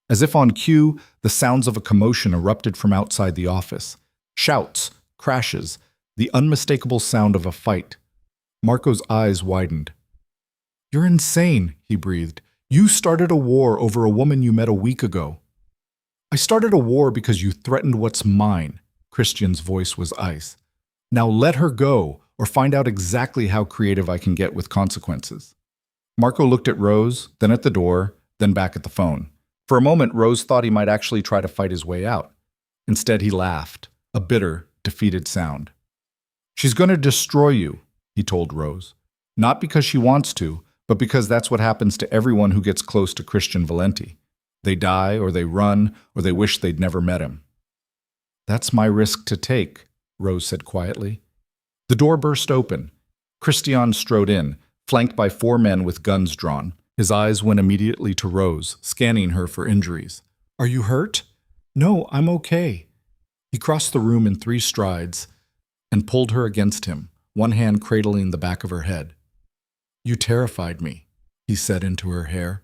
As if on cue, the sounds of a commotion erupted from outside the office. Shouts, crashes, the unmistakable sound of a fight. Marco's eyes widened. You're insane, he breathed. You started a war over a woman you met a week ago. I started a war because you threatened what's mine. Christian's voice was ice. Now let her go, or find out exactly how creative I can get with consequences. Marco looked at Rose, then at the door, then back at the phone. For a moment, Rose thought he might actually try to fight his way out. Instead, he laughed, a bitter, defeated sound. She's going to destroy you, he told Rose. Not because she wants to, but because that's what happens to everyone who gets close to Christian Valente. They die, or they run, or they wish they'd never met him. That's my risk to take, Rose said quietly. The door burst open. Christian strode in, flanked by 4 men with guns drawn. His eyes went immediately to Rose, scanning her for injuries. Are you hurt? No, I'm okay. He crossed the room in 3 strides and pulled her against him, one hand cradling the back of her head. You terrified me, he said into her hair.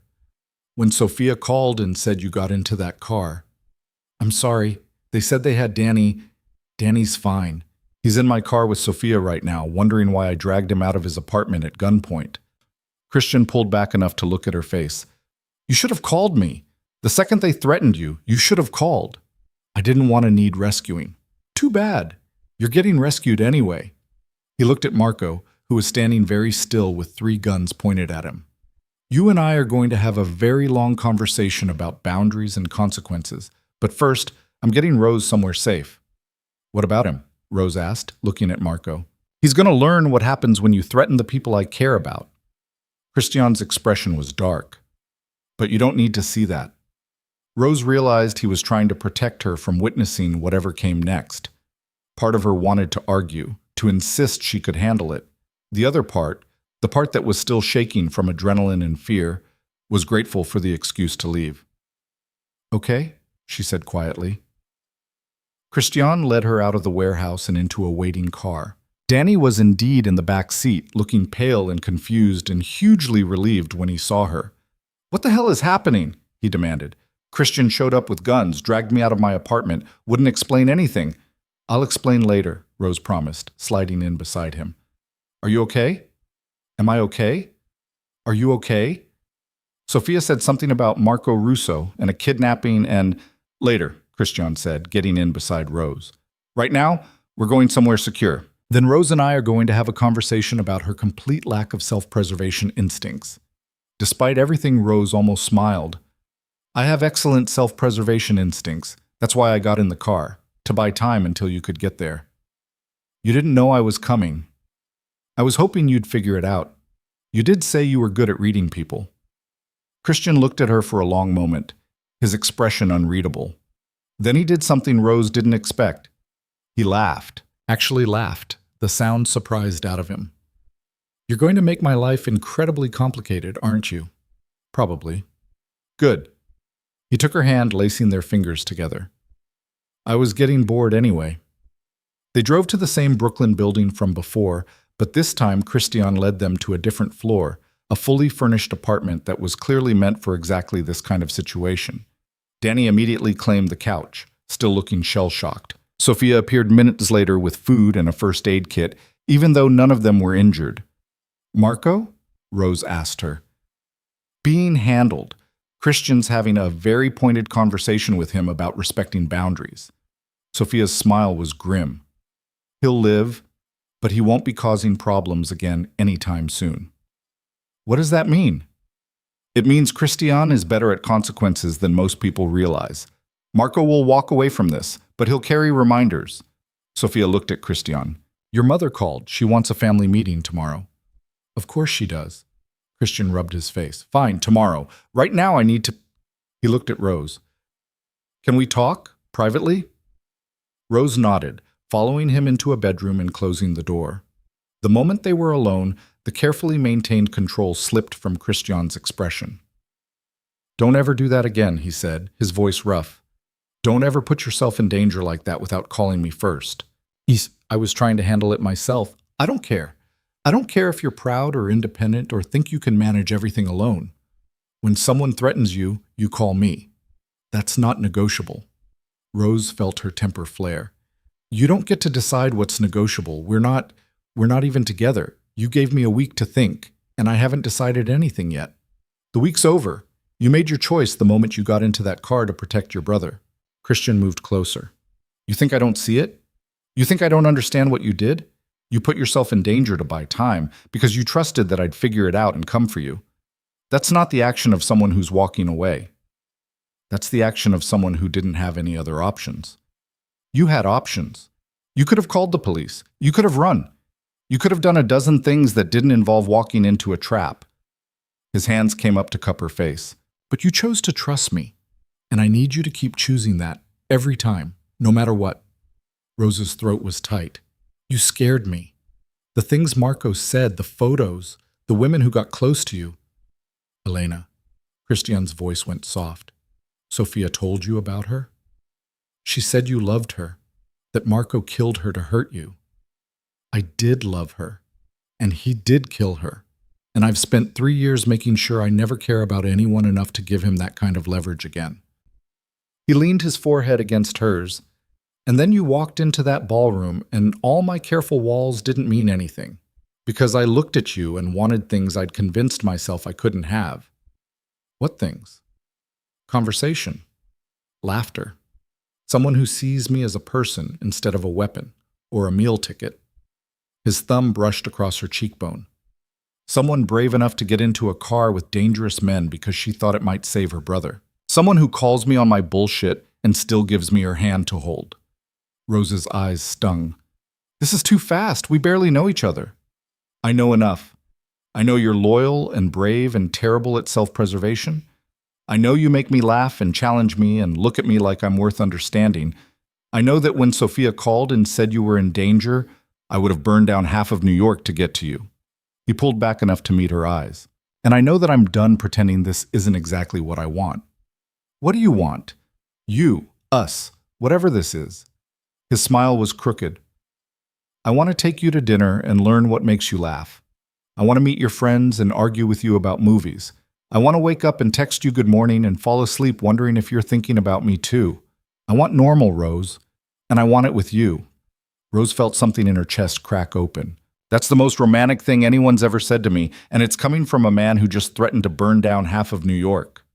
When Sophia called and said you got into that car. I'm sorry. They said they had Danny. Danny's fine. He's in my car with Sophia right now, wondering why I dragged him out of his apartment at gunpoint. Christian pulled back enough to look at her face. You should have called me. The second they threatened you, you should have called. I didn't want to need rescuing. Too bad. You're getting rescued anyway. He looked at Marco, who was standing very still with 3 guns pointed at him. You and I are going to have a very long conversation about boundaries and consequences, but first, I'm getting Rose somewhere safe. What about him? Rose asked, looking at Marco. He's going to learn what happens when you threaten the people I care about. Christian's expression was dark. But you don't need to see that. Rose realized he was trying to protect her from witnessing whatever came next. Part of her wanted to argue, to insist she could handle it. The other part, the part that was still shaking from adrenaline and fear, was grateful for the excuse to leave. Okay, she said quietly. Christian led her out of the warehouse and into a waiting car. Danny was indeed in the back seat, looking pale and confused and hugely relieved when he saw her. What the hell is happening? He demanded. Christian showed up with guns, dragged me out of my apartment, wouldn't explain anything. I'll explain later, Rose promised, sliding in beside him. Are you okay? Am I okay? Are you okay? Sophia said something about Marco Russo and a kidnapping and… Later, Christian said, getting in beside Rose. Right now, we're going somewhere secure. Then Rose and I are going to have a conversation about her complete lack of self-preservation instincts. Despite everything, Rose almost smiled. I have excellent self-preservation instincts. That's why I got in the car, to buy time until you could get there. You didn't know I was coming. I was hoping you'd figure it out. You did say you were good at reading people. Christian looked at her for a long moment, his expression unreadable. Then he did something Rose didn't expect. He laughed, actually laughed, the sound surprised out of him. You're going to make my life incredibly complicated, aren't you? Probably. Good. He took her hand, lacing their fingers together. I was getting bored anyway. They drove to the same Brooklyn building from before, but this time Christian led them to a different floor, a fully furnished apartment that was clearly meant for exactly this kind of situation. Danny immediately claimed the couch, still looking shell-shocked. Sophia appeared minutes later with food and a first aid kit, even though none of them were injured. Marco? Rose asked her. Being handled. Christian's having a very pointed conversation with him about respecting boundaries. Sophia's smile was grim. He'll live, but he won't be causing problems again anytime soon. What does that mean? It means Christian is better at consequences than most people realize. Marco will walk away from this, but he'll carry reminders. Sophia looked at Christian. Your mother called. She wants a family meeting tomorrow. Of course she does. Christian rubbed his face. Fine, tomorrow. Right now I need to... He looked at Rose. Can we talk? Privately? Rose nodded, following him into a bedroom and closing the door. The moment they were alone, the carefully maintained control slipped from Christian's expression. Don't ever do that again, he said, his voice rough. Don't ever put yourself in danger like that without calling me first. I was trying to handle it myself. I don't care. I don't care if you're proud or independent or think you can manage everything alone. When someone threatens you, you call me. That's not negotiable. Rose felt her temper flare. You don't get to decide what's negotiable. We're not even together. You gave me a week to think, and I haven't decided anything yet. The week's over. You made your choice the moment you got into that car to protect your brother. Christian moved closer. You think I don't see it? You think I don't understand what you did? You put yourself in danger to buy time because you trusted that I'd figure it out and come for you. That's not the action of someone who's walking away. That's the action of someone who didn't have any other options. You had options. You could have called the police. You could have run. You could have done a dozen things that didn't involve walking into a trap. His hands came up to cup her face. But you chose to trust me, and I need you to keep choosing that every time, no matter what. Rose's throat was tight. You scared me. The things Marco said, the photos, the women who got close to you. Elena, Christian's voice went soft. Sophia told you about her? She said you loved her, that Marco killed her to hurt you. I did love her, and he did kill her, and I've spent 3 years making sure I never care about anyone enough to give him that kind of leverage again. He leaned his forehead against hers, and then you walked into that ballroom, and all my careful walls didn't mean anything, because I looked at you and wanted things I'd convinced myself I couldn't have. What things? Conversation. Laughter. Someone who sees me as a person instead of a weapon or a meal ticket. His thumb brushed across her cheekbone. Someone brave enough to get into a car with dangerous men because she thought it might save her brother. Someone who calls me on my bullshit and still gives me her hand to hold. Rose's eyes stung. This is too fast. We barely know each other. I know enough. I know you're loyal and brave and terrible at self-preservation. I know you make me laugh and challenge me and look at me like I'm worth understanding. I know that when Sophia called and said you were in danger, I would have burned down half of New York to get to you. He pulled back enough to meet her eyes. And I know that I'm done pretending this isn't exactly what I want. What do you want? You, us, whatever this is. His smile was crooked. I want to take you to dinner and learn what makes you laugh. I want to meet your friends and argue with you about movies. I want to wake up and text you good morning and fall asleep wondering if you're thinking about me too. I want normal, Rose, and I want it with you. Rose felt something in her chest crack open. That's the most romantic thing anyone's ever said to me, and it's coming from a man who just threatened to burn down half of New York.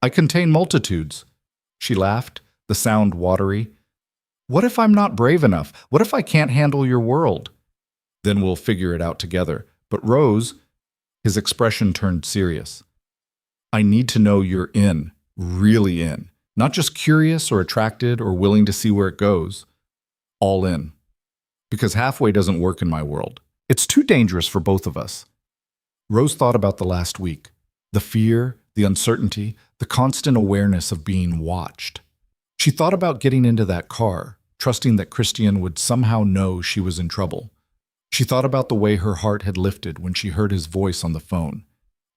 I contain multitudes. She laughed, the sound watery. What if I'm not brave enough? What if I can't handle your world? Then we'll figure it out together. But Rose, his expression turned serious. I need to know you're in, really in, not just curious or attracted or willing to see where it goes. All in. Because halfway doesn't work in my world. It's too dangerous for both of us. Rose thought about the last week. The fear, the uncertainty, the constant awareness of being watched. She thought about getting into that car, trusting that Christian would somehow know she was in trouble. She thought about the way her heart had lifted when she heard his voice on the phone.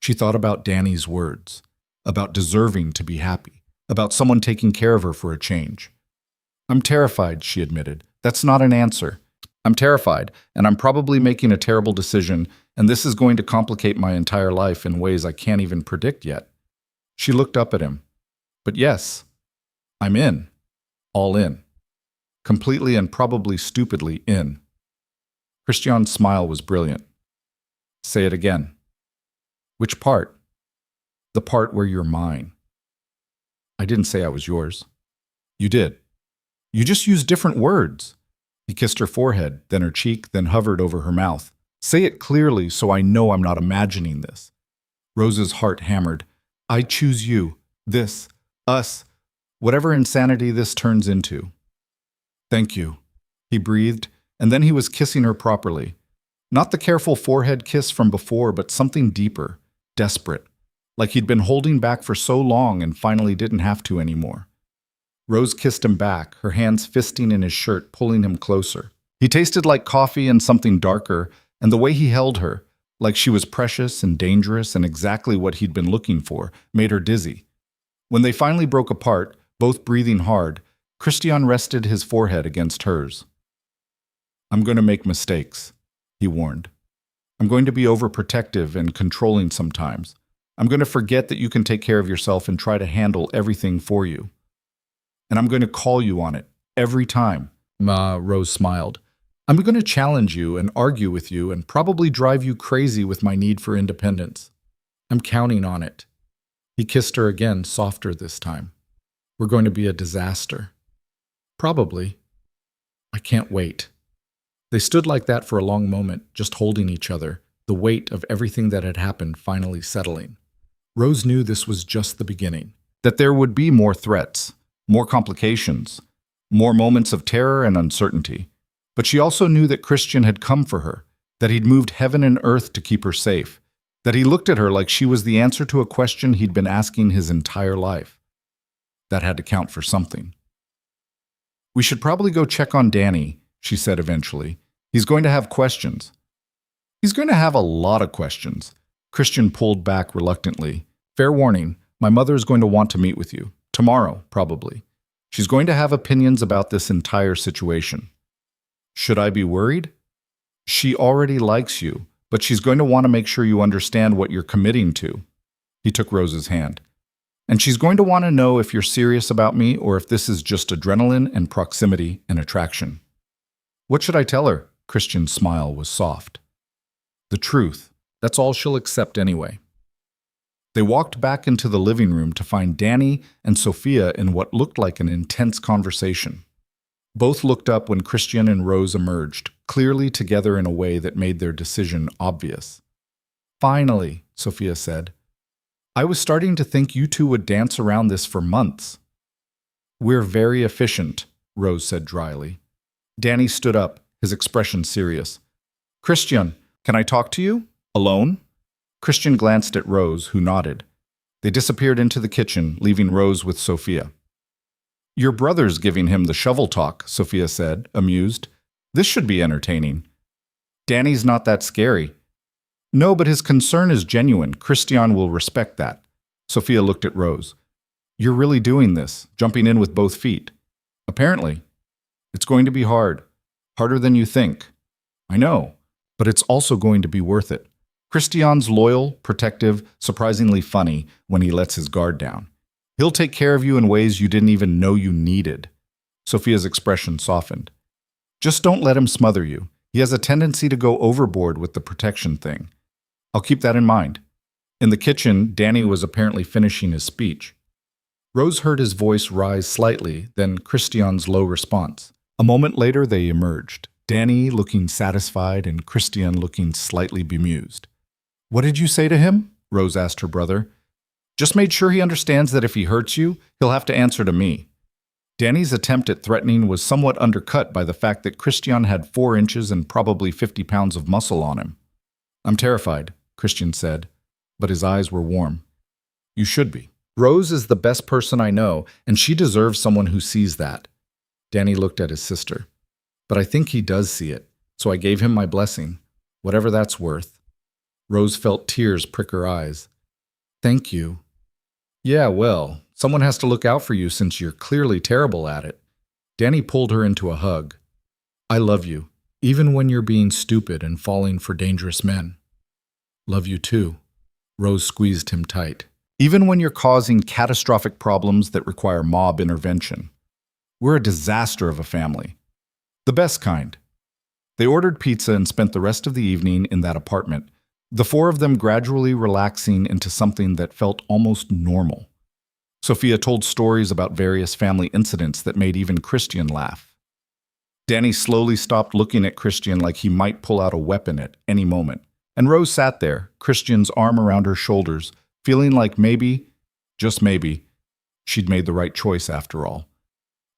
She thought about Danny's words, about deserving to be happy, about someone taking care of her for a change. I'm terrified, she admitted. That's not an answer. I'm terrified, and I'm probably making a terrible decision, and this is going to complicate my entire life in ways I can't even predict yet. She looked up at him. But yes, I'm in. All in. Completely and probably stupidly in. Christian's smile was brilliant. Say it again. Which part? The part where you're mine. I didn't say I was yours. You did. You just used different words. He kissed her forehead, then her cheek, then hovered over her mouth. Say it clearly so I know I'm not imagining this. Rose's heart hammered. I choose you, this, us, whatever insanity this turns into. Thank you, he breathed, and then he was kissing her properly. Not the careful forehead kiss from before, but something deeper, desperate, like he'd been holding back for so long and finally didn't have to anymore. Rose kissed him back, her hands fisting in his shirt, pulling him closer. He tasted like coffee and something darker, and the way he held her, like she was precious and dangerous and exactly what he'd been looking for, made her dizzy. When they finally broke apart, both breathing hard, Christian rested his forehead against hers. I'm going to make mistakes, he warned. I'm going to be overprotective and controlling sometimes. I'm going to forget that you can take care of yourself and try to handle everything for you. And I'm going to call you on it, every time. Rose smiled. I'm going to challenge you and argue with you and probably drive you crazy with my need for independence. I'm counting on it. He kissed her again, softer this time. We're going to be a disaster. Probably. I can't wait. They stood like that for a long moment, just holding each other, the weight of everything that had happened finally settling. Rose knew this was just the beginning, that there would be more threats, more complications, more moments of terror and uncertainty. But she also knew that Christian had come for her, that he'd moved heaven and earth to keep her safe, that he looked at her like she was the answer to a question he'd been asking his entire life. That had to count for something. We should probably go check on Danny, she said eventually. He's going to have questions. He's going to have a lot of questions. Christian pulled back reluctantly. Fair warning, my mother is going to want to meet with you. Tomorrow, probably. She's going to have opinions about this entire situation. Should I be worried? She already likes you, but she's going to want to make sure you understand what you're committing to. He took Rose's hand. And she's going to want to know if you're serious about me or if this is just adrenaline and proximity and attraction. What should I tell her? Christian's smile was soft. The truth. That's all she'll accept anyway. They walked back into the living room to find Danny and Sophia in what looked like an intense conversation. Both looked up when Christian and Rose emerged, clearly together in a way that made their decision obvious. Finally, Sophia said. I was starting to think you two would dance around this for months. We're very efficient, Rose said dryly. Danny stood up, his expression serious. Christian, can I talk to you? Alone? Christian glanced at Rose, who nodded. They disappeared into the kitchen, leaving Rose with Sophia. Your brother's giving him the shovel talk, Sophia said, amused. This should be entertaining. Danny's not that scary. No, but his concern is genuine. Christian will respect that. Sophia looked at Rose. You're really doing this, jumping in with both feet. Apparently. It's going to be hard. Harder than you think. I know, but it's also going to be worth it. Christian's loyal, protective, surprisingly funny when he lets his guard down. He'll take care of you in ways you didn't even know you needed. Sophia's expression softened. Just don't let him smother you. He has a tendency to go overboard with the protection thing. I'll keep that in mind. In the kitchen, Danny was apparently finishing his speech. Rose heard his voice rise slightly, then Christian's low response. A moment later, they emerged, Danny looking satisfied and Christian looking slightly bemused. What did you say to him? Rose asked her brother. Just made sure he understands that if he hurts you, he'll have to answer to me. Danny's attempt at threatening was somewhat undercut by the fact that Christian had 4 inches and probably 50 pounds of muscle on him. I'm terrified, Christian said, but his eyes were warm. You should be. Rose is the best person I know, and she deserves someone who sees that. Danny looked at his sister. But I think he does see it, so I gave him my blessing, whatever that's worth. Rose felt tears prick her eyes. Thank you. Yeah, well, someone has to look out for you since you're clearly terrible at it. Danny pulled her into a hug. I love you, even when you're being stupid and falling for dangerous men. Love you too. Rose squeezed him tight. Even when you're causing catastrophic problems that require mob intervention. We're a disaster of a family. The best kind. They ordered pizza and spent the rest of the evening in that apartment, the four of them gradually relaxing into something that felt almost normal. Sophia told stories about various family incidents that made even Christian laugh. Danny slowly stopped looking at Christian like he might pull out a weapon at any moment, and Rose sat there, Christian's arm around her shoulders, feeling like maybe, just maybe, she'd made the right choice after all.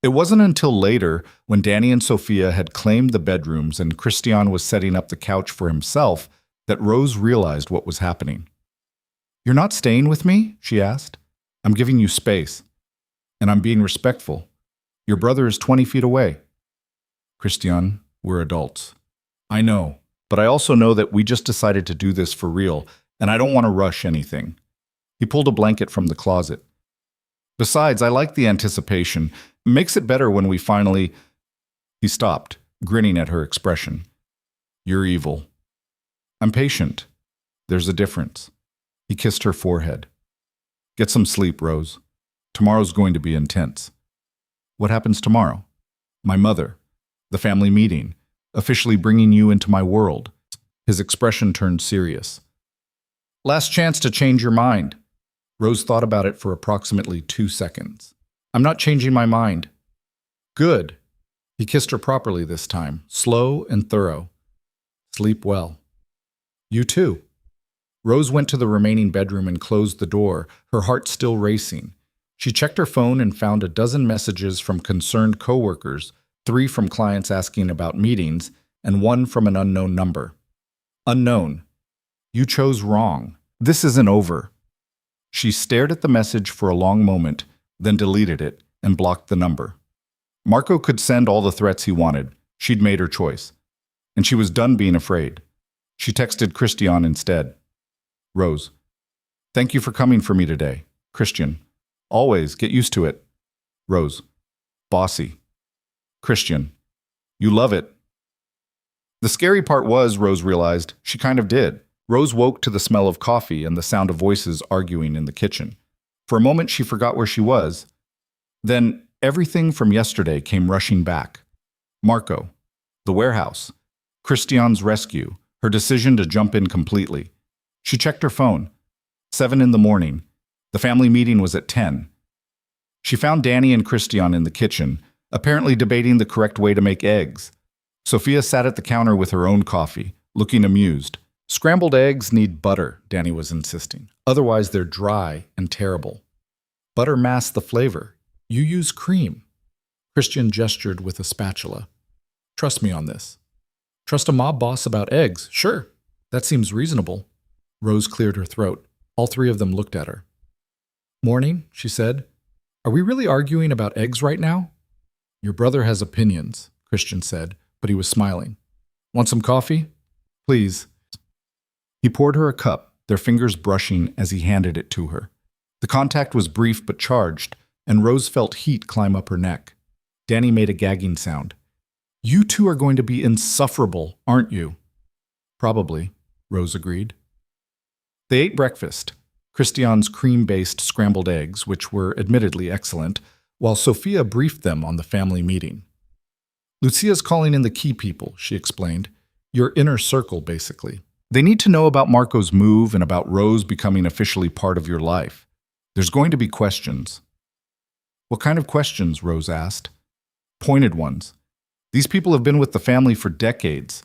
It wasn't until later, when Danny and Sophia had claimed the bedrooms and Christian was setting up the couch for himself, that Rose realized what was happening. "You're not staying with me?" she asked. "I'm giving you space. And I'm being respectful. Your brother is 20 feet away." "Christian, we're adults." "I know, but I also know that we just decided to do this for real, and I don't want to rush anything." He pulled a blanket from the closet. "Besides, I like the anticipation. It makes it better when we finally—" He stopped, grinning at her expression. "You're evil." "I'm patient. There's a difference." He kissed her forehead. "Get some sleep, Rose. Tomorrow's going to be intense." "What happens tomorrow?" "My mother. The family meeting. Officially bringing you into my world." His expression turned serious. "Last chance to change your mind." Rose thought about it for approximately 2 seconds. "I'm not changing my mind." "Good." He kissed her properly this time, slow and thorough. "Sleep well." "You too." Rose went to the remaining bedroom and closed the door, her heart still racing. She checked her phone and found a dozen messages from concerned coworkers, 3 from clients asking about meetings, and 1 from an unknown number. "Unknown. You chose wrong. This isn't over." She stared at the message for a long moment, then deleted it and blocked the number. Marco could send all the threats he wanted. She'd made her choice. And she was done being afraid. She texted Christian instead. "Rose, thank you for coming for me today. Christian, always get used to it." Rose, bossy. Christian, you love it. The scary part was, Rose realized, she kind of did. Rose woke to the smell of coffee and the sound of voices arguing in the kitchen. For a moment, she forgot where she was. Then, everything from yesterday came rushing back. Marco, the warehouse, Christian's rescue, her decision to jump in completely. She checked her phone. 7 in the morning. The family meeting was at 10. She found Danny and Christian in the kitchen, apparently debating the correct way to make eggs. Sophia sat at the counter with her own coffee, looking amused. "Scrambled eggs need butter," Danny was insisting. "Otherwise, they're dry and terrible." "Butter masks the flavor. You use cream." Christian gestured with a spatula. "Trust me on this." "Trust a mob boss about eggs? Sure. That seems reasonable." Rose cleared her throat. All 3 of them looked at her. "Morning," she said. "Are we really arguing about eggs right now?" "Your brother has opinions," Christian said, but he was smiling. "Want some coffee?" "Please." He poured her a cup, their fingers brushing as he handed it to her. The contact was brief but charged, and Rose felt heat climb up her neck. Danny made a gagging sound. "You 2 are going to be insufferable, aren't you?" "Probably," Rose agreed. They ate breakfast, Christian's cream-based scrambled eggs, which were admittedly excellent, while Sophia briefed them on the family meeting. "Lucia's calling in the key people," she explained. "Your inner circle, basically. They need to know about Marco's move and about Rose becoming officially part of your life. There's going to be questions." "What kind of questions?" Rose asked. "Pointed ones. These people have been with the family for decades.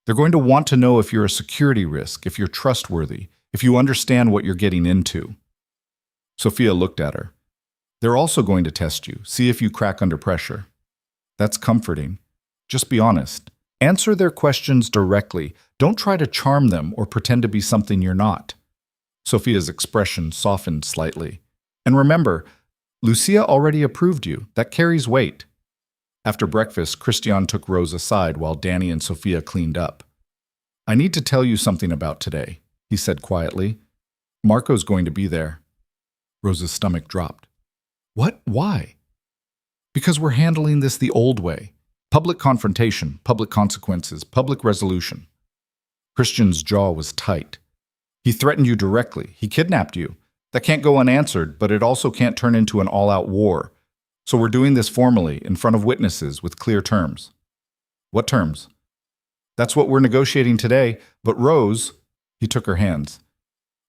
They're going to want to know if you're a security risk, if you're trustworthy, if you understand what you're getting into." Sophia looked at her. "They're also going to test you, see if you crack under pressure." "That's comforting. Just be honest. Answer their questions directly. Don't try to charm them or pretend to be something you're not." Sophia's expression softened slightly. "And remember, Lucia already approved you. That carries weight." After breakfast, Christian took Rose aside while Danny and Sophia cleaned up. "I need to tell you something about today," he said quietly. "Marco's going to be there." Rose's stomach dropped. "What? Why?" "Because we're handling this the old way. Public confrontation, public consequences, public resolution." Christian's jaw was tight. "He threatened you directly. He kidnapped you. That can't go unanswered, but it also can't turn into an all-out war. So we're doing this formally, in front of witnesses, with clear terms." "What terms?" "That's what we're negotiating today. But Rose," he He took her hands.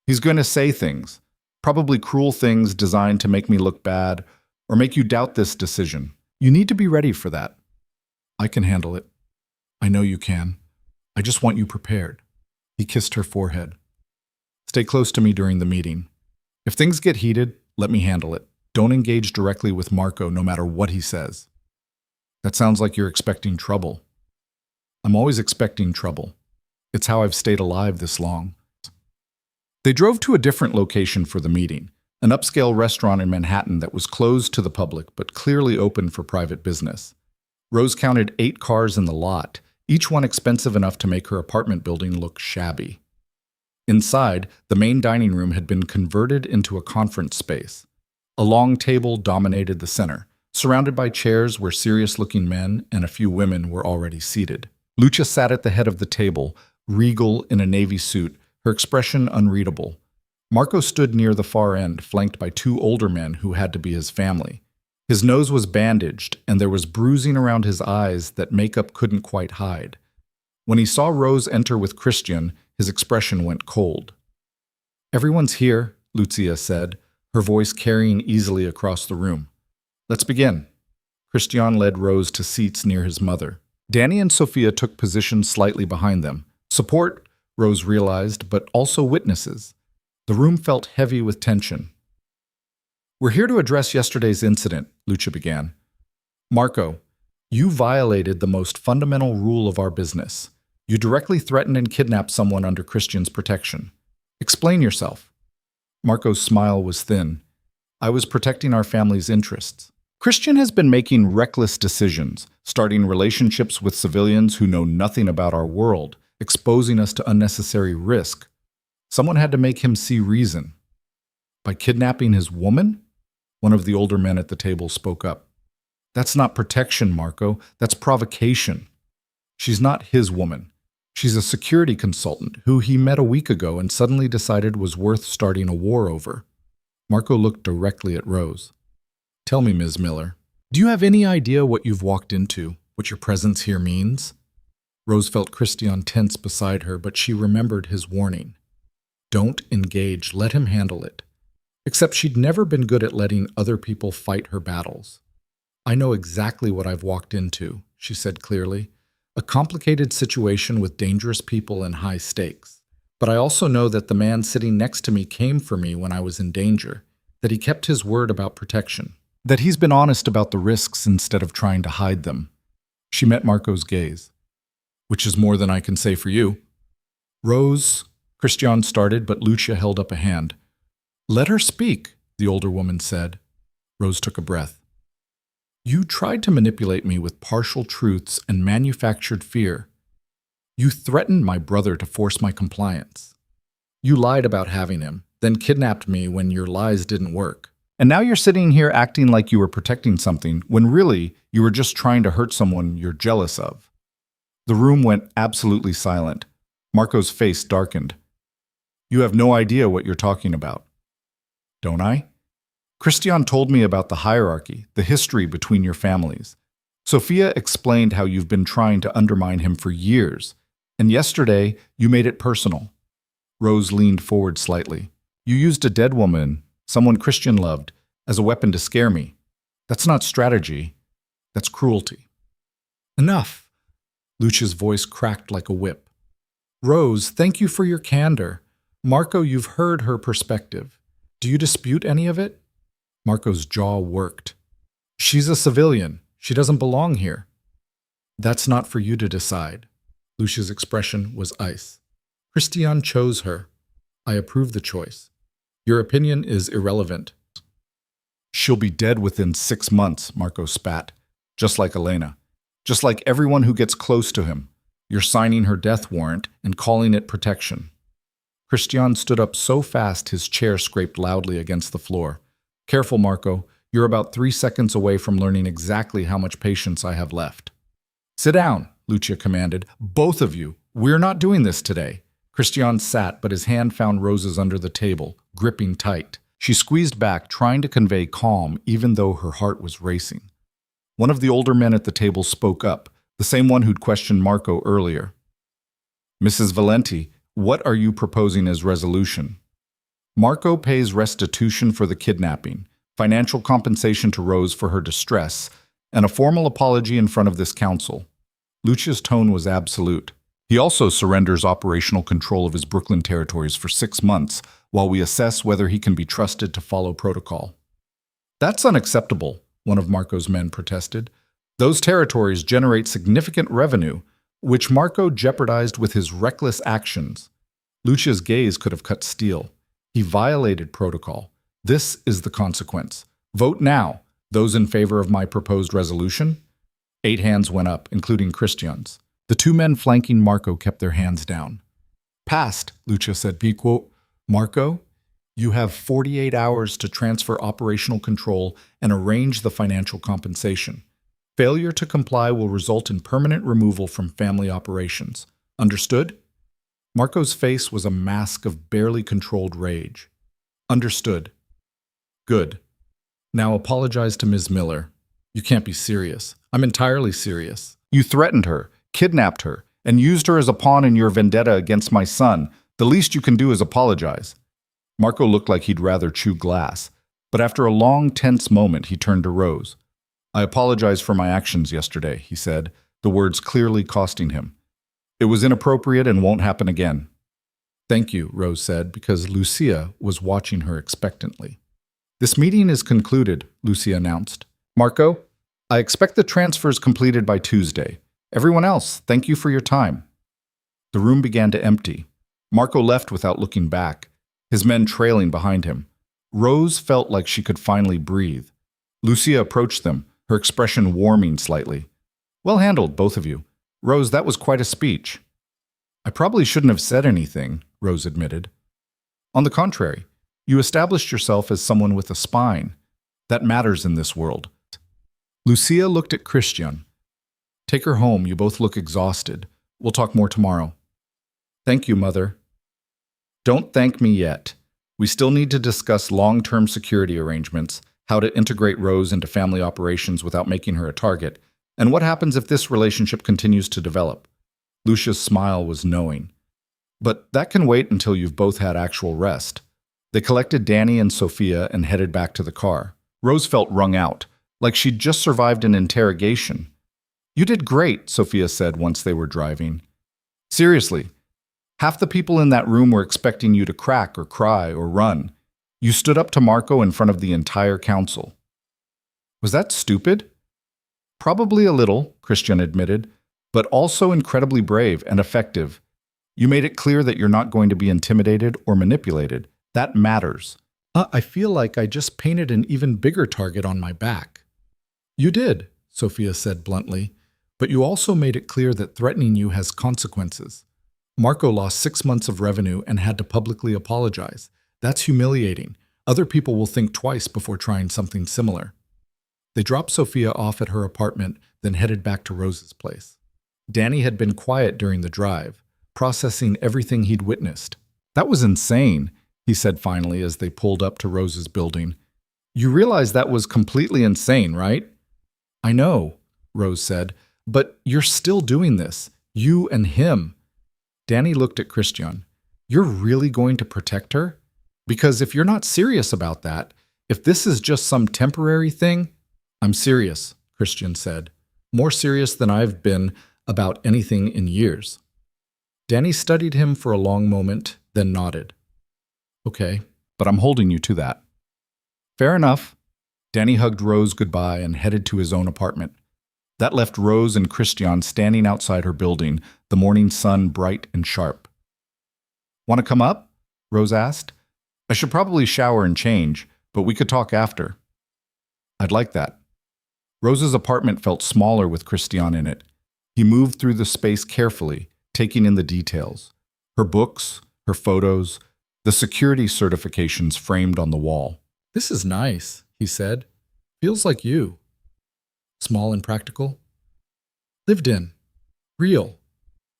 He's going to say things, probably cruel things designed to make me look bad or make you doubt this decision. You need to be ready for that. I can handle it. I know you can. I just want you prepared. He kissed her forehead. Stay close to me during the meeting. If things get heated, let me handle it. Don't engage directly with Marco no matter what he says. That sounds like you're expecting trouble. I'm always expecting trouble. It's how I've stayed alive this long. They drove to a different location for the meeting, an upscale restaurant in Manhattan that was closed to the public but clearly open for private business. Rose counted 8 cars in the lot, each one expensive enough to make her apartment building look shabby. Inside, the main dining room had been converted into a conference space. A long table dominated the center, surrounded by chairs where serious-looking men and a few women were already seated. Lucia sat at the head of the table, regal in a navy suit, her expression unreadable. Marco stood near the far end, flanked by 2 older men who had to be his family. His nose was bandaged, and there was bruising around his eyes that makeup couldn't quite hide. When he saw Rose enter with Christian, his expression went cold. "Everyone's here," Lucia said, her voice carrying easily across the room. "Let's begin." Christian led Rose to seats near his mother. Danny and Sophia took positions slightly behind them. Support, Rose realized, but also witnesses. The room felt heavy with tension. "We're here to address yesterday's incident," Lucia began. "Marco, you violated the most fundamental rule of our business. You directly threatened and kidnapped someone under Christian's protection. Explain yourself." Marco's smile was thin. "I was protecting our family's interests. Christian has been making reckless decisions, starting relationships with civilians who know nothing about our world, exposing us to unnecessary risk. Someone had to make him see reason." "By kidnapping his woman?" One of the older men at the table spoke up. "That's not protection, Marco. That's provocation. She's not his woman. She's a security consultant who he met a week ago and suddenly decided was worth starting a war over." Marco looked directly at Rose. "Tell me, Ms. Miller, do you have any idea what you've walked into, what your presence here means?" Rose felt Christian tense beside her, but she remembered his warning. Don't engage, let him handle it. Except she'd never been good at letting other people fight her battles. "I know exactly what I've walked into," she said clearly. "A complicated situation with dangerous people and high stakes. But I also know that the man sitting next to me came for me when I was in danger, that he kept his word about protection, that he's been honest about the risks instead of trying to hide them." She met Marco's gaze. "Which is more than I can say for you." "Rose," Christian started, but Lucia held up a hand. "Let her speak," the older woman said. Rose took a breath. "You tried to manipulate me with partial truths and manufactured fear. You threatened my brother to force my compliance. You lied about having him, then kidnapped me when your lies didn't work. And now you're sitting here acting like you were protecting something when really you were just trying to hurt someone you're jealous of." The room went absolutely silent. Marco's face darkened. "You have no idea what you're talking about." "Don't I? Christian told me about the hierarchy, the history between your families. Sophia explained how you've been trying to undermine him for years, and yesterday you made it personal." Rose leaned forward slightly. "You used a dead woman, someone Christian loved, as a weapon to scare me. That's not strategy. That's cruelty." "Enough." Lucia's voice cracked like a whip. "Rose, thank you for your candor. Marco, you've heard her perspective. Do you dispute any of it?" Marco's jaw worked. "She's a civilian. She doesn't belong here." "That's not for you to decide." Lucia's expression was ice. "Christian chose her. I approve the choice. Your opinion is irrelevant." "She'll be dead within 6 months," Marco spat. "Just like Elena. Just like everyone who gets close to him. You're signing her death warrant and calling it protection." Christian stood up so fast his chair scraped loudly against the floor. "Careful, Marco. You're about 3 seconds away from learning exactly how much patience I have left." "Sit down," Lucia commanded. "Both of you. We're not doing this today." Christian sat, but his hand found Rose's under the table, gripping tight. She squeezed back, trying to convey calm, even though her heart was racing. One of the older men at the table spoke up, the same one who'd questioned Marco earlier. "Mrs. Valente, What are you proposing as resolution? Marco pays restitution for the kidnapping, financial compensation to Rose for her distress, and a formal apology in front of this council. Lucia's tone was absolute. He also surrenders operational control of his Brooklyn territories for 6 months while we assess whether he can be trusted to follow protocol. That's unacceptable, one of Marco's men protested. Those territories generate significant revenue, which Marco jeopardized with his reckless actions. Lucia's gaze could have cut steel. He violated protocol. This is the consequence. Vote now. Those in favor of my proposed resolution? 8 hands went up, including Christian's. The 2 men flanking Marco kept their hands down. Passed, Lucia said. Marco, you have 48 hours to transfer operational control and arrange the financial compensation. Failure to comply will result in permanent removal from family operations. Understood? Marco's face was a mask of barely controlled rage. Understood. Good. Now apologize to Ms. Miller. You can't be serious. I'm entirely serious. You threatened her, kidnapped her, and used her as a pawn in your vendetta against my son. The least you can do is apologize. Marco looked like he'd rather chew glass, but after a long, tense moment, he turned to Rose. I apologize for my actions yesterday, he said, the words clearly costing him. It was inappropriate and won't happen again. Thank you, Rose said, because Lucia was watching her expectantly. This meeting is concluded, Lucia announced. Marco, I expect the transfers completed by Tuesday. Everyone else, thank you for your time. The room began to empty. Marco left without looking back, his men trailing behind him. Rose felt like she could finally breathe. Lucia approached them, her expression warming slightly. Well handled, both of you. Rose, that was quite a speech. I probably shouldn't have said anything, Rose admitted. On the contrary, you established yourself as someone with a spine. That matters in this world. Lucia looked at Christian. Take her home, you both look exhausted. We'll talk more tomorrow. Thank you, Mother. Don't thank me yet. We still need to discuss long-term security arrangements, how to integrate Rose into family operations without making her a target, and what happens if this relationship continues to develop. Lucia's smile was knowing. But that can wait until you've both had actual rest. They collected Danny and Sophia and headed back to the car. Rose felt wrung out, like she'd just survived an interrogation. You did great, Sophia said once they were driving. Seriously, half the people in that room were expecting you to crack or cry or run. You stood up to Marco in front of the entire council. Was that stupid? Probably a little, Christian admitted, but also incredibly brave and effective. You made it clear that you're not going to be intimidated or manipulated. That matters. I feel like I just painted an even bigger target on my back. You did, Sophia said bluntly, but you also made it clear that threatening you has consequences. Marco lost 6 months of revenue and had to publicly apologize. That's humiliating. Other people will think twice before trying something similar. They dropped Sophia off at her apartment, then headed back to Rose's place. Danny had been quiet during the drive, processing everything he'd witnessed. That was insane, he said finally as they pulled up to Rose's building. You realize that was completely insane, right? I know, Rose said, but you're still doing this. You and him. Danny looked at Christian. You're really going to protect her? Because if you're not serious about that, if this is just some temporary thing, I'm serious, Christian said. More serious than I've been about anything in years. Danny studied him for a long moment, then nodded. Okay, but I'm holding you to that. Fair enough. Danny hugged Rose goodbye and headed to his own apartment. That left Rose and Christian standing outside her building, the morning sun bright and sharp. Want to come up? Rose asked. I should probably shower and change, but we could talk after. I'd like that. Rose's apartment felt smaller with Christian in it. He moved through the space carefully, taking in the details. Her books, her photos, the security certifications framed on the wall. This is nice, he said. Feels like you. Small and practical. Lived in. Real.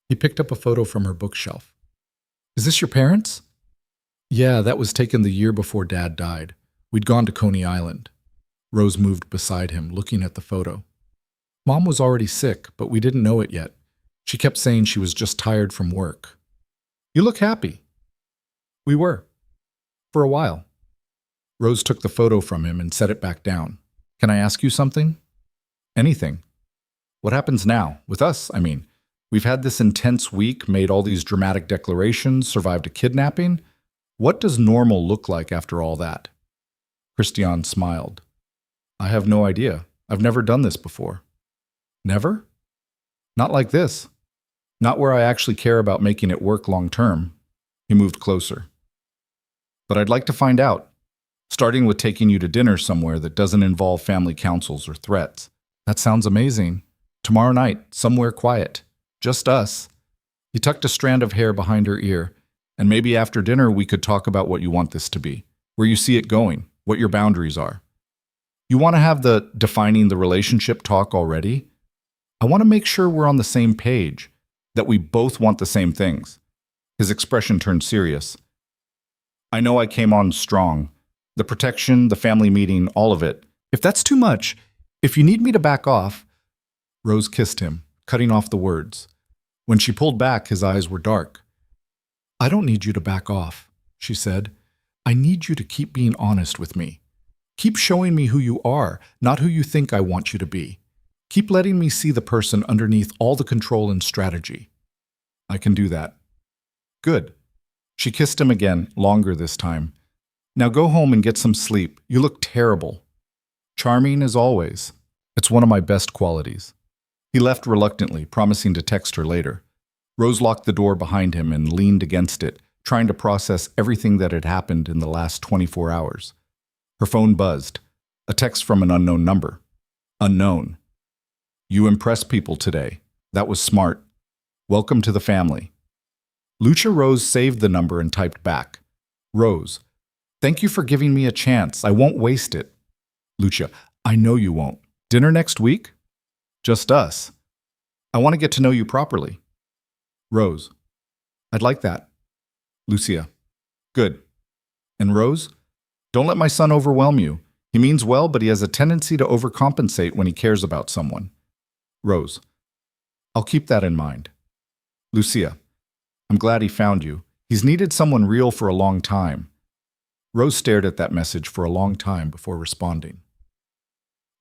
He picked up a photo from her bookshelf. Is this your parents? Yeah, that was taken the year before Dad died. We'd gone to Coney Island. Rose moved beside him, looking at the photo. Mom was already sick, but we didn't know it yet. She kept saying she was just tired from work. You look happy. We were. For a while. Rose took the photo from him and set it back down. Can I ask you something? Anything. What happens now? With us, I mean. We've had this intense week, made all these dramatic declarations, survived a kidnapping. What does normal look like after all that? Christian smiled. I have no idea. I've never done this before. Never? Not like this. Not where I actually care about making it work long term. He moved closer. But I'd like to find out. Starting with taking you to dinner somewhere that doesn't involve family councils or threats. That sounds amazing. Tomorrow night, somewhere quiet. Just us. He tucked a strand of hair behind her ear. And maybe after dinner we could talk about what you want this to be. Where you see it going. What your boundaries are. You want to have the defining the relationship talk already? I want to make sure we're on the same page. That we both want the same things. His expression turned serious. I know I came on strong. The protection, the family meeting, all of it. If that's too much, if you need me to back off. Rose kissed him, cutting off the words. When she pulled back, his eyes were dark. I don't need you to back off, she said. I need you to keep being honest with me. Keep showing me who you are, not who you think I want you to be. Keep letting me see the person underneath all the control and strategy. I can do that. Good. She kissed him again, longer this time. Now go home and get some sleep. You look terrible. Charming as always. It's one of my best qualities. He left reluctantly, promising to text her later. Rose locked the door behind him and leaned against it, trying to process everything that had happened in the last 24 hours. Her phone buzzed. A text from an unknown number. Unknown. You impress people today. That was smart. Welcome to the family. Lucia Rose saved the number and typed back. Rose, thank you for giving me a chance. I won't waste it. Lucia, I know you won't. Dinner next week? Just us. I want to get to know you properly. Rose, I'd like that. Lucia, good. And Rose, don't let my son overwhelm you. He means well, but he has a tendency to overcompensate when he cares about someone. Rose, I'll keep that in mind. Lucia, I'm glad he found you. He's needed someone real for a long time. Rose stared at that message for a long time before responding.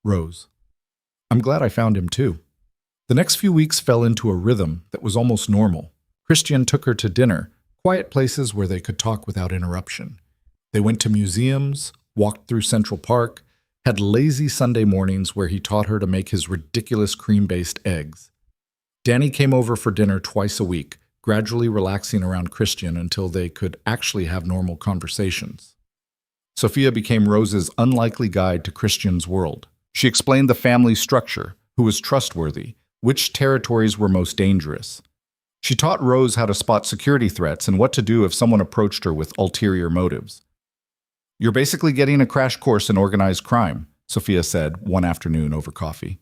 Rose, I'm glad I found him too. The next few weeks fell into a rhythm that was almost normal. Christian took her to dinner, quiet places where they could talk without interruption. They went to museums, walked through Central Park, had lazy Sunday mornings where he taught her to make his ridiculous cream-based eggs. Danny came over for dinner twice a week, gradually relaxing around Christian until they could actually have normal conversations. Sophia became Rose's unlikely guide to Christian's world. She explained the family structure, who was trustworthy, which territories were most dangerous. She taught Rose how to spot security threats and what to do if someone approached her with ulterior motives. You're basically getting a crash course in organized crime, Sophia said one afternoon over coffee.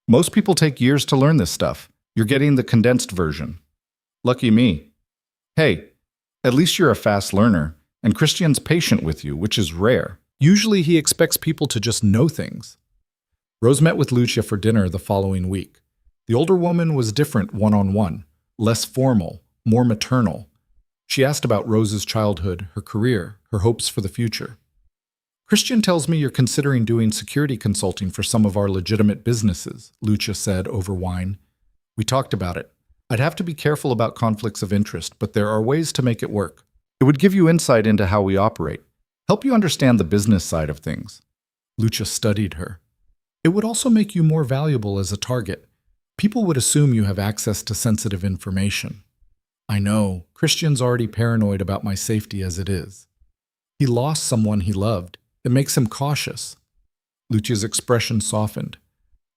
Most people take years to learn this stuff. You're getting the condensed version. Lucky me. Hey, at least you're a fast learner, and Christian's patient with you, which is rare. Usually he expects people to just know things. Rose met with Lucia for dinner the following week. The older woman was different one-on-one, less formal, more maternal. She asked about Rose's childhood, her career, her hopes for the future. Christian tells me you're considering doing security consulting for some of our legitimate businesses, Lucia said over wine. We talked about it. I'd have to be careful about conflicts of interest, but there are ways to make it work. It would give you insight into how we operate, help you understand the business side of things. Lucia studied her. It would also make you more valuable as a target. People would assume you have access to sensitive information. I know, Christian's already paranoid about my safety as it is. He lost someone he loved. It makes him cautious. Lucia's expression softened.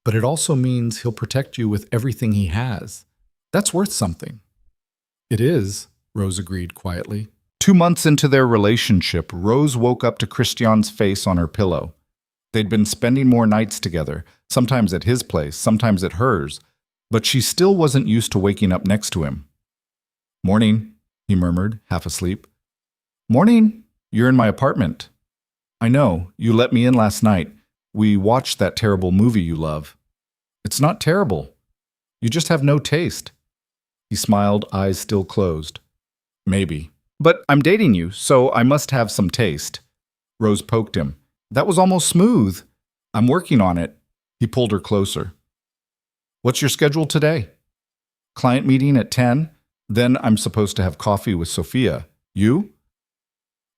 But it also means he'll protect you with everything he has. That's worth something. It is, Rose agreed quietly. 2 months into their relationship, Rose woke up to Christian's face on her pillow. They'd been spending more nights together, sometimes at his place, sometimes at hers, but she still wasn't used to waking up next to him. Morning, he murmured, half asleep. Morning, you're in my apartment. I know, you let me in last night. We watched that terrible movie you love. It's not terrible. You just have no taste. He smiled, eyes still closed. Maybe. But I'm dating you, so I must have some taste. Rose poked him. That was almost smooth. I'm working on it. He pulled her closer. What's your schedule today? Client meeting at 10. Then I'm supposed to have coffee with Sophia. You?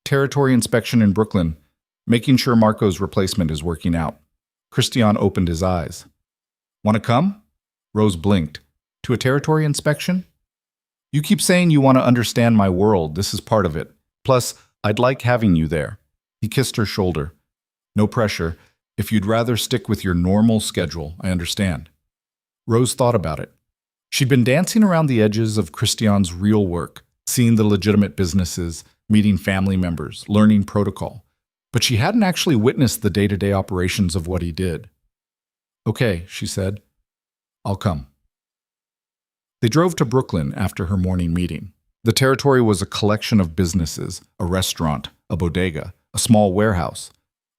Territory inspection in Brooklyn, making sure Marco's replacement is working out. Christian opened his eyes. Want to come? Rose blinked. To a territory inspection? You keep saying you want to understand my world. This is part of it. Plus, I'd like having you there. He kissed her shoulder. No pressure. If you'd rather stick with your normal schedule, I understand. Rose thought about it. She'd been dancing around the edges of Christian's real work, seeing the legitimate businesses, meeting family members, learning protocol. But she hadn't actually witnessed the day-to-day operations of what he did. Okay, she said. I'll come. They drove to Brooklyn after her morning meeting. The territory was a collection of businesses, a restaurant, a bodega, a small warehouse.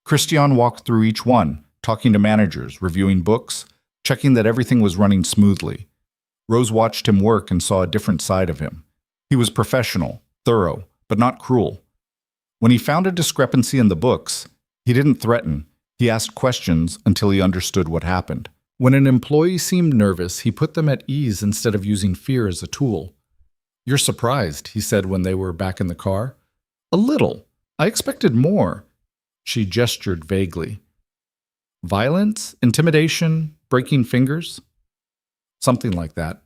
Christian walked through each one, talking to managers, reviewing books, checking that everything was running smoothly. Rose watched him work and saw a different side of him. He was professional, thorough, but not cruel. When he found a discrepancy in the books, he didn't threaten. He asked questions until he understood what happened. When an employee seemed nervous, he put them at ease instead of using fear as a tool. You're surprised, he said when they were back in the car. A little. I expected more. She gestured vaguely. Violence? Intimidation? Breaking fingers? Something like that.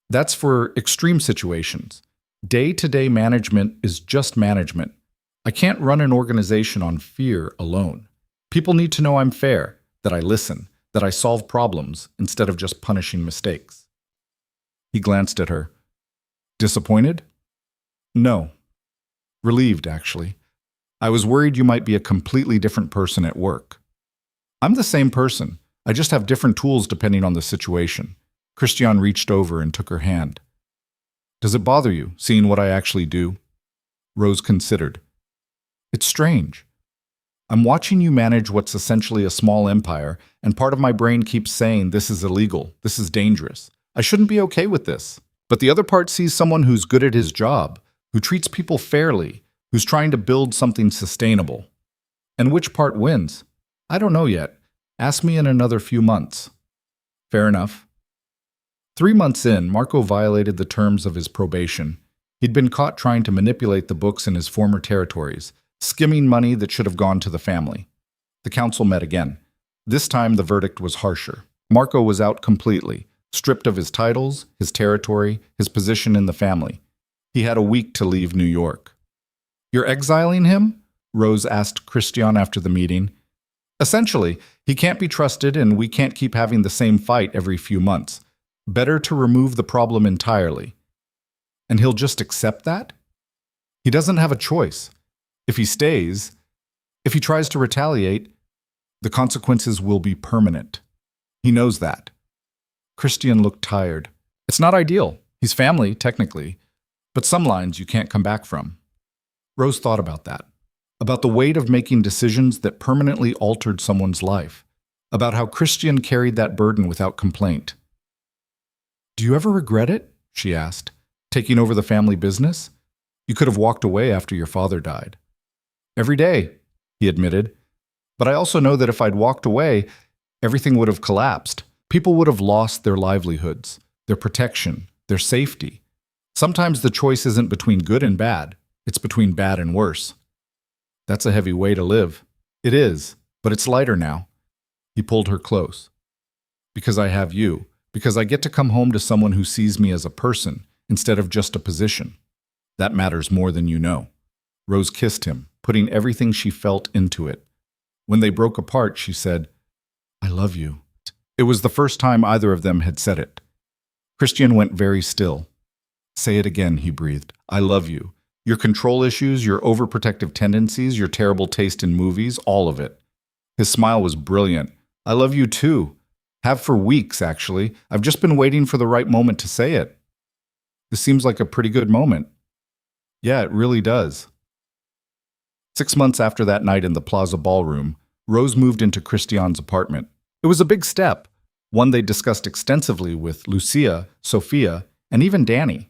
That's for extreme situations. Day-to-day management is just management. I can't run an organization on fear alone. People need to know I'm fair, that I listen, that I solve problems instead of just punishing mistakes. He glanced at her. Disappointed? No. Relieved, actually. I was worried you might be a completely different person at work. I'm the same person. I just have different tools depending on the situation. Christian reached over and took her hand. Does it bother you, seeing what I actually do? Rose considered. It's strange. I'm watching you manage what's essentially a small empire, and part of my brain keeps saying this is illegal, this is dangerous. I shouldn't be okay with this. But the other part sees someone who's good at his job, who treats people fairly, who's trying to build something sustainable. And which part wins? I don't know yet. Ask me in another few months. Fair enough. 3 months in, Marco violated the terms of his probation. He'd been caught trying to manipulate the books in his former territories, skimming money that should have gone to the family. The council met again. This time the verdict was harsher. Marco was out completely, stripped of his titles, his territory, his position in the family. He had a week to leave New York. You're exiling him? Rose asked Christian after the meeting. Essentially, he can't be trusted and we can't keep having the same fight every few months. Better to remove the problem entirely. And he'll just accept that? He doesn't have a choice. If he stays, if he tries to retaliate, the consequences will be permanent. He knows that. Christian looked tired. It's not ideal. He's family, technically, but some lines you can't come back from. Rose thought about that. About the weight of making decisions that permanently altered someone's life. About how Christian carried that burden without complaint. Do you ever regret it? She asked. Taking over the family business? You could have walked away after your father died. Every day, he admitted. But I also know that if I'd walked away, everything would have collapsed. People would have lost their livelihoods, their protection, their safety. Sometimes the choice isn't between good and bad. It's between bad and worse. That's a heavy way to live. It is, but it's lighter now. He pulled her close. Because I have you. Because I get to come home to someone who sees me as a person instead of just a position. That matters more than you know. Rose kissed him, putting everything she felt into it. When they broke apart, she said, I love you. It was the first time either of them had said it. Christian went very still. Say it again, he breathed. I love you. Your control issues, your overprotective tendencies, your terrible taste in movies, all of it. His smile was brilliant. I love you too. Have for weeks, actually. I've just been waiting for the right moment to say it. This seems like a pretty good moment. Yeah, it really does. 6 months after that night in the Plaza Ballroom, Rose moved into Christian's apartment. It was a big step, one they discussed extensively with Lucia, Sophia, and even Danny.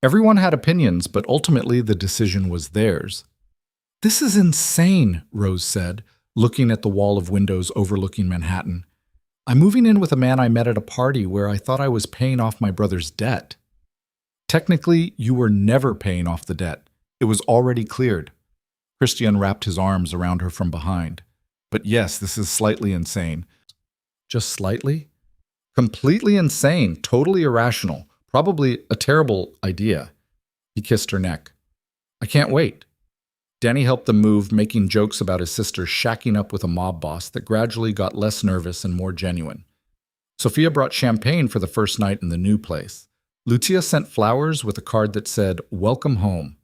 Everyone had opinions, but ultimately the decision was theirs. "This is insane," Rose said, looking at the wall of windows overlooking Manhattan. "I'm moving in with a man I met at a party where I thought I was paying off my brother's debt." "Technically, you were never paying off the debt. It was already cleared." Christian wrapped his arms around her from behind. "But yes, this is slightly insane." "Just slightly?" "Completely insane, totally irrational, probably a terrible idea." He kissed her neck. "I can't wait." Danny helped them move, making jokes about his sister shacking up with a mob boss that gradually got less nervous and more genuine. Sophia brought champagne for the first night in the new place. Lucia sent flowers with a card that said, "Welcome home."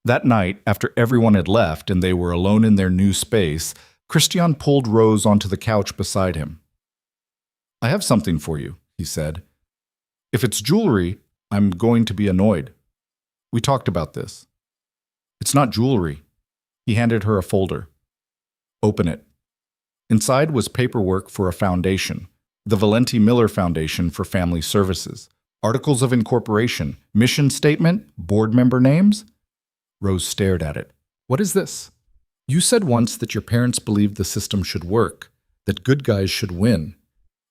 That night, after everyone had left and they were alone in their new space, Christian pulled Rose onto the couch beside him. "I have something for you," he said. "If it's jewelry, I'm going to be annoyed. We talked about this." "It's not jewelry." He handed her a folder. "Open it." Inside was paperwork for a foundation, the Valente Miller Foundation for Family Services, articles of incorporation, mission statement, board member names. Rose stared at it. "What is this?" "You said once that your parents believed the system should work, that good guys should win.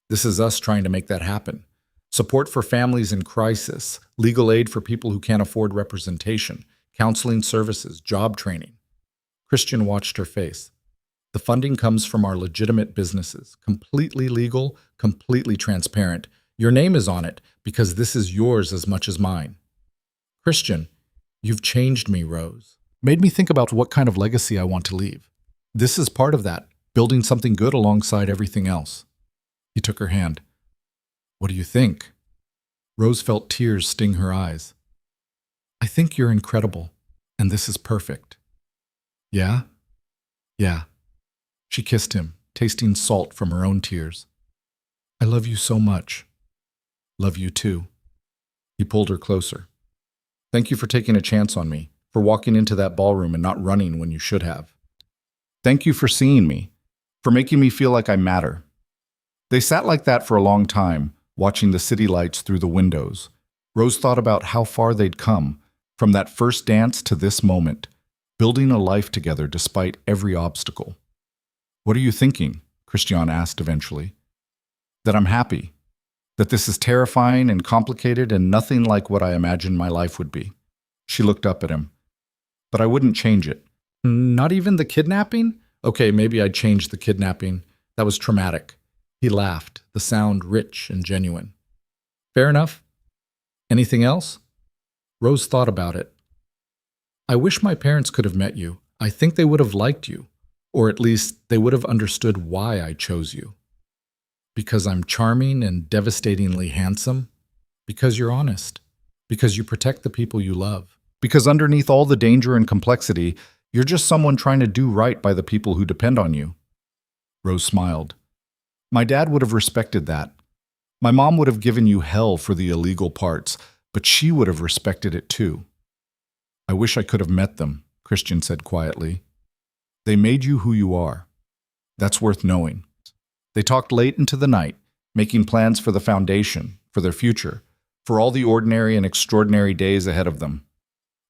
This is us trying to make that happen. Support for families in crisis, legal aid for people who can't afford representation, counseling services, job training." Christian watched her face. "The funding comes from our legitimate businesses, completely legal, completely transparent. Your name is on it because this is yours as much as mine." "Christian, you've changed me, Rose. Made me think about what kind of legacy I want to leave. This is part of that, building something good alongside everything else." He took her hand. "What do you think?" Rose felt tears sting her eyes. "I think you're incredible, and this is perfect." "Yeah?" "Yeah." She kissed him, tasting salt from her own tears. "I love you so much." "Love you too." He pulled her closer. "Thank you for taking a chance on me, for walking into that ballroom and not running when you should have. Thank you for seeing me, for making me feel like I matter." They sat like that for a long time, watching the city lights through the windows. Rose thought about how far they'd come, from that first dance to this moment, building a life together despite every obstacle. "What are you thinking?" Christian asked eventually. "That I'm happy. That this is terrifying and complicated and nothing like what I imagined my life would be." She looked up at him. "But I wouldn't change it." "Not even the kidnapping?" "Okay, maybe I'd change the kidnapping. That was traumatic." He laughed, the sound rich and genuine. "Fair enough. Anything else?" Rose thought about it. "I wish my parents could have met you. I think they would have liked you, or at least they would have understood why I chose you. Because I'm charming and devastatingly handsome. Because you're honest. Because you protect the people you love. Because underneath all the danger and complexity, you're just someone trying to do right by the people who depend on you." Rose smiled. "My dad would have respected that. My mom would have given you hell for the illegal parts, but she would have respected it too." "I wish I could have met them," Christian said quietly. "They made you who you are. That's worth knowing." They talked late into the night, making plans for the foundation, for their future, for all the ordinary and extraordinary days ahead of them.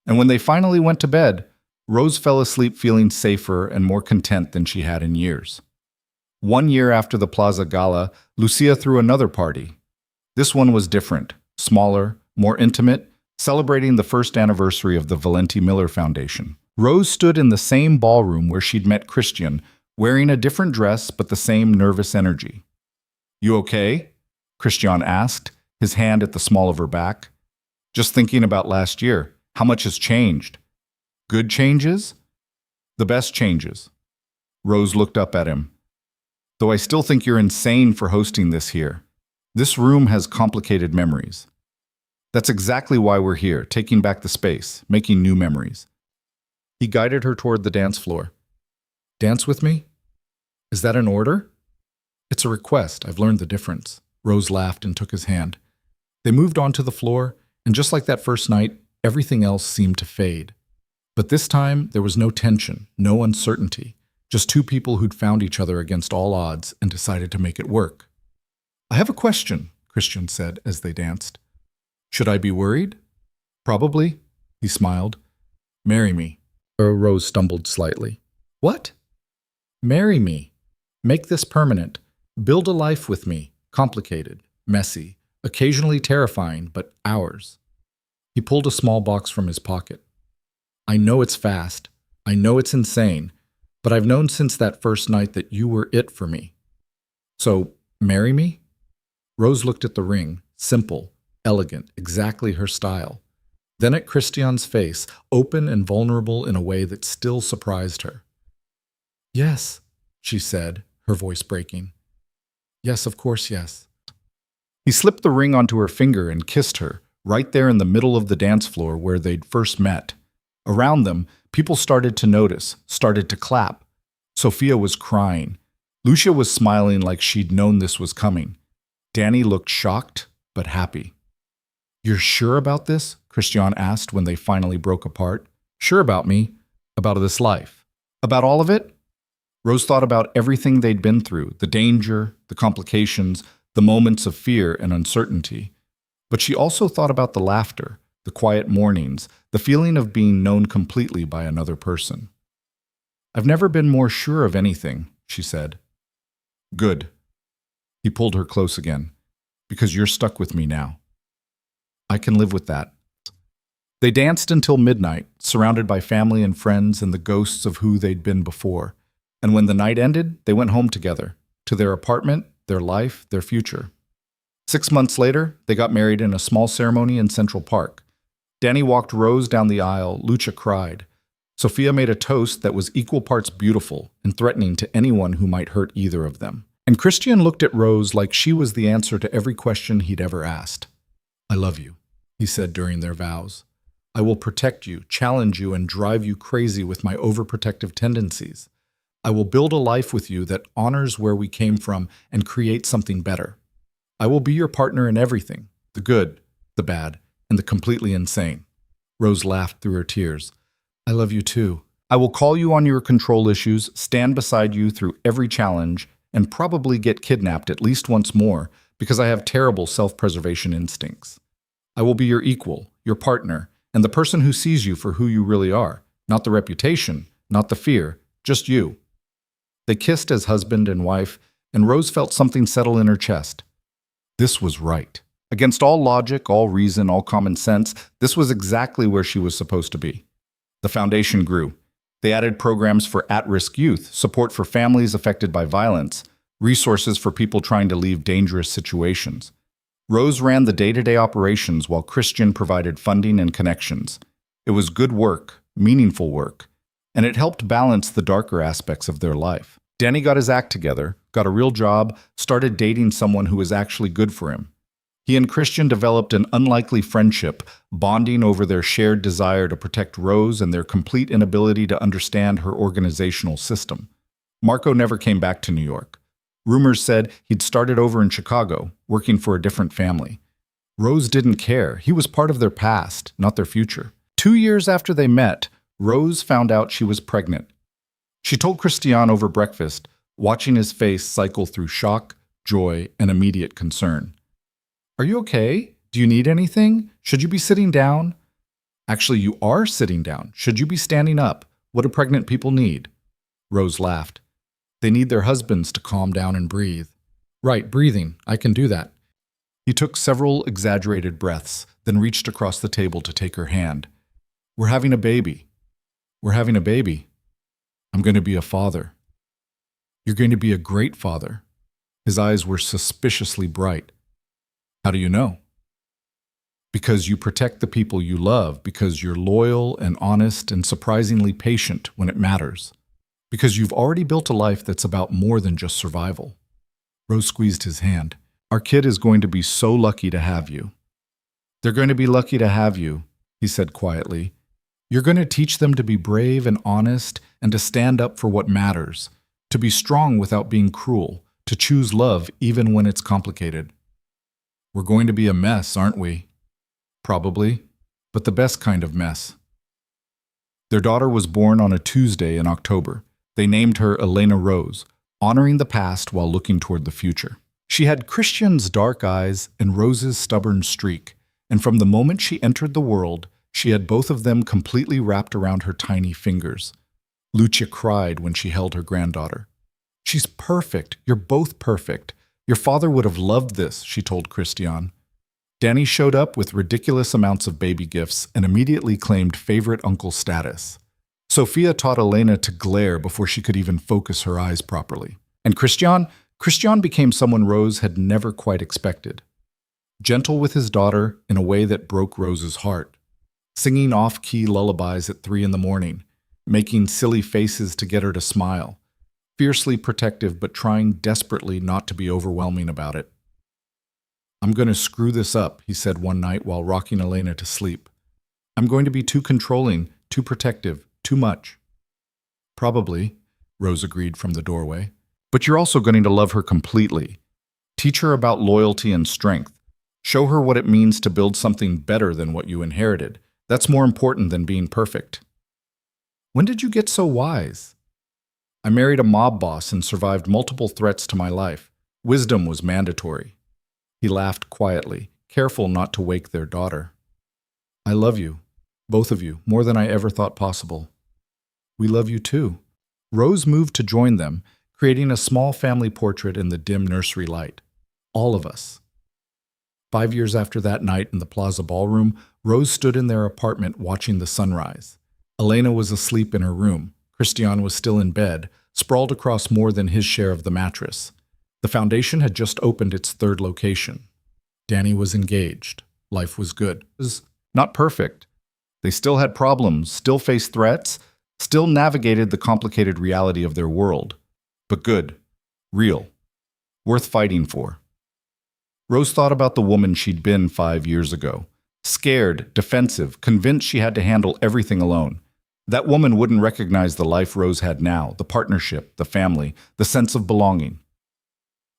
And when they finally went to bed, Rose fell asleep feeling safer and more content than she had in years. 1 year after the Plaza Gala, Lucia threw another party. This one was different, smaller, more intimate, celebrating the first anniversary of the Valente Miller Foundation. Rose stood in the same ballroom where she'd met Christian, wearing a different dress but the same nervous energy. "You okay?" Christian asked, his hand at the small of her back. "Just thinking about last year. How much has changed?" "Good changes?" "The best changes." Rose looked up at him. "Though I still think you're insane for hosting this here. This room has complicated memories. That's exactly why we're here, taking back the space, making new memories." He guided her toward the dance floor. "Dance with me? Is that an order?" "It's a request. I've learned the difference." Rose laughed and took his hand. They moved onto the floor, and just like that first night, everything else seemed to fade. But this time, there was no tension, no uncertainty. Just two people who'd found each other against all odds and decided to make it work. "I have a question," Christian said as they danced. "Should I be worried?" Probably, he smiled. Marry me. Rose stumbled slightly. What? Marry me. Make this permanent. Build a life with me. Complicated, messy, occasionally terrifying, but ours. He pulled a small box from his pocket. I know it's fast. I know it's insane. But I've known since that first night that you were it for me. So, marry me? Rose looked at the ring, simple, elegant, exactly her style. Then at Christian's face, open and vulnerable in a way that still surprised her. Yes, she said, her voice breaking. Yes, of course, yes. He slipped the ring onto her finger and kissed her, right there in the middle of the dance floor where they'd first met. Around them, people started to notice, started to clap. Sophia was crying. Lucia was smiling like she'd known this was coming. Danny looked shocked, but happy. You're sure about this? Christian asked when they finally broke apart. Sure about me? About this life? About all of it? Rose thought about everything they'd been through, the danger, the complications, the moments of fear and uncertainty. But she also thought about the laughter, the quiet mornings, the feeling of being known completely by another person. I've never been more sure of anything, she said. Good. He pulled her close again. Because you're stuck with me now. I can live with that. They danced until midnight, surrounded by family and friends and the ghosts of who they'd been before. And when the night ended, they went home together, to their apartment, their life, their future. 6 months later, they got married in a small ceremony in Central Park. Danny walked Rose down the aisle, Lucia cried. Sophia made a toast that was equal parts beautiful and threatening to anyone who might hurt either of them. And Christian looked at Rose like she was the answer to every question he'd ever asked. I love you, he said during their vows. I will protect you, challenge you, and drive you crazy with my overprotective tendencies. I will build a life with you that honors where we came from and create something better. I will be your partner in everything, the good, the bad, and the completely insane. Rose laughed through her tears. I love you too. I will call you on your control issues, stand beside you through every challenge, and probably get kidnapped at least once more because I have terrible self-preservation instincts. I will be your equal, your partner, and the person who sees you for who you really are, not the reputation, not the fear, just you. They kissed as husband and wife, and Rose felt something settle in her chest. This was right. Against all logic, all reason, all common sense, this was exactly where she was supposed to be. The foundation grew. They added programs for at-risk youth, support for families affected by violence, resources for people trying to leave dangerous situations. Rose ran the day-to-day operations while Christian provided funding and connections. It was good work, meaningful work, and it helped balance the darker aspects of their life. Danny got his act together, got a real job, started dating someone who was actually good for him. He and Christian developed an unlikely friendship, bonding over their shared desire to protect Rose and their complete inability to understand her organizational system. Marco never came back to New York. Rumors said he'd started over in Chicago, working for a different family. Rose didn't care. He was part of their past, not their future. 2 years after they met, Rose found out she was pregnant. She told Christian over breakfast, watching his face cycle through shock, joy, and immediate concern. Are you okay? Do you need anything? Should you be sitting down? Actually, you are sitting down. Should you be standing up? What do pregnant people need? Rose laughed. They need their husbands to calm down and breathe. Right, breathing. I can do that. He took several exaggerated breaths, then reached across the table to take her hand. We're having a baby. We're having a baby. I'm going to be a father. You're going to be a great father. His eyes were suspiciously bright. How do you know? Because you protect the people you love, because you're loyal and honest and surprisingly patient when it matters. Because you've already built a life that's about more than just survival. Rose squeezed his hand. Our kid is going to be so lucky to have you. They're going to be lucky to have you, he said quietly. You're going to teach them to be brave and honest and to stand up for what matters, to be strong without being cruel, to choose love even when it's complicated. We're going to be a mess, aren't we? Probably, but the best kind of mess. Their daughter was born on a Tuesday in October. They named her Elena Rose, honoring the past while looking toward the future. She had Christian's dark eyes and Rose's stubborn streak, and from the moment she entered the world, She had both of them completely wrapped around her tiny fingers. Lucia cried when she held her granddaughter. "She's perfect. You're both perfect. Your father would have loved this," she told Christian. Danny showed up with ridiculous amounts of baby gifts and immediately claimed favorite uncle status. Sophia taught Elena to glare before she could even focus her eyes properly. And Christian became someone Rose had never quite expected. Gentle with his daughter in a way that broke Rose's heart. Singing off-key lullabies at 3 in the morning, making silly faces to get her to smile. Fiercely protective but trying desperately not to be overwhelming about it. "I'm going to screw this up," he said one night while rocking Elena to sleep. "I'm going to be too controlling, too protective, too much." "Probably," Rose agreed from the doorway. "But you're also going to love her completely. Teach her about loyalty and strength. Show her what it means to build something better than what you inherited. That's more important than being perfect." "When did you get so wise?" "I married a mob boss and survived multiple threats to my life. Wisdom was mandatory." He laughed quietly, careful not to wake their daughter. "I love you, both of you, more than I ever thought possible." "We love you too." Rose moved to join them, creating a small family portrait in the dim nursery light. All of us. 5 years after that night in the Plaza Ballroom, Rose stood in their apartment watching the sunrise. Elena was asleep in her room. Christian was still in bed, sprawled across more than his share of the mattress. The foundation had just opened its 3rd location. Danny was engaged. Life was good. It was not perfect. They still had problems, still faced threats, still navigated the complicated reality of their world. But good. Real. Worth fighting for. Rose thought about the woman she'd been 5 years ago. Scared, defensive, convinced she had to handle everything alone. That woman wouldn't recognize the life Rose had now, the partnership, the family, the sense of belonging.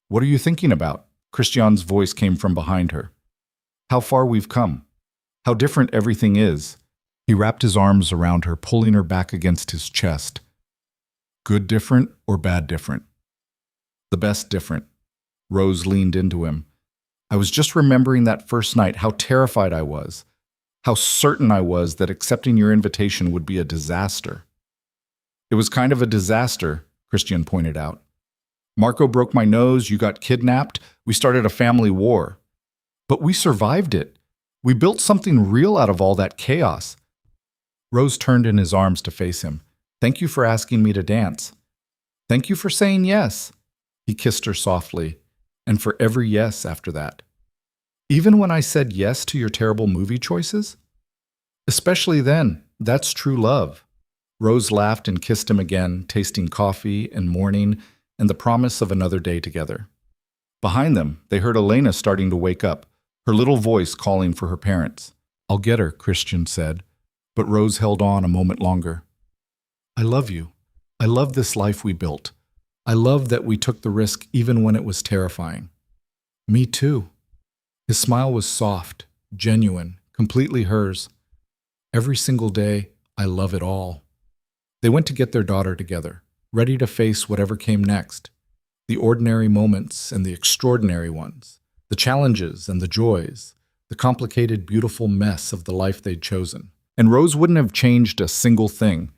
"What are you thinking about?" Christian's voice came from behind her. "How far we've come. How different everything is." He wrapped his arms around her, pulling her back against his chest. "Good different or bad different?" "The best different." Rose leaned into him. "I was just remembering that first night, how terrified I was. How certain I was that accepting your invitation would be a disaster." "It was kind of a disaster," Christian pointed out. "Marco broke my nose, you got kidnapped, we started a family war. But we survived it. We built something real out of all that chaos." Rose turned in his arms to face him. "Thank you for asking me to dance." "Thank you for saying yes." He kissed her softly, and for every yes after that. "Even when I said yes to your terrible movie choices?" "Especially then. That's true love." Rose laughed and kissed him again, tasting coffee and morning and the promise of another day together. Behind them, they heard Elena starting to wake up, her little voice calling for her parents. "I'll get her," Christian said, but Rose held on a moment longer. "I love you. I love this life we built. I love that we took the risk even when it was terrifying." "Me too." His smile was soft, genuine, completely hers. "Every single day, I love it all." They went to get their daughter together, ready to face whatever came next. The ordinary moments and the extraordinary ones, the challenges and the joys, the complicated, beautiful mess of the life they'd chosen. And Rose wouldn't have changed a single thing.